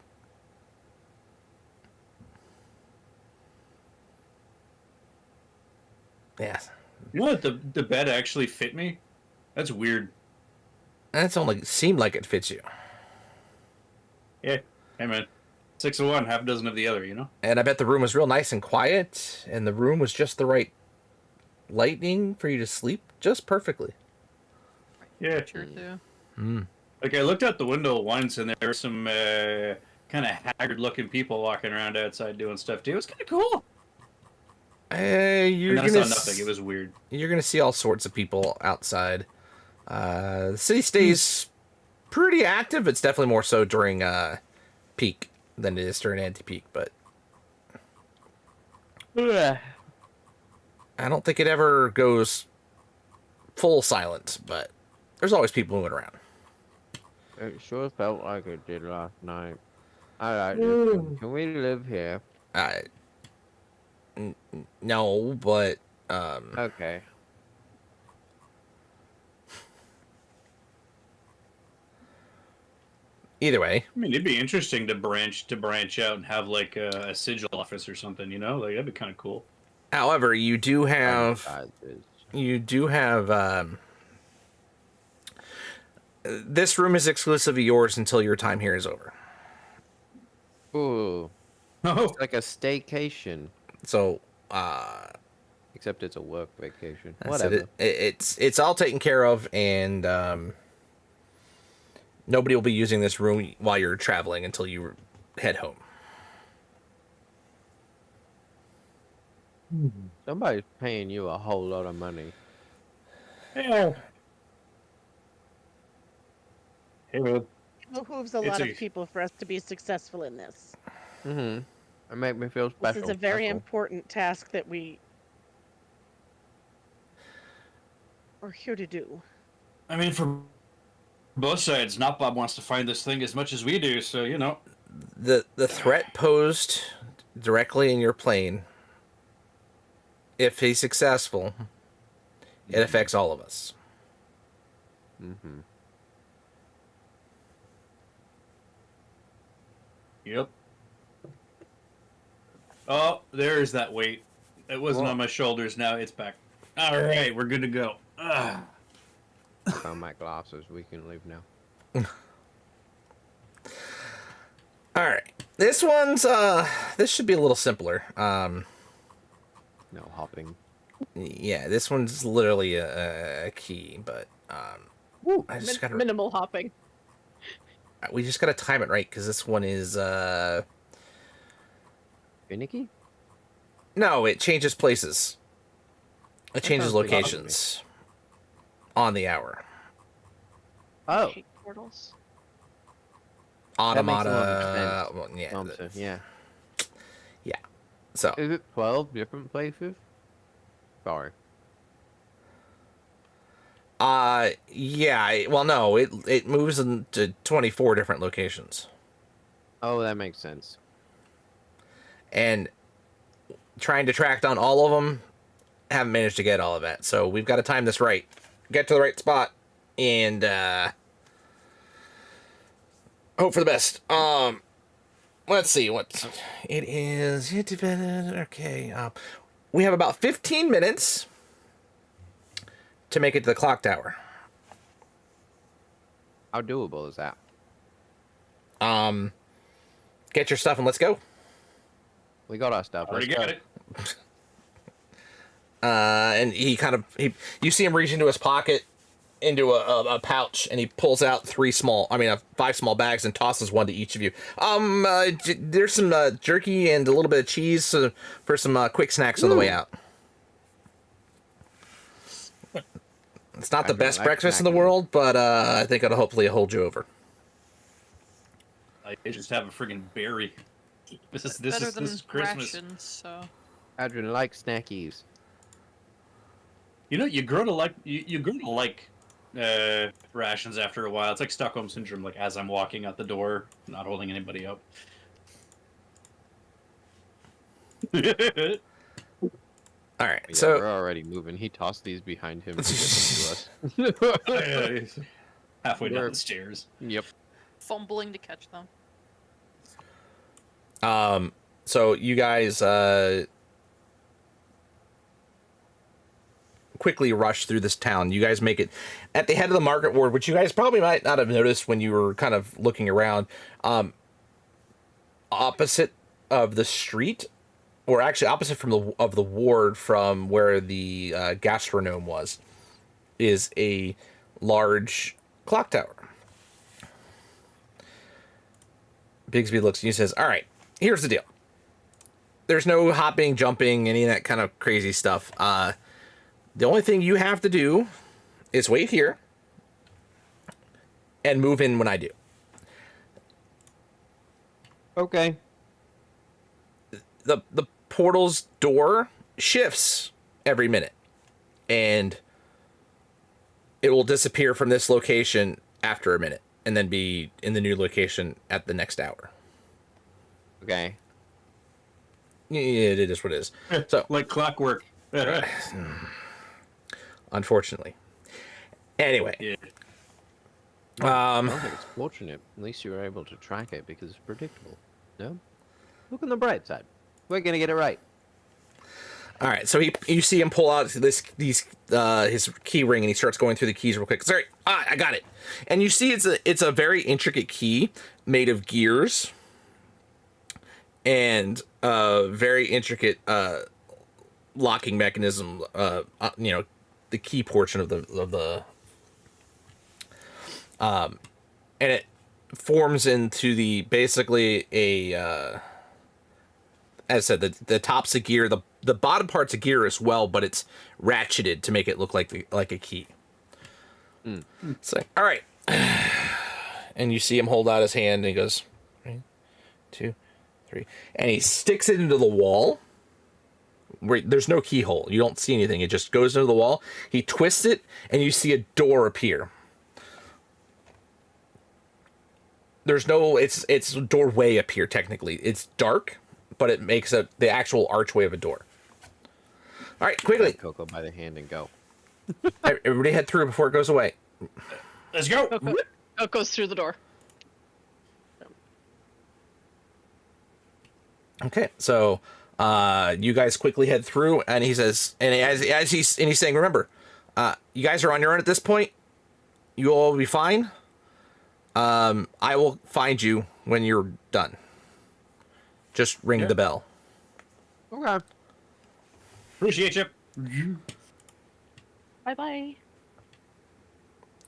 Yes. You know what? The bed actually fit me? That's weird. That's only seemed like it fits you. Yeah. Hey, man. 6 of one, half a dozen of the other, you know? And I bet the room was real nice and quiet, and the room was just the right lighting for you to sleep just perfectly. Yeah. Sure do. Like, I looked out the window once, and there were some kind of haggard-looking people walking around outside doing stuff, too. It was kind of cool. You're And then I gonna saw nothing. It was weird. You're gonna see all sorts of people outside. The city stays pretty active. It's definitely more so during peak than it is during anti-peak, but I don't think it ever goes full silent. But there's always people moving around. It sure felt like it did last night. I like this. Can we live here? No, but Okay. either way, I mean, it'd be interesting to branch out and have, like, a sigil office or something, you know? Like, that'd be kind of cool. however, you do have this room is exclusively yours until your time here is over. Ooh. Oh, It's like a staycation. So, Except it's a work vacation. that's Whatever. it's all taken care of, and nobody will be using this room while you're traveling until you head home. Somebody's paying you a whole lot of money. yeah. Hey, man. It behooves a It's lot a- of people for us to be successful in this. Mm-hmm. It make me feel This special. is a very that's all. important task that we are here to do. I mean, for both sides, Not Bob wants to find this thing as much as we do, so, you know. The threat posed directly in your plane, if he's successful, it affects all of us. Mm-hmm. Yep. Oh, there's that weight. It wasn't on my shoulders, now it's back. All right, we're good to go. Found my glasses. We can leave now. All right, this one's this should be a little simpler. No hopping. Yeah, this one's literally a key, but I just gotta Minimal hopping. we just gotta time it right, because this one is Finicky? no, it changes places. It changes sounds pretty locations on the hour. Oh. I hate portals. That makes a lot of Automata. sense. Well, yeah. Thompson, yeah. So Is it 12 different places? Sorry. yeah. Well, no, it moves into 24 different locations. Oh, that makes sense. and trying to track down all of them. Haven't managed to get all of that, so we've got to time this right, get to the right spot, and hope for the best. Let's see what it is. Okay, we have about 15 minutes to make it to the clock tower. How doable is that? Get your stuff and let's go. We got our stuff. Already Let's got go. it. And he you see him reach into his pocket, into a pouch, and he pulls out 5 small bags and tosses one to each of you. There's some jerky and a little bit of cheese for some quick snacks on the way out. It's not the best like breakfast in the snacking. world, but I think it'll hopefully hold you over. I just have a friggin' berry. This Better than is Christmas. rations, so Adrian likes snackies. You know, you grow to like rations after a while. It's like Stockholm syndrome. Like as I'm walking out the door, not holding anybody up. All right, Yeah, so we're already moving. He tossed these behind him to get them to us. Halfway down We're- the stairs. Yep. fumbling to catch them. So you guys quickly rush through this town. You guys make it at the head of the market ward, which you guys probably might not have noticed when you were kind of looking around. Opposite of the street, or actually opposite from the ward from where the gastronome was, is a large clock tower. Bigsby looks at you and says, "All right, here's the deal. There's no hopping, jumping, any of that kind of crazy stuff. The only thing you have to do is wait here and move in when I do." Okay. The portal's door shifts every minute, and it will disappear from this location after a minute, and then be in the new location at the next hour. Okay. Yeah, it is what it is. So, Like clockwork. unfortunately. Anyway, Yeah. I don't think it's fortunate. At least you were able to track it because it's predictable. No? Look on the bright side. We're gonna get it right. all right. So you see him pull out his key ring, and he starts going through the keys real quick. Sorry, I got it. And you see it's a very intricate key made of gears and very intricate locking mechanism. The key portion of the and it forms into basically a as I said, the top's a gear, the bottom part's a gear as well, but it's ratcheted to make it look like a key. So, all right, and you see him hold out his hand, and he goes, 1, 2, 3, and he sticks it into the wall. Where there's no keyhole, you don't see anything. It just goes into the wall. He twists it, and you see a door appear. There's no, it's a doorway up here. Technically, it's dark, but it makes the actual archway of a door. All right, quickly, Grab Coco by the hand and go. everybody head through before it goes away. Let's go. Oh, it goes through the door. Okay, so you guys quickly head through, and he says, and as he's saying, remember, you guys are on your own at this point. You all will be fine. I will find you when you're done. Just ring the bell. Okay. Appreciate you. Bye bye.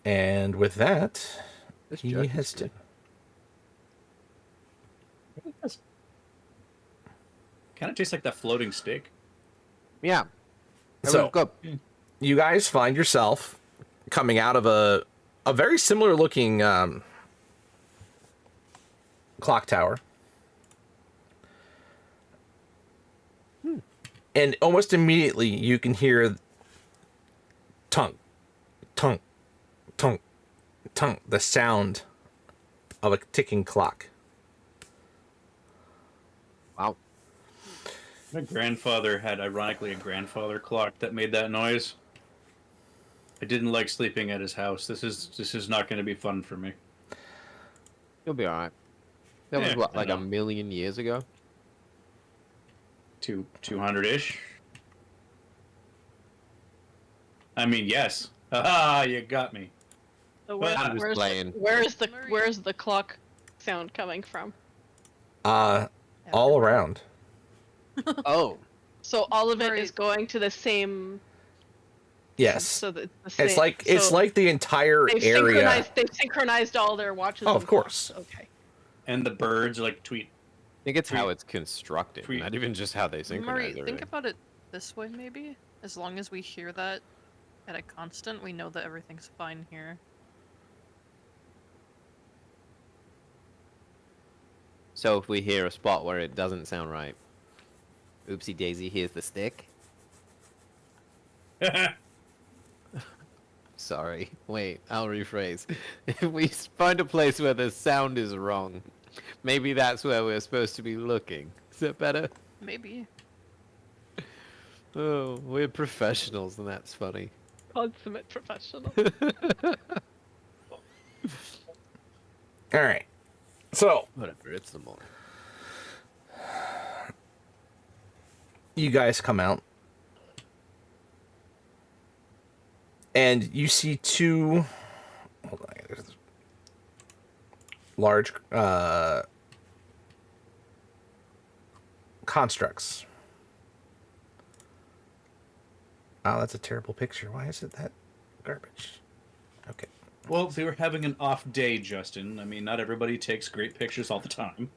And with that, This he jerky's has to. Kind of tastes like that floating steak. Yeah. So- Go. You guys find yourself coming out of a very similar looking clock tower. And almost immediately you can hear tunk, tunk, tunk, tunk, the sound of a ticking clock. Wow. My grandfather had, ironically, a grandfather clock that made that noise. I didn't like sleeping at his house. This is not going to be fun for me. You'll be alright. That was Yeah, what, I like a know. million years ago? 200-ish. I mean, yes. Ah, you got me. So I'm just playing. where's the clock sound coming from? All Everywhere. around. Oh, So all of it Sorry. is going to the same. Yes. So that it's the same. It's like the entire they've area. synchronized all their watches. Oh, and of course. clocks. Okay. And the birds are like tweet. I think it's how Tweet. it's constructed, Tweet. not even just how they synchronize Murray, everything. think about it this way, maybe. As long as we hear that at a constant, we know that everything's fine here. So if we hear a spot where it doesn't sound right, oopsie daisy, here's the stick. Sorry. Wait, I'll rephrase. If we find a place where the sound is wrong, maybe that's where we're supposed to be looking. Is that better? Maybe. Oh, we're professionals, and that's funny. Consummate professional. All right. So Whatever, it's the morning. you guys come out, and you see two. Hold on. There's large constructs. Oh, that's a terrible picture. Why is it that garbage? Okay. Well, they were having an off day, Justin. I mean, not everybody takes great pictures all the time.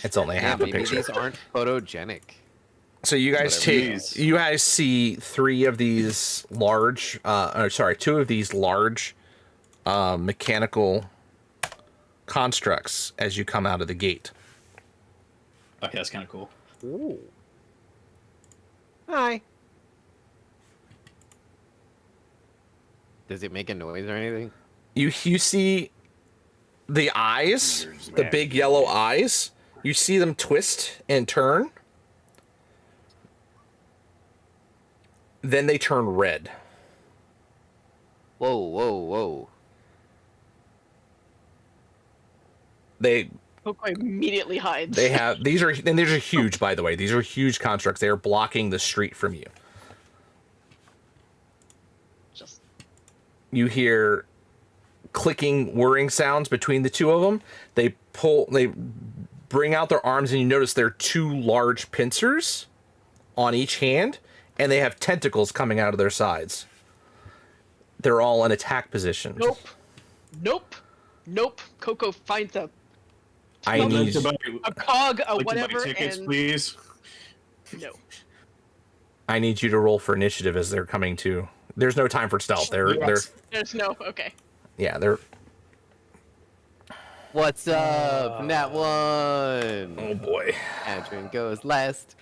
It's only Yeah, half a maybe picture. these aren't photogenic. So you guys Whatever it take, is. you guys see three of these large, two of these large mechanical constructs as you come out of the gate. Okay, that's kind of cool. Ooh. Hi. Does it make a noise or anything? You see the eyes, the big yellow eyes. You see them twist and turn. Then they turn red. Whoa, whoa, whoa. They Coco immediately hides. these are huge, by the way. These are huge constructs. They are blocking the street from you. Just You hear clicking, whirring sounds between the two of them. They bring out their arms, and you notice there are two large pincers on each hand, and they have tentacles coming out of their sides. They're all in attack position. Nope. Coco finds a I I'd like need to buy, a cog, a like to buy whatever, tickets, and please. no. I need you to roll for initiative as they're coming to. There's no time for stealth. They're There's no. Okay. they're. What's up? Nat 1. Oh boy. Adrian goes last.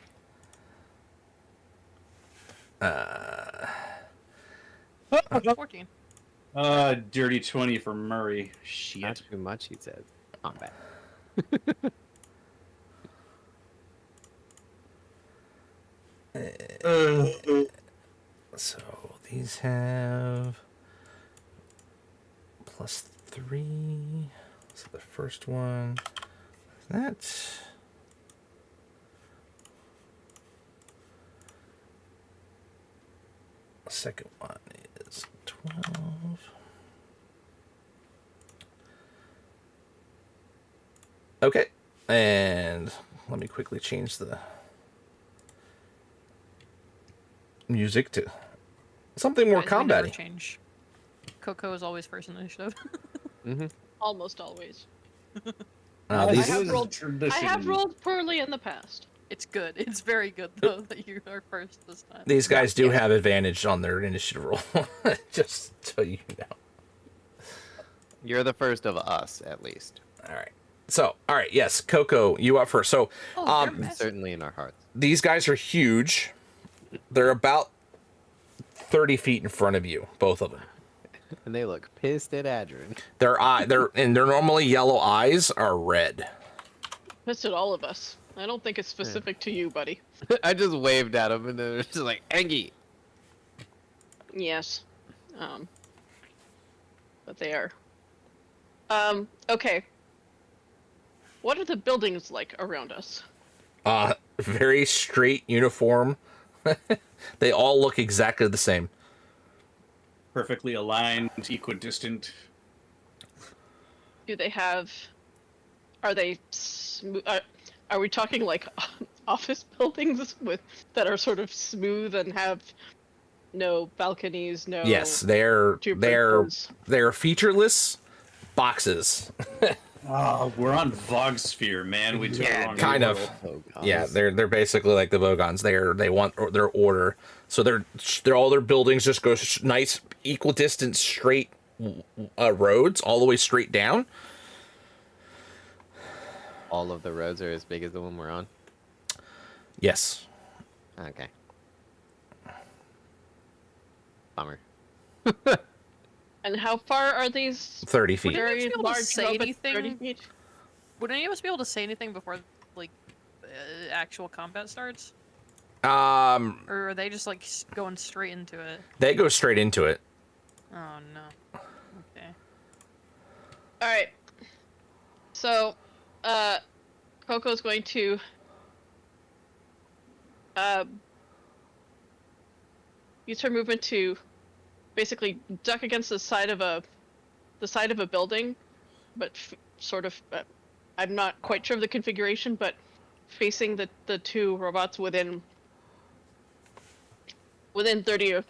14. Dirty 20 for Murray. Not Shit. too much, he said. Not bad. So these have +3. So the first one is that. The second one is 12. Okay, and let me quickly change the music to something more Guys, we never combat-y. change. Coco is always first in initiative. Almost always. These, I have rolled poorly in the past. It's good. It's very good, though, that you are first this time. these guys do have advantage on their initiative roll, just so you know. You're the first of us, at least. All right. So, all right, yes, Coco, you up first. So, Oh, you're massive. Certainly in our hearts. these guys are huge. They're about 30 feet in front of you, both of them. And they look pissed at Adrian. Their normally yellow eyes are red. Pissed at all of us. I don't think it's specific to you, buddy. I just waved at him, and then it was just like, Angie. Yes. But they are. Okay. What are the buildings like around us? Very straight, uniform. They all look exactly the same. Perfectly aligned, equidistant. Do they have? Are they? Are we talking like office buildings that are sort of smooth and have no balconies? No. Yes, they're featureless boxes. Oh, we're on Vogsphere, man. We took the wrong kind of. world. Oh, Yeah, they're basically like the Vogons. They want their order, so they're all their buildings just go nice equidistant straight roads all the way straight down. All of the roads are as big as the one we're on. Yes. Okay. Bummer. And how far are these 30 feet. Would any of us be very able to large say robots? anything? 30 feet? Would any of us be able to say anything before, like, actual combat starts? Or are they just, like, going straight into it? They go straight into it. Oh, no. Okay. Alright. So, Coco's going to use her movement to basically duck against the side of a building, but sort of I'm not quite sure of the configuration, but facing the two robots within 30 or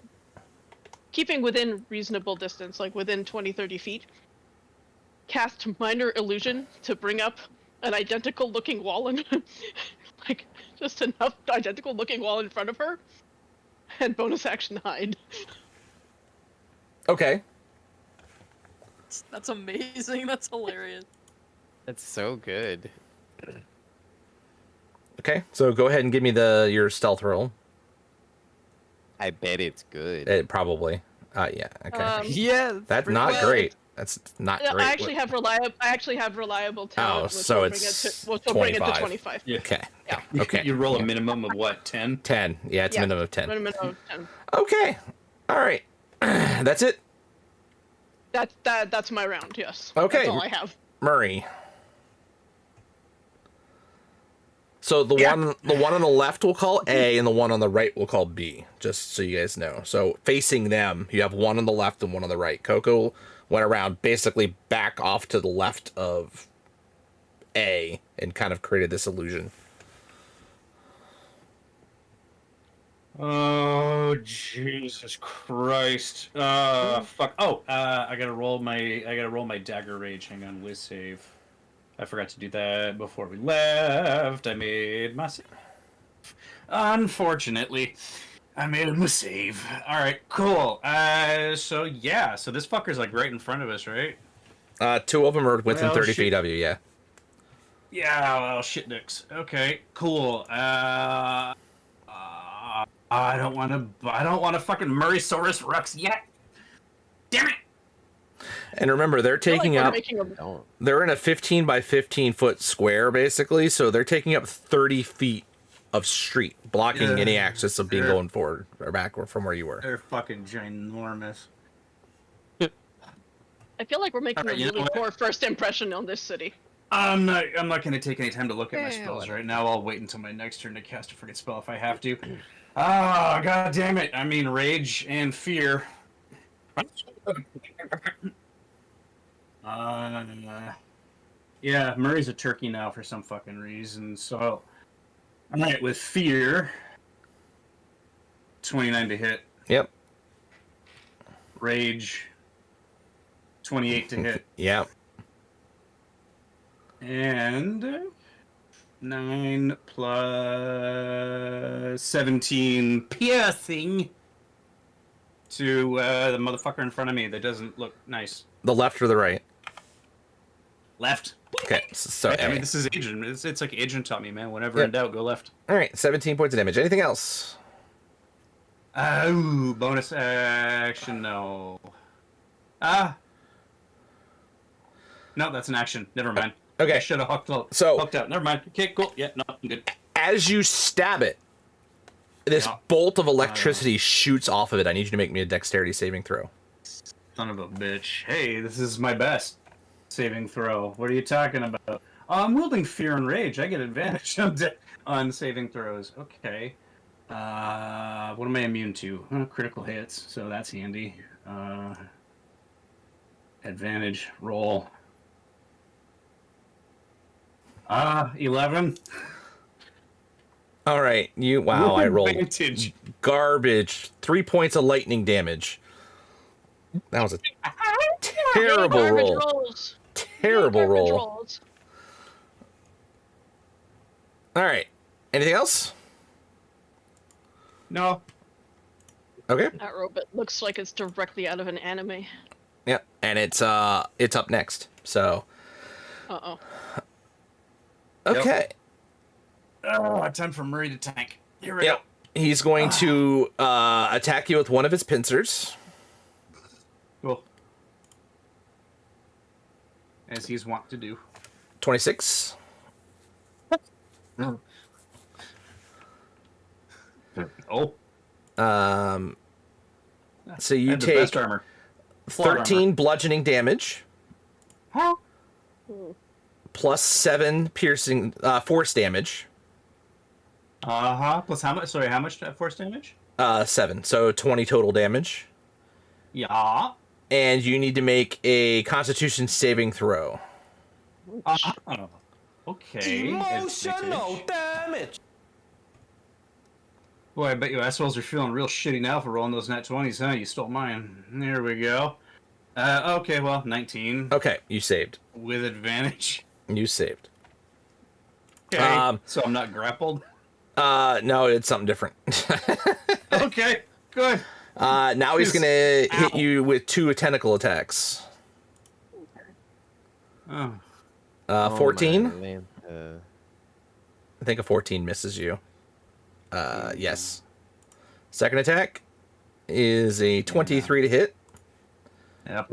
keeping within reasonable distance, like within 20-30 feet. Cast minor illusion to bring up an identical looking wall and like just enough identical looking wall in front of her, and bonus action hide. Okay. That's amazing. That's hilarious. That's so good. Okay. So go ahead and give me your stealth roll. I bet it's good. Probably. Yeah. Okay. Yeah, That's pretty not well. great. That's not No, great. I actually have reliable talent. Oh, which so will it's which will bring it to 25. 25. Yeah. Okay. Yeah. Okay. You roll a minimum of what, 10? 10. Yeah, it's a Yeah. minimum of 10. Minimum of 10. Okay. All right. That's it. That's my round. Yes. Okay. That's all I have. Murray. So the one on the left we'll call A, and the one on the right we'll call B, just so you guys know. So facing them, you have one on the left and one on the right. Coco went around basically back off to the left of A and kind of created this illusion. Oh, Jesus Christ. Fuck. Oh, I gotta roll my dagger rage. Hang on, whiz save. I forgot to do that before we left. I made my save. Unfortunately, I made a mistake. Alright, cool. So this fucker's like right in front of us, right? Two of them are within Well, 30 shit. feet of you, yeah. Yeah, well, shit dicks. Okay, cool. I don't want to fucking Murray-saurus Rux yet. Damn it! And remember, they're I feel like taking we're up... making a- Don't. They're in a 15 by 15 foot square, basically, so they're taking up 30 feet of street, blocking any access of being Sure. going forward or back from where you were. They're fucking ginormous. I feel like we're making Alright, a you know really what? poor first impression on this city. I'm not going to take any time to look at my Yeah, spells whatever. right now. I'll wait until my next turn to cast a friggin' spell if I have to. Ah, god damn it. I mean, rage and fear. Yeah, Murray's a turkey now for some fucking reason, so... Alright, with fear... 29 to hit. Yep. Rage... 28 to hit. Yep. And... 9 plus 17 piercing to the motherfucker in front of me that doesn't look nice. The left or the right? Left. Okay, so I A. mean, this is Adrian. It's like Adrian taught me, man. Whenever Yep. in doubt, go left. All right, 17 points of damage. Anything else? Oh, bonus action, no. No, that's an action. Never mind. Okay. I should have hooked out. Never mind. Okay, cool. Yeah, no, I'm good. As you stab it, this Yeah. bolt of electricity shoots off of it. I need you to make me a dexterity saving throw. Son of a bitch. Hey, this is my best saving throw. What are you talking about? I'm wielding Fear and Rage. I get advantage on saving throws. Okay. What am I immune to? Critical hits, so that's handy. Advantage roll. 11. All right, wow, I rolled Advantage. garbage. 3 points of lightning damage. That was a terrible Garbage roll. rolls. Terrible Garbage roll. rolls. All right. Anything else? No. Okay. That robot looks like it's directly out of an anime. Yeah, and it's up next. So, Uh-oh. okay. Time for Murray to tank. Here we Yep. He's going to attack you with one of his pincers. go. Cool. As he's wont to do. 26. Oh. So you And the take best armor. Plot 13 bludgeoning damage armor. plus 7 piercing force damage. Plus how much? Sorry, how much force damage? 7. So 20 total damage. Yeah. And you need to make a Constitution saving throw. Okay. Emotional damage. Boy, I bet you assholes are feeling real shitty now for rolling those nat 20s, huh? You stole mine. There we go. Okay, well, 19 Okay, you saved. with advantage. You saved. Okay, so I'm not grappled. No, it's something different. Okay, good. Now he's gonna hit Ow. you with 2 tentacle attacks. Oh. 14. Man. I think a 14 misses you. Yes. Second attack is a 23 to hit. Yep.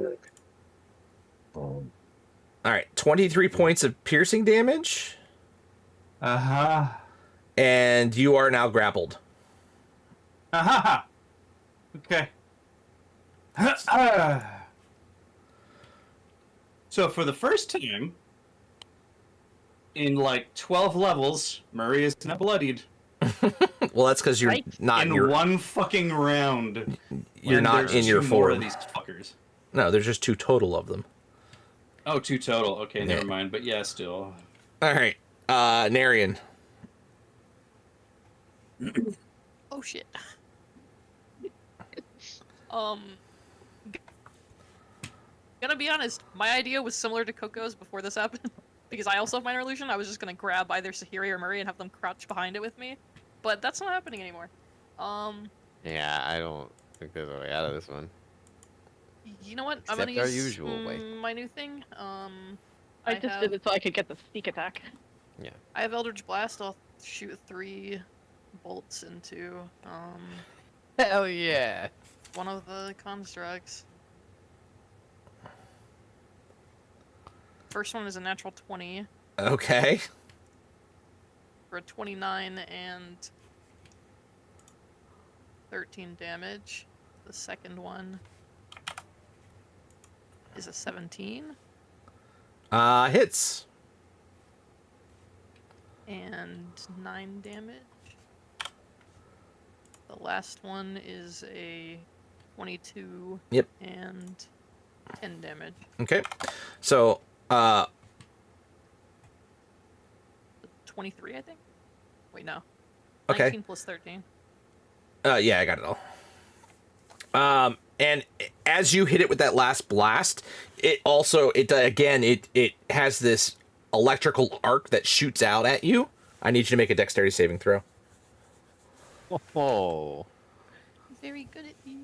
All right, 23 points of piercing damage, Uh-huh. and you are now grappled. Okay. So for the first time in like 12 levels, Murray is now bloodied Well, that's because you're Right. not in in your. one fucking round. You're when not there's in your two more of form. these fuckers. No, there's just 2 total of them. Oh, 2 total. Okay, Yeah. never mind. But yeah, still. All right, Narian. Oh shit. Gonna be honest, my idea was similar to Coco's before this happened. Because I also have minor illusion, I was just gonna grab either Sahiri or Murray and have them crouch behind it with me. But that's not happening anymore. Yeah, I don't think there's a way out of this one. You know what? I'm Except gonna our use usual way. my new thing. I just have, did it so I could get the sneak attack. Yeah. I have Eldritch Blast. I'll shoot 3 bolts into Hell yeah. one of the constructs. First one is a natural 20 Okay. for a 29 and 13 damage. The second one is a 17 Hits. and 9 damage. The last one is a 22 Yep. and 10 damage. Okay. So, 23, I think? Wait, no. Okay. 19 plus 13. Yeah, I got it all. And as you hit it with that last blast, it also it has this electrical arc that shoots out at you. I need you to make a dexterity saving throw. Oh. Very good at these.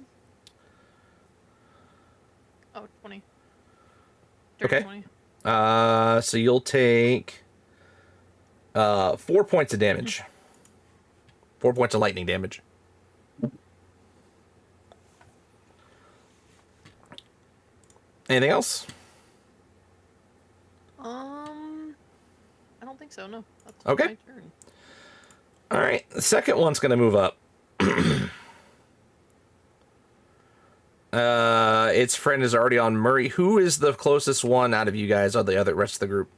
Oh, 20. Dirty Okay. 20. So you'll take 4 points of damage. 4 points of lightning damage. Um, don't think so. No. That's Okay. my turn. All right, the second one's gonna move up. Its friend is already on Murray. Who is the closest one out of you guys, or the other rest of the group,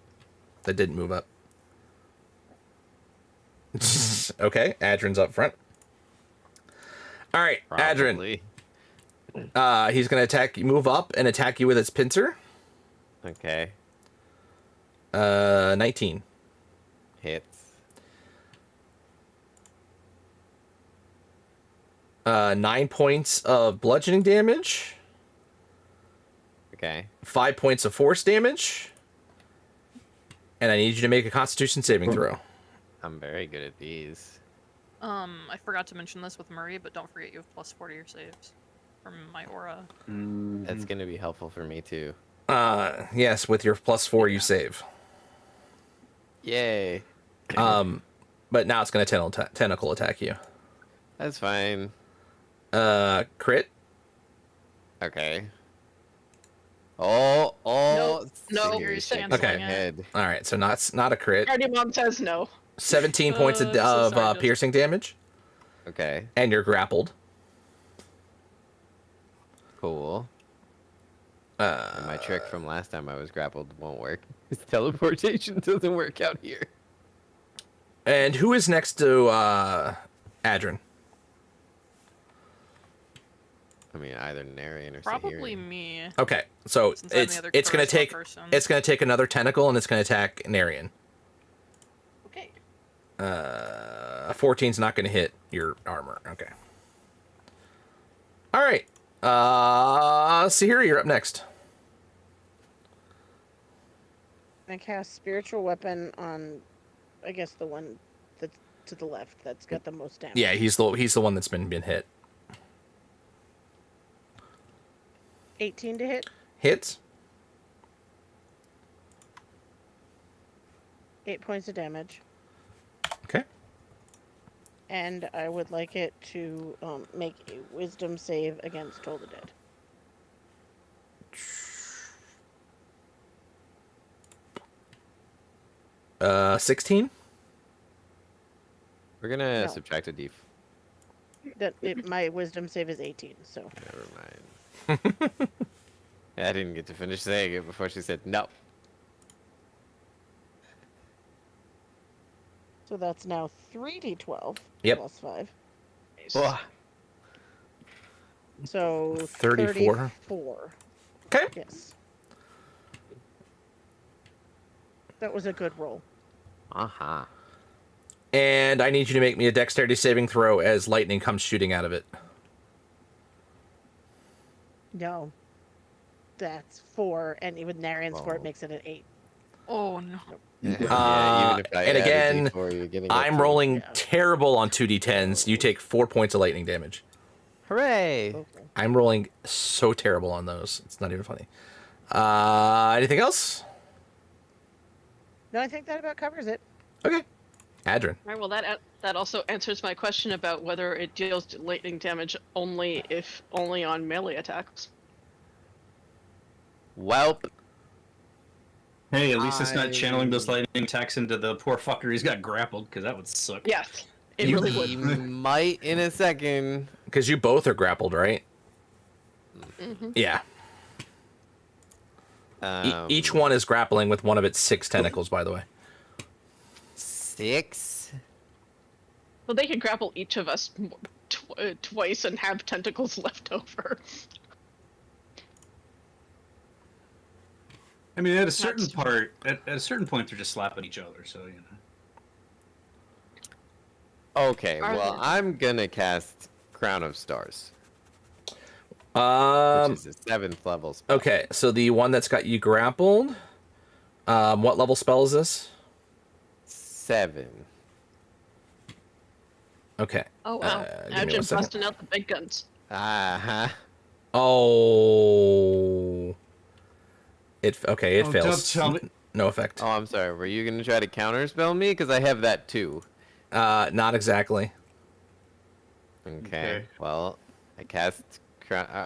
that didn't move up? Okay, Adrin's up front. All right, Adrin. Probably. He's gonna attack you, move up and attack you with its pincer. Okay. 19. Hits. 9 points of bludgeoning damage. Okay. 5 points of force damage. And I need you to make a Constitution saving throw. I'm very good at these. I forgot to mention this with Murray, but don't forget you have +4 to your saves from my aura. That's gonna be helpful for me too. Yes, with your +4 you save. Yay. But now it's going to tentacle attack you. That's fine. Crit. Okay. Oh, No, you're seriously, canceling Okay. it. Head. All right, so not a crit. Guardian Mom says no. 17 points of so sorry, just- piercing damage, Okay. and you're grappled. Cool. And my trick from last time I was grappled won't work. His teleportation doesn't work out here. And who is next to Adrin? I mean, either Narian or Probably Sahirian. me. Okay, so Since I'm the other it's going to charisma take person. it's going to take another tentacle, and it's going to attack Narian. Okay. 14's not going to hit your armor. Okay. All right. Sahira, you're up next. I cast spiritual weapon on, I guess, the one that's to the left that's got the most damage. Yeah, he's the one that's been hit. 18 to hit. Hits. 8 points of damage. Okay. And I would like it to make a wisdom save against Toll the Dead. Uh, 16. We're gonna No. subtract a d. My wisdom save is 18, so. Never mind. Yeah, I didn't get to finish saying it before she said no. So that's now 3d12 Yep. plus 5. Whoa. So 34. 34. Okay. Yes. That was a good roll. Uh-huh. And I need you to make me a dexterity saving throw as lightning comes shooting out of it. No. That's 4, and even Narian's 4, Oh. it makes it an 8. Oh no. Yeah, even if I and add a again, D4, you're getting up I'm to- rolling Yeah. terrible on 2d10s. You take 4 points of lightning damage. Hooray! Okay. I'm rolling so terrible on those. It's not even funny. Anything else? No, I think that about covers it. Okay. Adrin. All right, well, that also answers my question about whether it deals lightning damage only on melee attacks. Welp. Hey, at least it's not I- channeling those lightning attacks into the poor fucker he's got grappled, because that would suck. Yes, it You- really We would. might in a second. Because you both are grappled, right? Mm-hmm. Yeah. Each Um, one is grappling with one of its 6 tentacles, by the way. 6? Well, they could grapple each of us twice and have tentacles left over. I mean, at a certain That's- at a certain point, they're just slapping each other, so, you know. Okay, Are well, they? I'm gonna cast Crown of Stars, which is a 7th level spell. Okay, so the one that's got you grappled, what level spell is this? 7. Okay. Oh wow! give me one Imagine second. busting out the big guns. Uh-huh. Oh. It Oh, fails. don't tell me- No effect. Oh, I'm sorry. Were you gonna try to counterspell me? Because I have that too. Not exactly. Okay. Okay. Well, I cast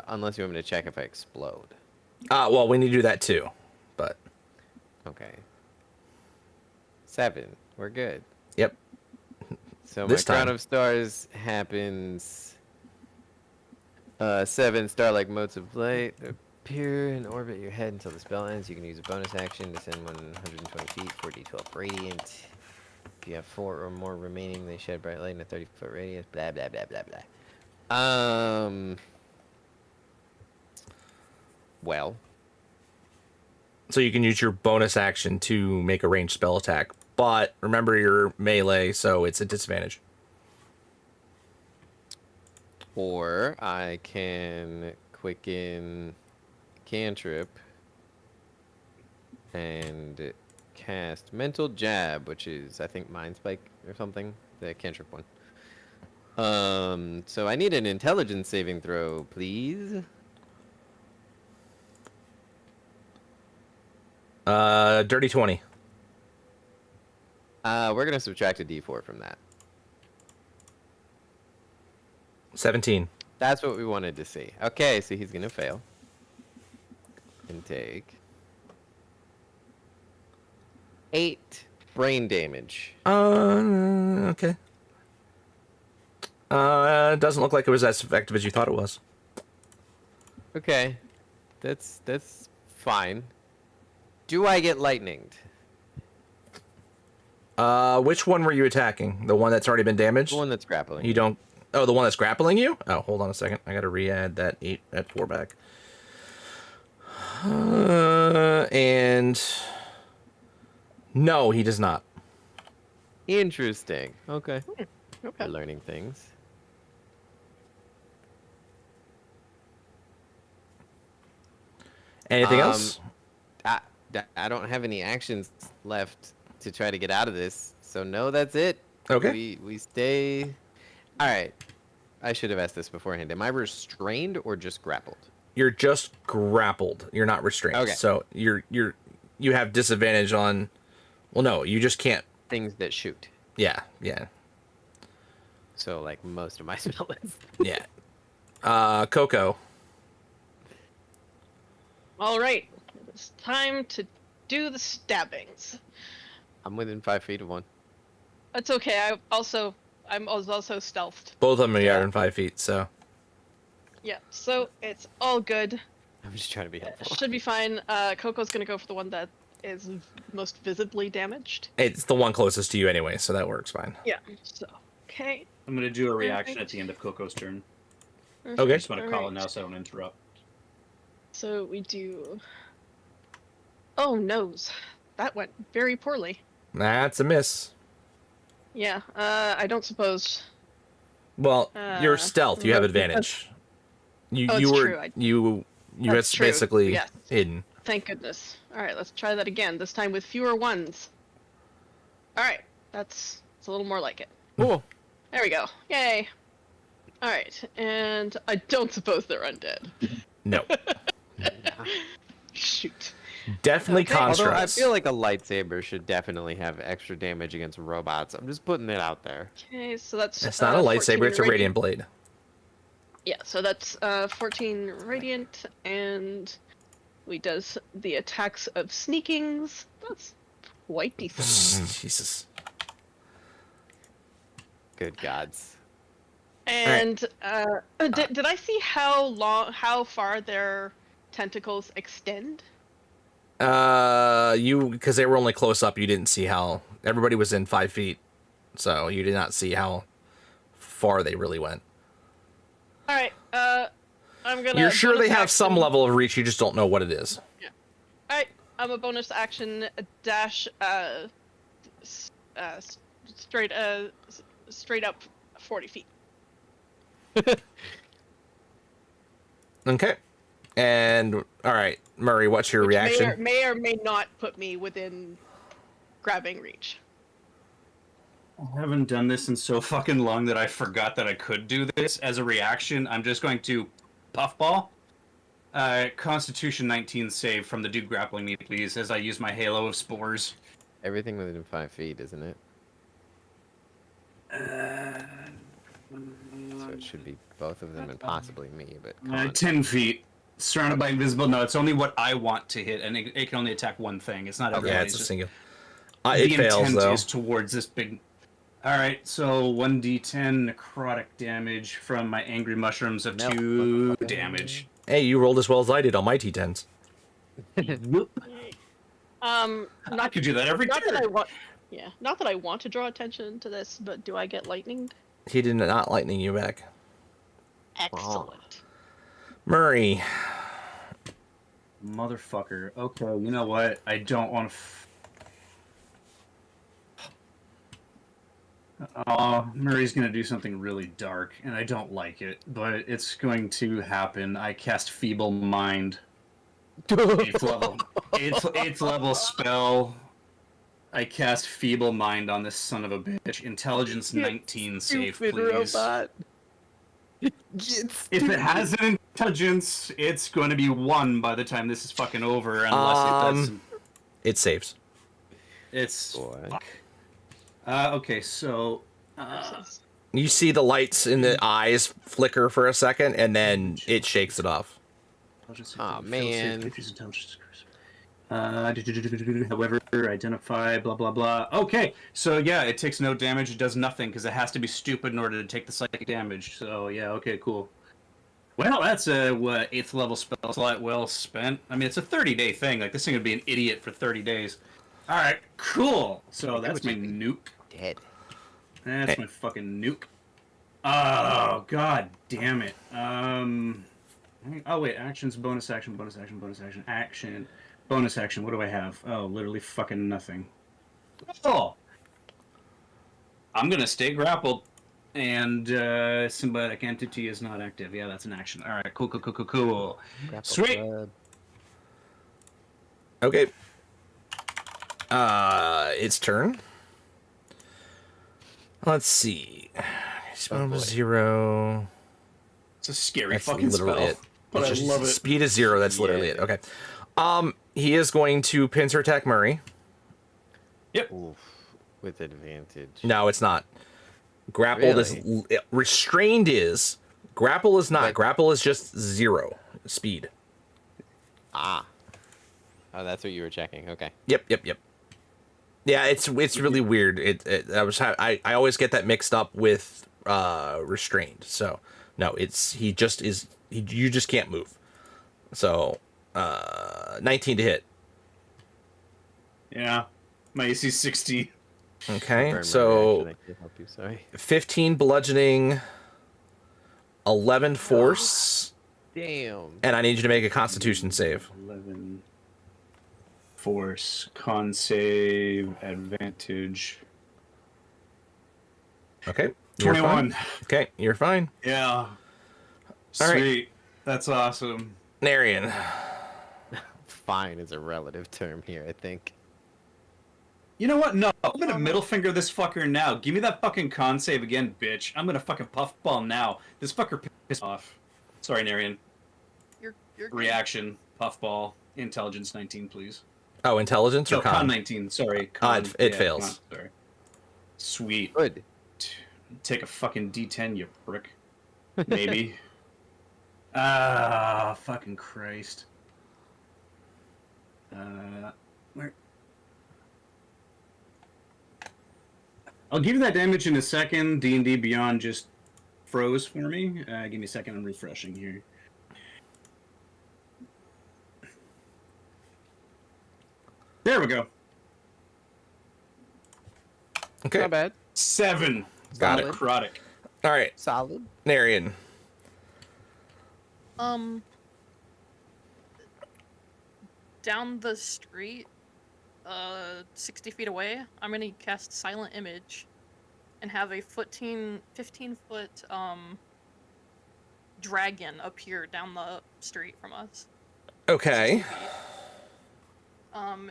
unless you want me to check if I explode. Well, we need to do that too, but Okay. 7. We're good. Yep. So This my crown time. of stars happens. 7 star-like motes of light appear and orbit your head until the spell ends. You can use a bonus action to send 120 feet, 4d12 radiant. If you have 4 or more remaining, they shed bright light in a 30-foot radius. Blah blah blah blah blah. Well, So you can use your bonus action to make a ranged spell attack, but remember you're melee, so it's a disadvantage. or I can quicken cantrip and cast mental jab, which is I think mind spike or something, the cantrip one. So I need an intelligence saving throw, please. Dirty 20. We're gonna subtract a d4 from that. 17. That's what we wanted to see. Okay, so he's gonna fail and take 8 brain damage. Okay. Doesn't look like it was as effective as you thought it was. Okay, that's fine. Do I get lightninged? Which one were you attacking? The one that's already been damaged? The one that's grappling. You don't. Oh, the one that's grappling you? Oh, hold on a second. I gotta re-add that 4 back. And no, he does not. Interesting. Okay. Okay. We're learning things. Anything else? I don't have any actions left to try to get out of this, so no, that's it. Okay. We stay. All right. I should have asked this beforehand. Am I restrained or just grappled? You're just grappled. You're not restrained. Okay. So you have disadvantage on. Well, no, you just can't. Things that shoot. Yeah. So like most of my spell is. Yeah. Coco. All right, it's time to do the stabbings. I'm within 5 feet of one. That's okay. I was also stealthed. Both of them are in 5 feet. So Yeah, so it's all good. I'm just trying to be helpful. Should be fine. Coco's gonna go for the one that is most visibly damaged. it's the one closest to you anyway, so that works fine. Yeah. So okay. I'm gonna do a reaction at the end of Coco's turn. Okay. I just want to call it Alright. now so I don't interrupt. So we do. Oh noes, that went very poorly. That's a miss. Yeah. I don't suppose. Well, you're Uh, stealth. You have no, advantage. You Oh, you it's were true, I- you That's was true, basically yes. hidden. Thank goodness. All right, let's try that again. This time with fewer ones. All right, it's a little more like it. Cool. There we go. Yay. All right, and I don't suppose they're undead. No. Shoot. Definitely Okay. Although I constructs. feel like a lightsaber should definitely have extra damage against robots. I'm just putting it out there. Okay, so that's. It's not a 14 lightsaber, it's a radiant blade. Yeah, so that's 14 radiant, and we does the attacks of sneakings. That's quite decent. Jesus. Good gods. And did I see how far their tentacles extend? Because they were only close up, you didn't see how everybody was in 5 feet, so you did not see how far they really went. All right, I'm gonna. You're sure they bonus have some action- level of reach, you just don't know what it is. All right, I'm a bonus action dash straight up 40 feet. Okay. And all right, Murray, what's your Which reaction? may or may not put me within grabbing reach. I haven't done this in so fucking long that I forgot that I could do this. As a reaction, I'm just going to puffball. Constitution 19 save from the dude grappling me, please, as I use my halo of spores. Everything within 5 feet, isn't it? So it should be both of them and possibly me, but con. 10 feet. Surrounded by invisible. No, it's only what I want to hit, and it can only attack one thing. It's not everyone. Yeah, it's it's a just... single. It fails, intent though. is towards this big. All right, so 1d10 necrotic damage from my angry mushrooms of 2 damage. Hey, you rolled as well as I did on my T10s. I Not could do that every not that I turn. want. Yeah, not that I want to draw attention to this, but do I get lightninged? He did not lightning you back. Excellent. Murray. Motherfucker. Okay, you know what? I don't want to. Murray's gonna do something really dark, and I don't like it, but it's going to happen. I cast Feeble Mind. 8th level. 8th level spell. I cast Feeble Mind on this son of a bitch. Intelligence 19 save, please. Robot. If it has an intelligence, it's going to be 1 by the time this is fucking over, unless it does. It saves. It's Boy. fuck. Okay, so You see the lights in the eyes flicker for a second, and then it shakes it off. Aw, man. However, identify, blah, blah, blah. Okay, so yeah, it takes no damage. It does nothing, because it has to be stupid in order to take the psychic damage. So, yeah, okay, cool. Well, that's a 8th level spell slot well spent. I mean, it's a 30-day thing. Like, this thing would be an idiot for 30 days. Alright, cool. So, that's my nuke. Dead. That's my fucking nuke. Oh, god damn it. Oh, wait, actions, bonus action, bonus action, bonus action, action. Bonus action, what do I have? Oh, literally fucking nothing. Oh! I'm gonna stay grappled. And, symbiotic entity is not active. Yeah, that's an action. Alright, cool, cool, cool, cool, cool. Sweet! Okay. Its turn. Let's see. Speed was 0. It's a scary That's fucking literally spell. it. But I It's just love it. Speed is 0. That's literally it. Okay. He is going to pincer attack Murray. Yep. Oof. With advantage. No, it's not. Grappled is restrained is. Grapple is not. But- Grapple is just 0 speed. Ah. Oh, that's what you were checking. Okay. Yep. Yeah, it's really weird. I always get that mixed up with restrained. So no, you just can't move. So 19 to hit. Yeah. My AC 60. Okay, Burn so reaction, I can't help you, sorry. 15 bludgeoning, 11 force, Damn. and I need you to make a Constitution save. 11. Force. Con save. Advantage. Okay, you're 21. fine. Okay, you're fine. Yeah. All right. Sweet. That's awesome. Narian. Fine is a relative term here, I think. You know what? No, I'm gonna middle finger this fucker now. Give me that fucking con save again, bitch. I'm gonna fucking puffball now. This fucker pissed off. Sorry, Narian. You're good. Reaction. Puffball. Intelligence 19, please. Oh, intelligence or No, con 19. Sorry. Con, it fails. Con, sorry. Sweet. Good. Take a fucking D10, you prick. Maybe. Ah, fucking Christ. Where? I'll give you that damage in a second. D&D Beyond just froze for me. Give me a second. I'm refreshing here. There we go. Okay, Not bad. 7. Got it. Necrotic. all right, Solid. Narian. Down the street, 60 feet away, I'm gonna cast Silent Image and have a 15-foot dragon appear down the street from us. Okay, 60 feet.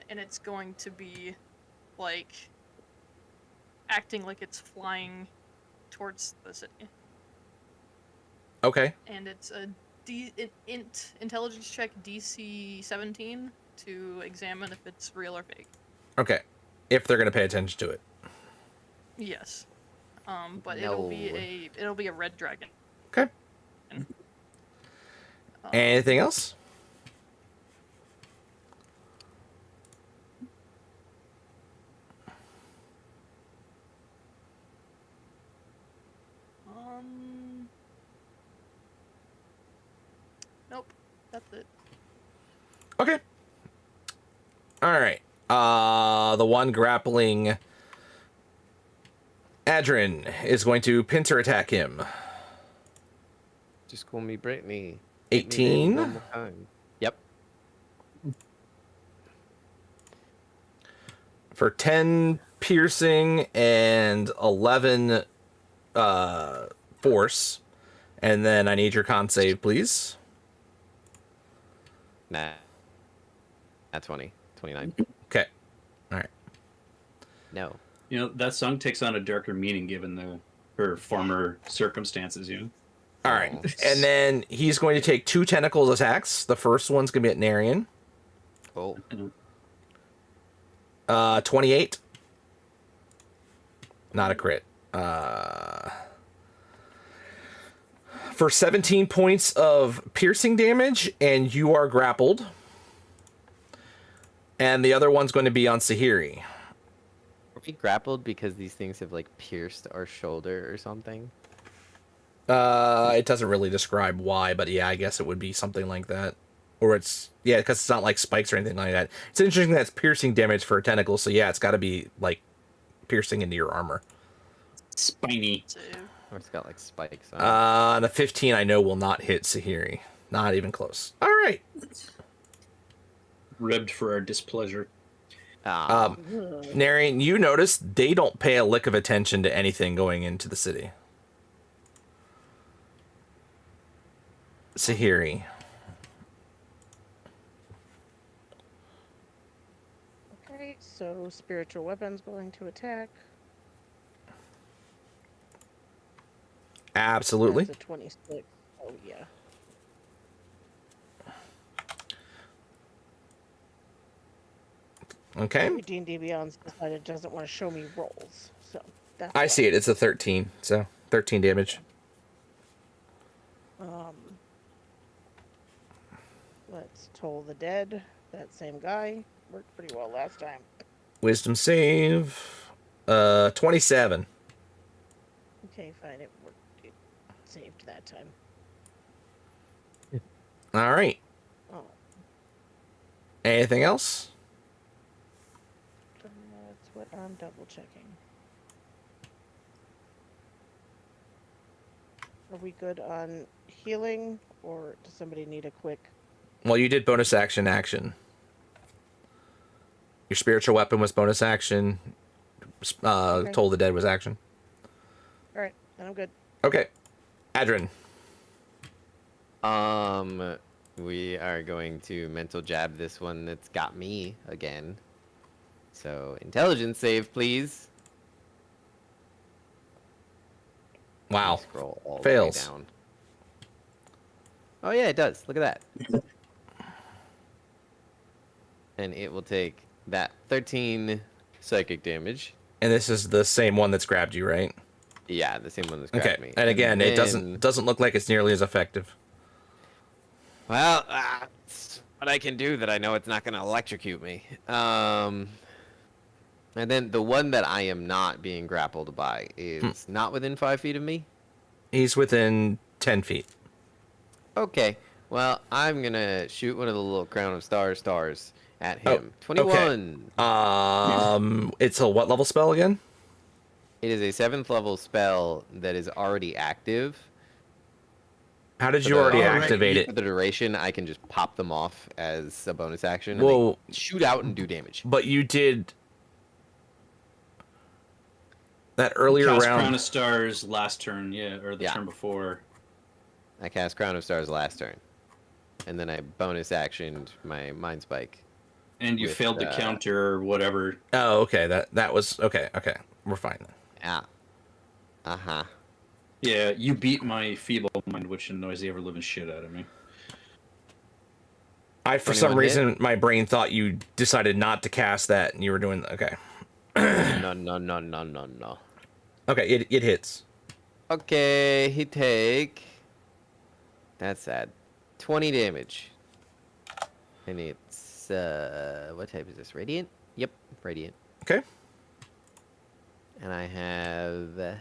And it's going to be like acting like it's flying towards the city. okay, And it's a intelligence check DC 17 to examine if it's real or fake. okay. If they're gonna pay attention to it. Yes. But No. it'll be a red dragon. Okay. Anything else? Okay. All right. The one grappling Adrin is going to pincer attack him. Just call me Brittany. 18? One more time. Yep. For 10 piercing and 11 force. And then I need your con save, please. Nah. At 20. 29. Okay. All right. No. You know, that song takes on a darker meaning given her former circumstances, you know? All right. And then he's going to take 2 tentacles attacks. The first one's going to be at Narian. Cool. 28. Not a crit. For 17 points of piercing damage, and you are grappled. And the other one's going to be on Sahiri. Are we grappled because these things have, like, pierced our shoulder or something? It doesn't really describe why, but yeah, I guess it would be something like that. Or it's, yeah, because it's not like spikes or anything like that. It's interesting that it's piercing damage for a tentacle, so yeah, it's got to be, like, piercing into your armor. Spiny. Or it's got, like, spikes on it. And a 15 I know will not hit Sahiri. Not even close. All right. Ribbed for our displeasure. Narian, you notice they don't pay a lick of attention to anything going into the city. Sahiri. Okay, so spiritual weapon's going to attack. Absolutely. That's a 26. Oh, yeah. Okay. D&D Beyond's decided it doesn't want to show me rolls, so that's I why. see it. It's a 13. So 13 damage. Let's Toll the Dead. That same guy. Worked pretty well last time. Wisdom save. 27. Okay, fine. It worked. It saved that time. All right. Oh, Anything else? that's what I'm double checking. Are we good on healing, or does somebody need a quick? Well, you did bonus action. Your spiritual weapon was bonus action. Okay. Toll the Dead was action. All right, then I'm good. Okay. Adrin. We are going to mental jab this one that's got me again. So, intelligence save, please. Wow. Scroll all Fails. the way down. Oh yeah, it does. Look at that. And it will take that 13 psychic damage. And this is the same one that's grabbed you, right? Yeah, the same one that's Okay. grabbed me. And again, it then- doesn't look like it's nearly as effective. Well, it's what I can do that I know it's not going to electrocute me. And then the one that I am not being grappled by is not within 5 feet of me. He's within 10 feet. Okay. Well, I'm going to shoot one of the little crown of stars at Oh, him. 21. It's a what level spell again? It is a 7th level spell that is already active. How did For you the- already oh, right. activate For it? the duration, I can just pop them off as a bonus action. And Whoa. they shoot out and do damage. But you did that earlier Cast round. Crown of Stars last turn, yeah, or the Yeah. turn before. I cast Crown of Stars last turn. And then I bonus actioned my Mind Spike. And you With, failed to counter whatever. Oh, okay. That was okay. Okay, we're fine. Yeah. Uh-huh. Yeah, you beat my feeble mind, which annoys the ever living shit out of me. For some 21 hit? reason, my brain thought you decided not to cast that, and you were doing okay. No. Okay, it hits. Okay, he take... That's sad. 20 damage. And it's, what type is this? Radiant? Yep, Radiant. Okay. And I have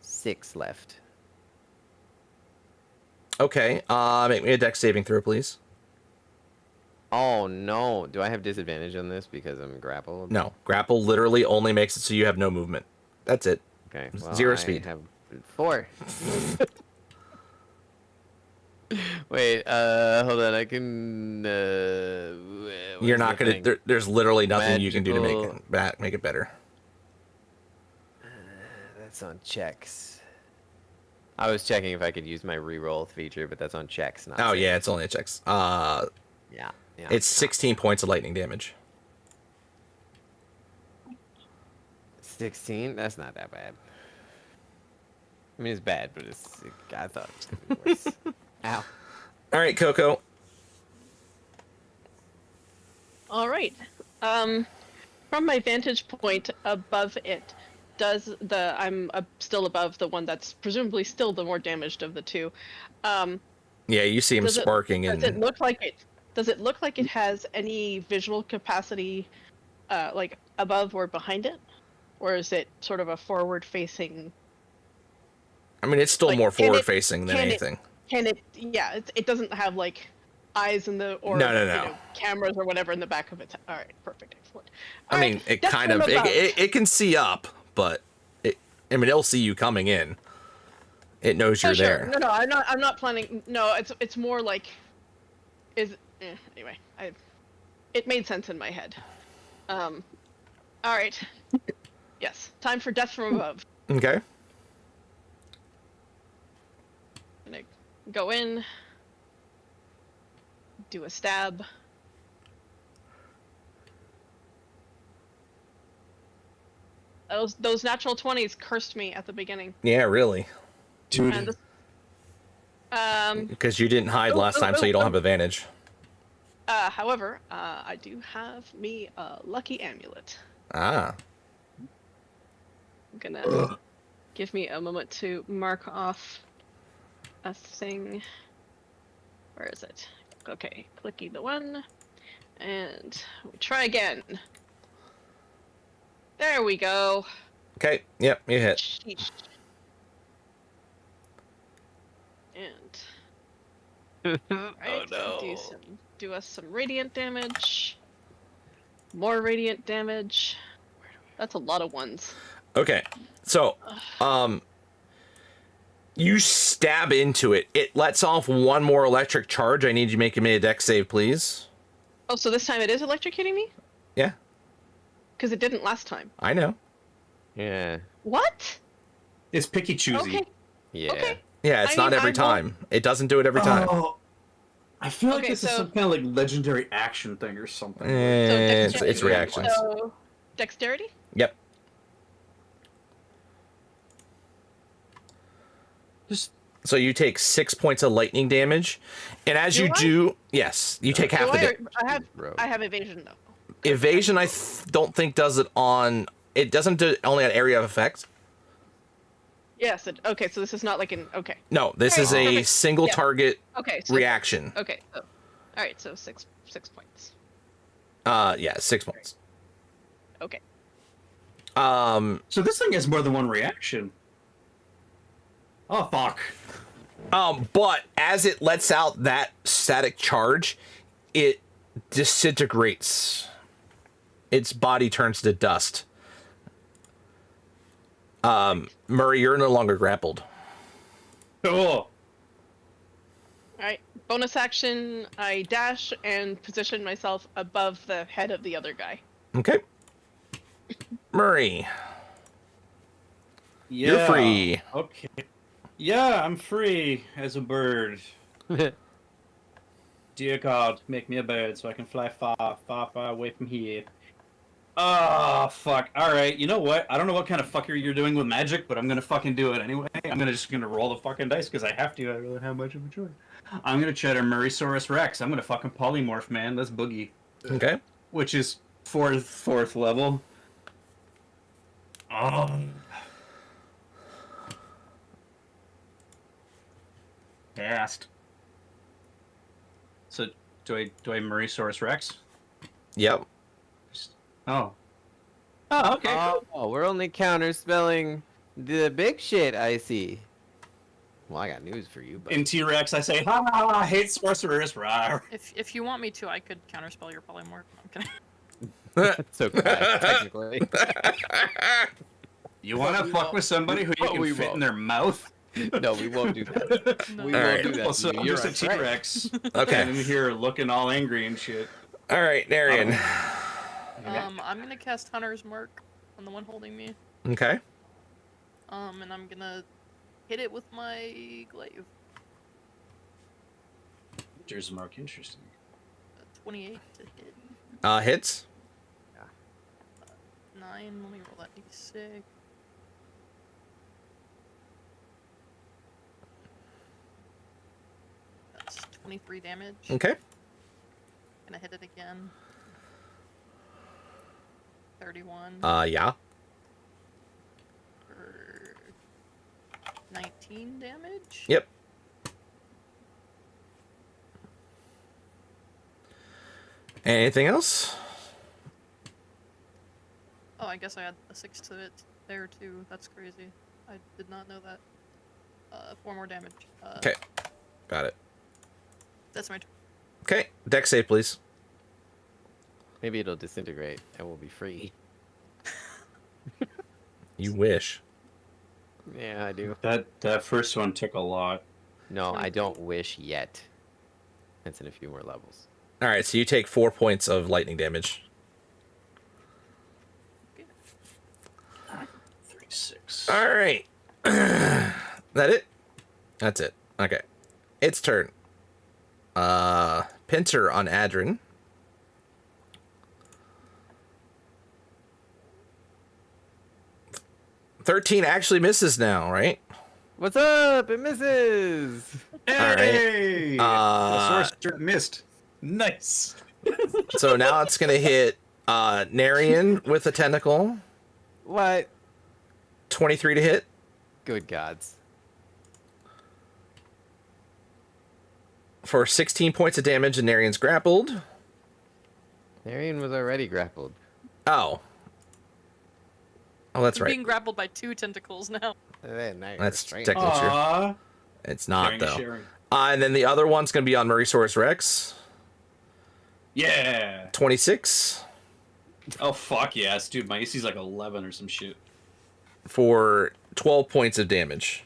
6 left. Okay. Make me a dex saving throw, please. Oh no! Do I have disadvantage on this because I'm grappled? No, grapple literally only makes it so you have no movement. That's it. Okay. Well, Zero I speed. have 4. Wait. Hold on. I can. You're not gonna. There's literally nothing you can do to Magical- make it better. That's on checks. I was checking if I could use my reroll feature, but that's on checks, not. Oh saves. yeah, it's only a checks. Yeah. It's 16 points of lightning damage. 16. That's not that bad. I mean, it's bad, but I thought it was gonna be worse. Ow. All right, Coco. All right. From my vantage point above it, I'm still above the one that's presumably still the more damaged of the two. Yeah, you see him Does it- sparking Does it look like it? Does it look like it has any visual capacity, like above or behind it, or is it sort of a forward-facing? I mean, it's still like, more can it- forward-facing than can it- anything. Can it? Yeah, it doesn't have like eyes in the or No. You know, cameras or whatever in the back of it. All right, perfect, excellent. All I right, mean, it that's kind of from above. it can see up, but it'll see you coming in. It knows you're Oh, sure. there. No, I'm not planning. No, it's more like, anyway. It made sense in my head. All right. Yes, time for death from above. Okay. Gonna go in, do a stab. Those natural 20s cursed me at the beginning. Yeah, really. And this, Because you didn't hide last time, so you don't have advantage. however, I do have me a lucky amulet. Ah. I'm gonna give me a moment to mark off a thing. Where is it? Okay, clicky the one, and we try again. There we go. Okay. Yep, you hit. Sheesh. And right, do us some radiant damage. More radiant damage. That's a lot of ones. Okay. So, you stab into it. It lets off one more electric charge. I need you to make me a dex save, please. Oh, so this time it is electrocuting me? Yeah, Because it didn't last time. I know. Yeah. What? It's picky choosy. Okay. Yeah. Okay. Yeah, it's I not mean, every I won't- time. It doesn't do it every time. Oh, I feel like Okay, this is so- some kind of like legendary action thing or something. It's dexterity- reactions. So, dexterity? Yep. Just So you take 6 points of lightning damage, and as Do you I? do, yes, you take half Do the I have evasion though. evasion. I don't think does it on. It doesn't do it only on area of effect. Yes. Okay. So this is not like an. Okay. No, this Alright, is a perfect. single Yeah. target Okay. So, reaction. Okay. So, all right. So six points. Yeah, 6 points. Okay. so this thing has more than one reaction. Oh fuck. But as it lets out that static charge, it disintegrates. Its body turns to dust. Murray, you're no longer grappled. Oh. All right. Bonus action. I dash and position myself above the head of the other guy. Okay. Murray, Yeah. you're free. Okay. Yeah, I'm free as a bird. Dear God, make me a bird so I can fly far, far, far away from here. Oh, fuck. Alright, you know what? I don't know what kind of fuckery you're doing with magic, but I'm gonna fucking do it anyway. I'm just gonna roll the fucking dice because I have to. I really have much of a choice. I'm gonna cheddar Murraysaurus Rex. I'm gonna fucking polymorph, man. Let's boogie. Okay. Which is fourth level. Oh. Fast. So do I Murraysaurus Rex? Yep. Oh. Oh, okay. Oh, we're only counter spelling the big shit I see. Well, I got news for you, but In T-Rex, I say, ha ha ha, hate sorcerers, rawr. If you want me to, I could counterspell your polymorph. I'm kidding. that's okay, technically. You want to fuck with somebody who you But can we fit in won't. their mouth? No, we won't do that. No. We Alright. won't do that. Well, so to you. I'm You're just a right. T-Rex. Okay. And in here looking all angry and shit. All right, Narian. I'm gonna cast Hunter's Mark on the one holding me. Okay. And I'm gonna hit it with my glaive. There's Mark, interesting. 28 to hit. Hits. 9. Let me roll that d6. That's 23 damage. Okay. Gonna hit it again. 31 Yeah. for 19 damage. Yep. Anything else? Oh, I guess I had a 6 to it there too. That's crazy. I did not know that. 4 more damage. Okay. Got it. That's my turn. Okay. Dex save, please. Maybe it'll disintegrate and we'll be free. You wish. Yeah, I do. That first one took a lot. No, I don't wish yet. It's in a few more levels. All right, so you take 4 points of lightning damage. 36. All right. That it? That's it. Okay. Its turn. Pinter on Adrin. "13 actually misses now, right? What's up? It misses! Hey! Uh, the sorcerer missed. Nice. So now it's gonna hit Narian with a tentacle. What? 23 to hit. Good gods. For 16 points of damage, and Narian's grappled. Arian was already grappled. Oh. Oh, that's I'm right. being grappled by 2 tentacles now. Now you're That's restrained. technically true. Aww. It's not, Sharing is though. sharing. And then the other one's going to be on Murraysaurus Rex. Yeah. 26 Oh, fuck yes, dude. My AC's like 11 or some shit. for 12 points of damage.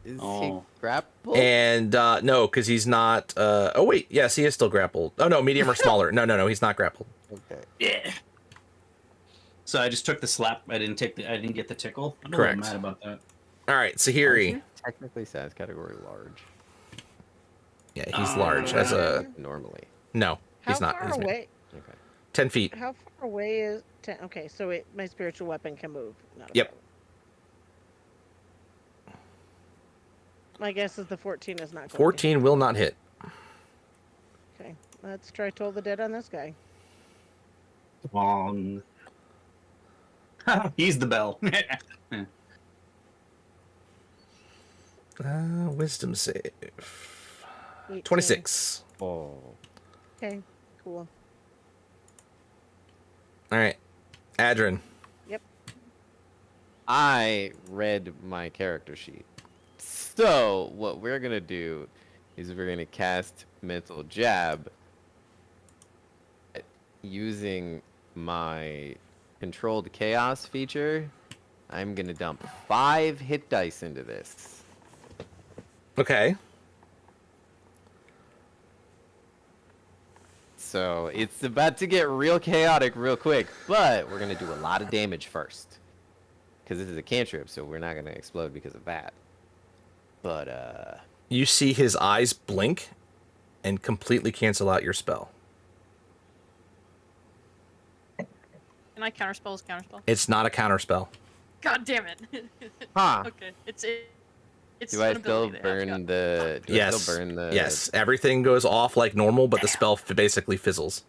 Is he Oh. grappled? And no, because he's not. Oh, wait. Yes, he is still grappled. Oh, no, medium or smaller. No, he's not grappled. Okay. Yeah. So I just took the slap. I didn't get the tickle. I'm Correct. a little mad about that. All right, Sahiri. Technically size category large. Yeah, he's large as a. Normally. No, How he's not. far He's away? Okay. 10 feet. How far away is? Okay, so my spiritual weapon can move. Not a Yep. problem. My guess is the 14 is not going to. 14 will not hit. Okay, let's try Toll the Dead on this guy. Wrong. He's the bell. Wisdom save. 18. 26. Oh. Okay, cool. All right, Adrin. I read my character sheet. So what we're gonna do is we're gonna cast Mental Jab using my Controlled Chaos feature. I'm gonna dump 5 hit dice into this. Okay. So it's about to get real chaotic real quick, but we're gonna do a lot of damage first. Because this is a cantrip, so we're not gonna explode because of that. But You see his eyes blink and completely cancel out your spell. Can I counterspell his counterspell? It's not a counter spell. God damn it. Huh. Okay, it's Do I an still ability they have, burn yeah. the? Do I Yes. still burn the? Yes. Everything goes off like normal, but the spell basically fizzles.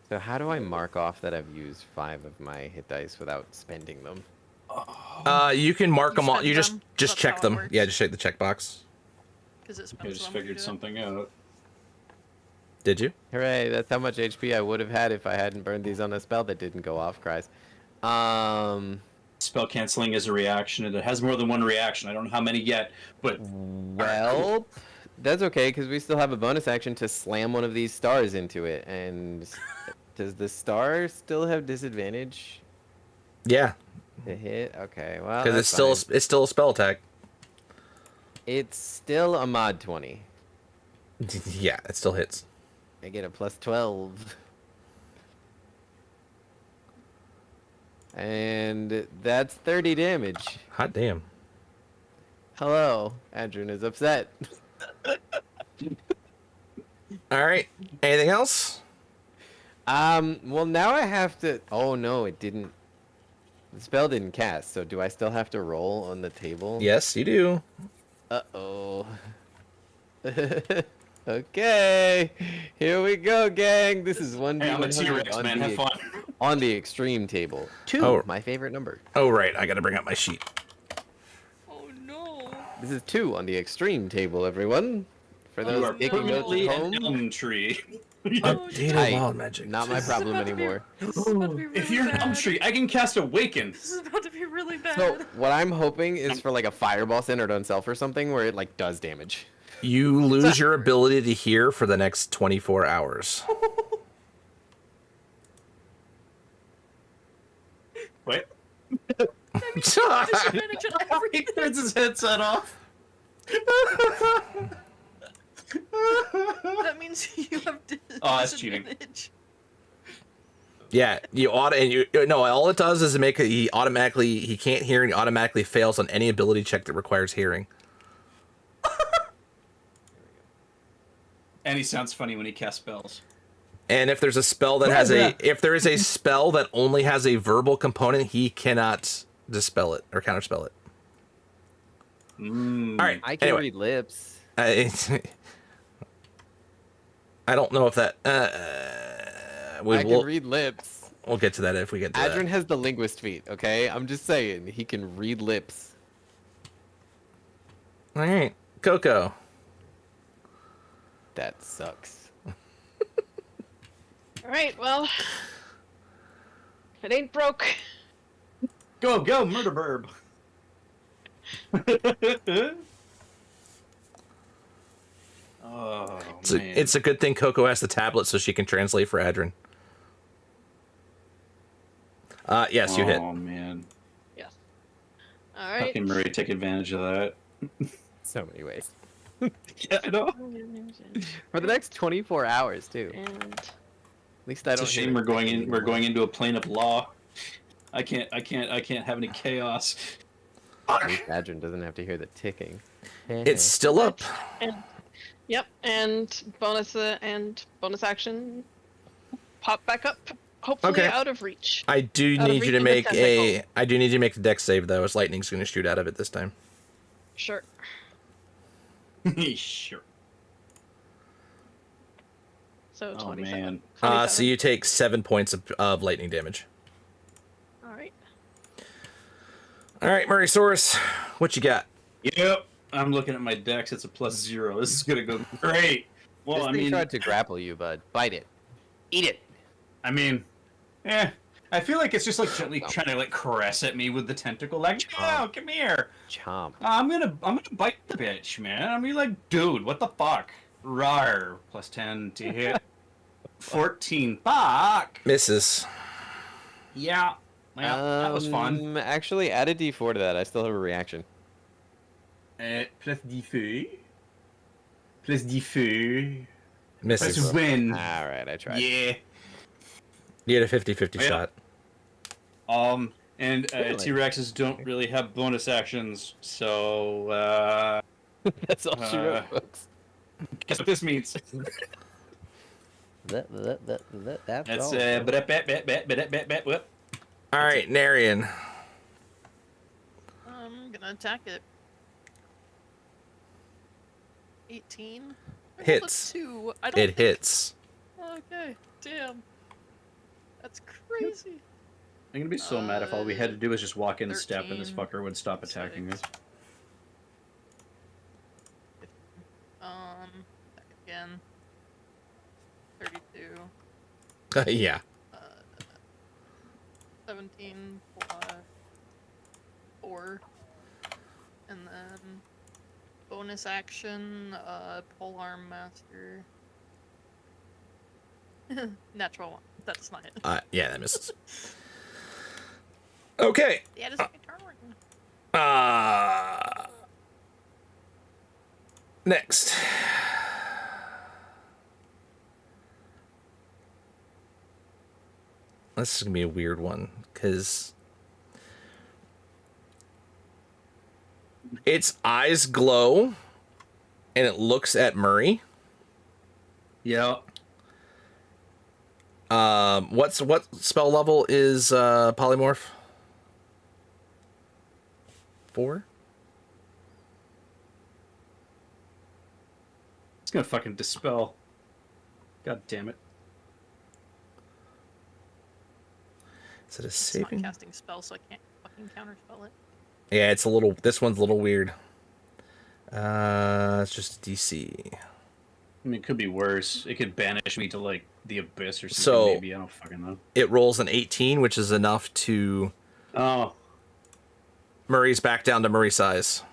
So how do I mark off that I've used 5 of my hit dice without spending them? You can mark You them all. spend You just them. just That's check how it them. works. Yeah, just check the checkbox. Because it I spends just them when you figured do it. something out. Did you? Hooray! That's how much HP I would have had if I hadn't burned these on a spell that didn't go off. Cries. Spell spell canceling as a reaction, and it has more than one reaction. I don't know how many yet, but Well, that's okay because we still have a bonus action to slam one of these stars into it. And does the star still have disadvantage Yeah, to hit? Okay, well, because it's still a spell attack. It's still a mod 20. Yeah, it still hits. I get a plus 12. And that's 30 damage. Hot damn. Hello, Adrian is upset. All right. Anything else? Well, now I have to. Oh no, it didn't. The spell didn't cast. So do I still have to roll on the table? Yes, you do. Uh-oh. Okay, here we go, gang. This is 1d100 hey, I'm a T-Rex, man. Have fun. on the extreme table. 2, Oh. my favorite number. Oh, right. I got to bring up my sheet. Oh no. This is 2 on the extreme table, everyone. For You those are taking notes permanently at an home, elm tree. Updated Tight. wild magic. not my problem anymore. This is about to be really If you're an elm bad. tree, I can cast Awaken. This is about to be really bad. So what I'm hoping is for like a fireball centered on self or something where it like does damage. You lose your ability to hear for the next 24 hours. Wait. Disadvantage on He everything. turns his headset off. That means you have Oh, that's cheating. disadvantage. Yeah, you ought and you no. All it does is make it, he can't hear and he automatically fails on any ability check that requires hearing. And he sounds funny when he casts spells. And if there's a spell that has if there is a spell that only has a verbal component, he cannot dispel it or counterspell it. Mm. All right. I can anyway, read lips. I don't know if that. I can read lips. We'll get to that if we get to Adrian that. has the linguist feat, okay? I'm just saying, he can read lips. All right, Coco. That sucks. Alright, well. If it ain't broke. Go, murder burb. Oh, man. It's a good thing Coco has the tablet so she can translate for Adrian. Yes, you hit. Oh, man. Yes. How Alright. can Murray take advantage of that? So many ways. Yeah, I know. For the next 24 hours, too. And At least I It's don't a shame hear we're going anything in. We're anymore. going into a plane of law. I can't have any chaos. At least Adrian doesn't have to hear the ticking. It's still up. And yep, and bonus action, pop back up. Hopefully Okay. out of reach. I do Out of need you to reach of the make a. tentacle. I do need you to make the dex save though, as lightning's going to shoot out of it this time. Sure. Sure. So Oh 27. man. So 27. you take 7 points of lightning damage. All right. All right, Murray Saurus, what you got? Yep. I'm looking at my dex. It's a +0. This is gonna go great. Well, This I thing mean, tried to grapple you, bud. Bite it. Eat it. I feel like it's just like gently trying to like caress at me with the tentacle, like, oh, come here. Chomp. I'm gonna bite the bitch, man. I'm gonna be like, dude, what the fuck? Rar. +10 to hit. 14. Fuck. Misses. Yeah. Yeah, that was fun. Actually, add a d4 to that. I still have a reaction. Plus d feu. Plus d feu. Misses. Plus win. Alright, I tried. Yeah. You had a 50-50 Yeah. shot. And Really? T-Rexes don't really have bonus actions, so That's all she wrote, folks. guess what this means? That's That's all. whoop. All right, Narian. I'm gonna attack it. 18. I rolled a Hits. 2. I don't It think- hits. Okay, damn. That's crazy. I'm gonna be so mad if all we had to do was just walk in and step and this 13, fucker would stop attacking us. 6. Back again. 32. Yeah. 17 plus 4. And then bonus action, Polearm Master. Natural 1. That's not it. Yeah, that misses. Okay. Yeah, it's my turn. Next. This is gonna be a weird one because its eyes glow and it looks at Murray. Yeah. What spell level is polymorph? 4? It's gonna fucking dispel. God damn it. Is it a It's not saving? casting spell, so I can't fucking counterspell it. Yeah, it's a little. This one's a little weird. It's just DC. I mean, it could be worse. It could banish me to, like, the abyss or something, So- maybe. I don't fucking know. It rolls an 18, which is enough to Oh, Murray's back down to Murray size.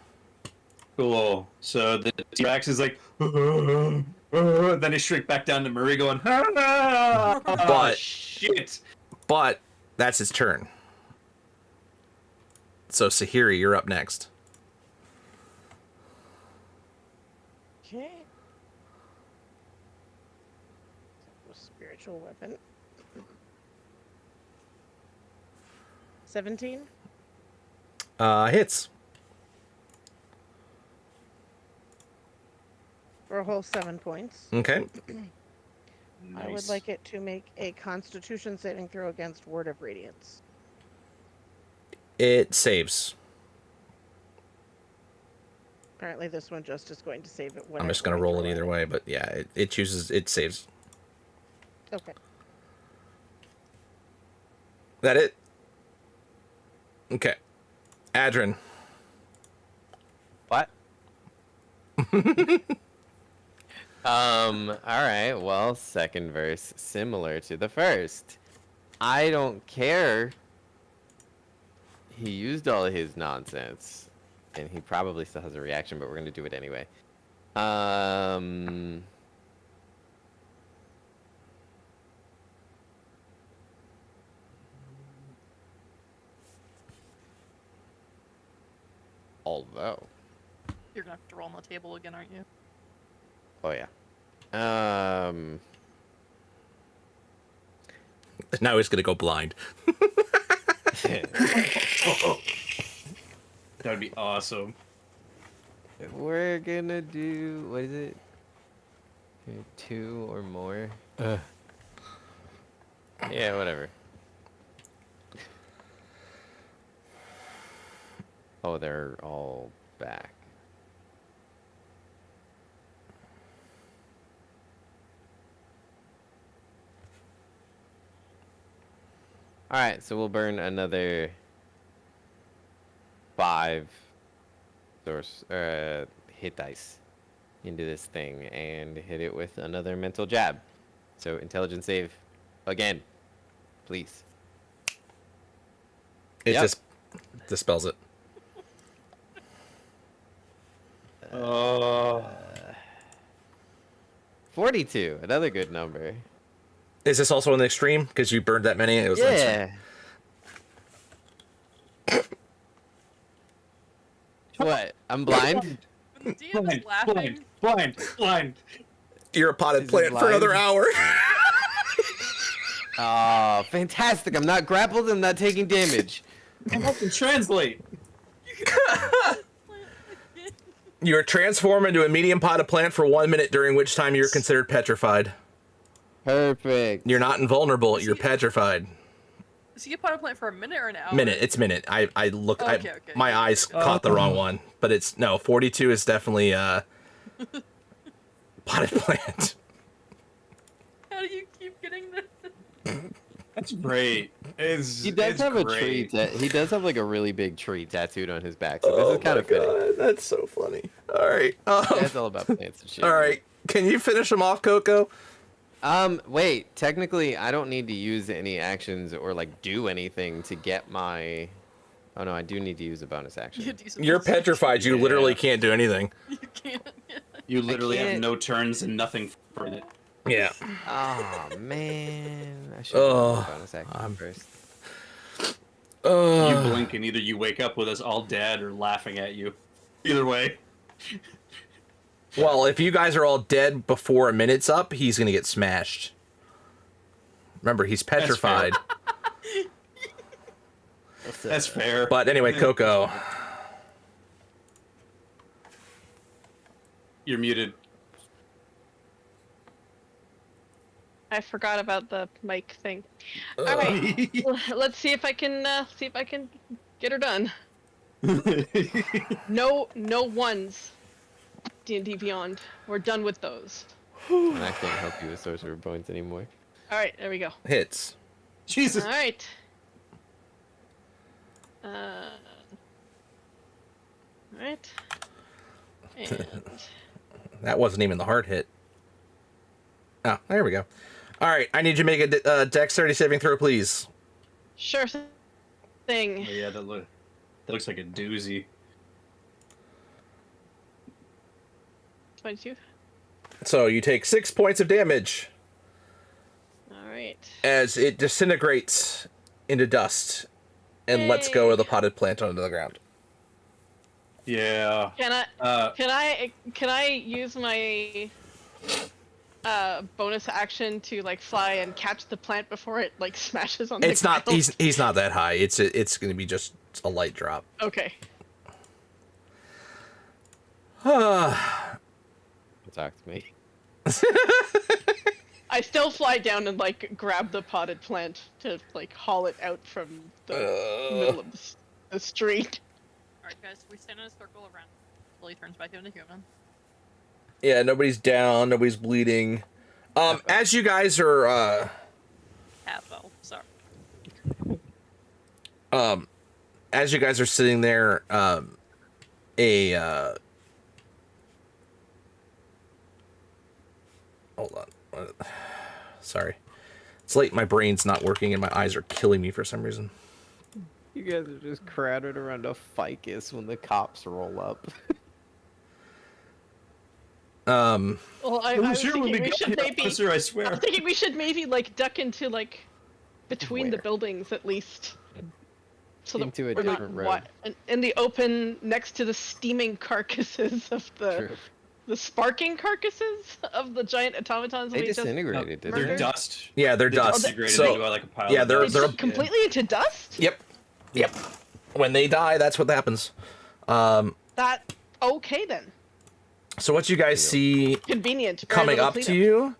cool. So the T-Rex is like, then he shrink back down to Murray going, But- shit. But that's his turn. So Sahiri, you're up next. Okay. Spiritual weapon. 17. Hits. For a whole 7 points. Okay. I would like it to make a Constitution saving throw against Word of Radiance. It saves. Apparently, this one just is going to save it. I'm just gonna roll it either way, but yeah, it chooses. It saves. Okay. That it? Okay. Adrin. What? All right. Well, second verse similar to the first. I don't care. He used all of his nonsense, and he probably still has a reaction, but we're gonna do it anyway. Although. You're gonna have to roll on the table again, aren't you? Oh yeah. Now he's gonna go blind. That would be awesome. We're gonna do, what is it? 2 or more. Yeah, whatever. Oh, they're all back. Alright, so we'll burn another 5 hit dice into this thing and hit it with another mental jab. So intelligence save again, please. It Yep. just dispels it. 42, another good number. Is this also an extreme? Because you burned that many? It was an extreme. Yeah. What? I'm blind? The DM is laughing. Blind. You're a potted Is it plant for another blind? hour. Oh, fantastic. I'm not grappled. I'm not taking damage. I can translate. You're transformed into a medium potted plant for 1 minute, during which time you're considered petrified. Perfect. You're not invulnerable. You're petrified. So you pot a plant for a minute or an hour? Minute. It's minute. I look. Oh, okay. My eyes caught the wrong one, but it's no. 42 is definitely potted plant. How do you keep getting this? That's great. He does have a tree. He does have like a really big tree tattooed on his back. So this is kind of fitting. God, that's so funny. All right. That's all about plants and shit. All right. Can you finish him off, Coco? Wait. Technically, I don't need to use any actions or like do anything to get my Oh no, I do need to use a bonus action. You're petrified. You literally can't do anything. You can't. You literally have can't- no turns and nothing for it. Yeah. Oh man, I should have used a bonus action first. You blink and either you wake up with us all dead or laughing at you. Either way. Well, if you guys are all dead before a minute's up, he's gonna get smashed. Remember, he's petrified. That's fair. But anyway, Coco. You're muted. I forgot about the mic thing. All right, let's see if I can get her done. No ones. D&D Beyond. We're done with those. And I can't help you with sorcerer points anymore. All right, there we go. Hits. Jesus. All right. All right. And That wasn't even the hard hit. Oh, there we go. All right, I need you to make a dexterity saving throw, please. sure thing. Oh, yeah, that looks like a doozy. 22. So you take 6 points of damage All right. as it disintegrates into dust and lets go of the potted plant onto the ground. Yeah. Can I use my bonus action to like fly and catch the plant before it like smashes on the It's not. ground? He's not that high. It's going to be just a light drop. Okay. Talk to me. I still fly down and like grab the potted plant to like haul it out from the middle of the street. Alright, guys, we stand in a circle around until he turns back into human. Yeah, nobody's down. Nobody's bleeding. As you guys are Half-elf, sorry. as you guys are sitting there, hold on. Sorry. It's late. My brain's not working and my eyes are killing me for some reason. You guys are just crowded around a ficus when the cops roll up. Well, I was sure when thinking we got should here, maybe. officer, I I swear. was thinking we should maybe like duck into like between the Where? buildings at least, so that Into a we're not different road. in the open next to the steaming carcasses of True. the sparking carcasses of the giant automatons. They we just disintegrated, didn't They're they? dust. Yeah, they're They dust. disintegrated So- into like a pile yeah, of they're- dust. they're- completely into dust. Yep. When they die, that's what happens. That okay then. So what you guys see Convenient. Very coming little up to cleanup. you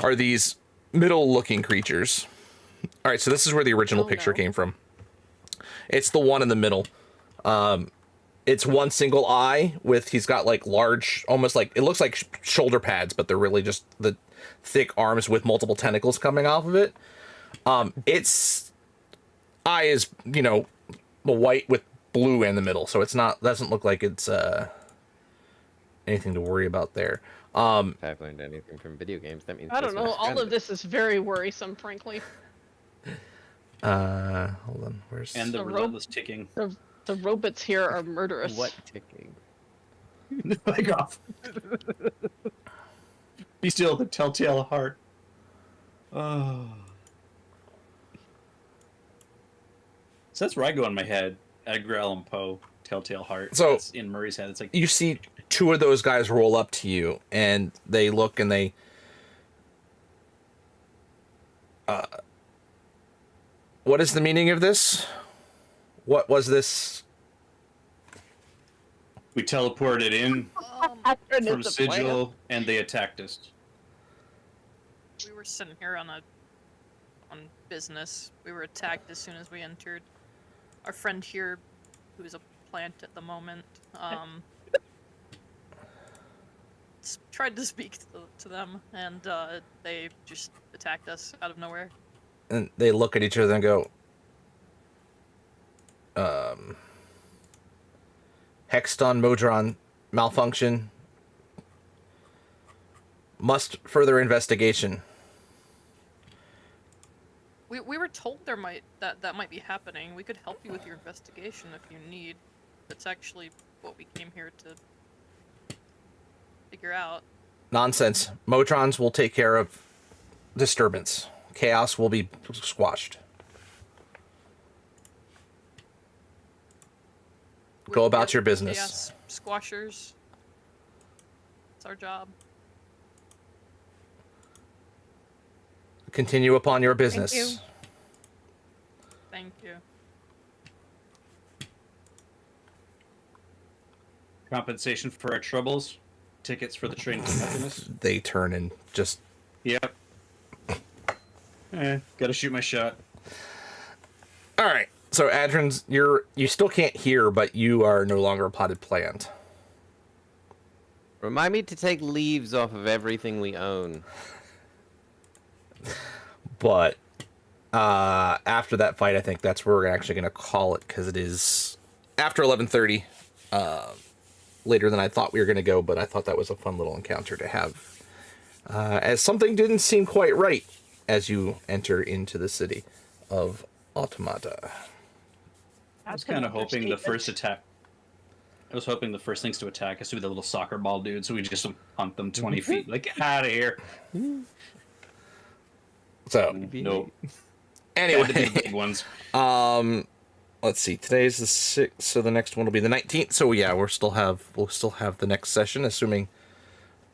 are these middle-looking creatures. All right, so this is where the original Oh, picture no. came from. It's the one in the middle. It's one single eye with he's got like large, almost like it looks like shoulder pads, but they're really just the thick arms with multiple tentacles coming off of it. Its eye is, white with blue in the middle, so it's not doesn't look like it's anything to worry about there. If I've learned anything from video games, that means I don't this one's know. All of grounded. this is very worrisome, frankly. Hold on, where's And the The rope- relentless ticking. The robots here are murderous. What ticking? Back off. Be still, the telltale heart. Oh. So that's where I go in my head. Edgar Allan Poe, Telltale Heart. So- It's in Murray's head. It's like you see two of those guys roll up to you and they look and they what is the meaning of this? What was this? we teleported in And from it's a plan. Sigil, and they attacked us. We were sitting here on business. We were attacked as soon as we entered. Our friend here, who's a plant at the moment, tried to speak to them, and they just attacked us out of nowhere. And they look at each other and go, Hexton Modron malfunction. Must further investigation. We we were told that might be happening. We could help you with your investigation if you need. That's actually what we came here to figure out. Nonsense. Motrons will take care of disturbance. Chaos will be squashed. Go about your business. Chaos squashers. It's our job. Continue upon your business. Thank you. Thank you. Compensation for our troubles. Tickets for the train to happiness. They turn and just... Yep. Gotta shoot my shot. All right. So, Adrins, you still can't hear, but you are no longer a potted plant. Remind me to take leaves off of everything we own. But after that fight, I think that's where we're actually going to call it, because it is after 11:30, later than I thought we were going to go, but I thought that was a fun little encounter to have, as something didn't seem quite right as you enter into the city of Automata. I was kind of hoping the first attack. I was hoping the first things to attack us would be the little soccer ball dude, so we just punt them 20 feet. Like, get out of here. So, No. anyway, The big ones. let's see. Today's the 6th, so the next one will be the 19th. So yeah, we'll still have the next session, assuming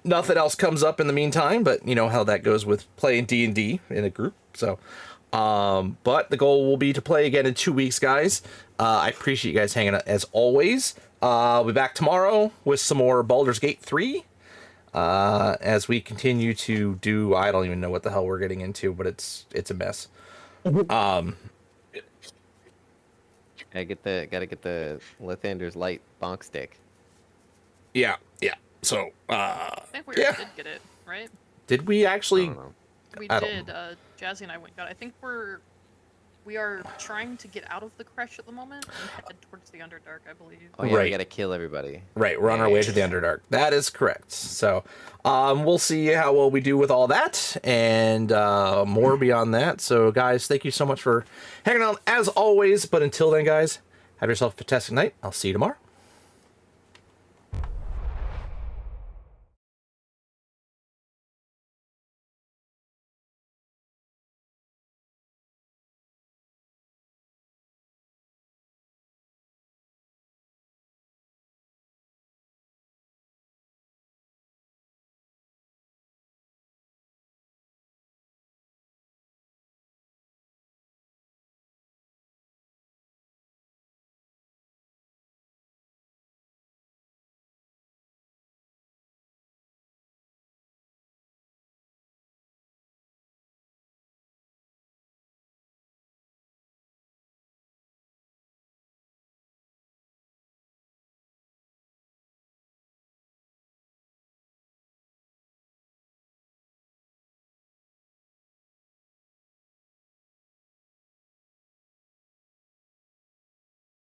nothing else comes up in the meantime. But you know how that goes with playing D&D in a group. So, but the goal will be to play again in 2 weeks, guys. I appreciate you guys hanging out as always. I'll be back tomorrow with some more Baldur's Gate 3. As we continue to do, I don't even know what the hell we're getting into, but it's a mess. Gotta get the Lathander's light bonk stick. Yeah. So, I think we yeah. did get it, right? Did we actually? I don't know. We I did. don't Jazzy and I went and got it. I think we are trying to get out of the crash at the moment and head towards the Underdark, I believe. Oh yeah, Right. we gotta kill everybody. Right, we're on our way to the Underdark. That is correct. So, we'll see how well we do with all that and more beyond that. So, guys, thank you so much for hanging out as always. But until then, guys, have yourself a fantastic night. I'll see you tomorrow.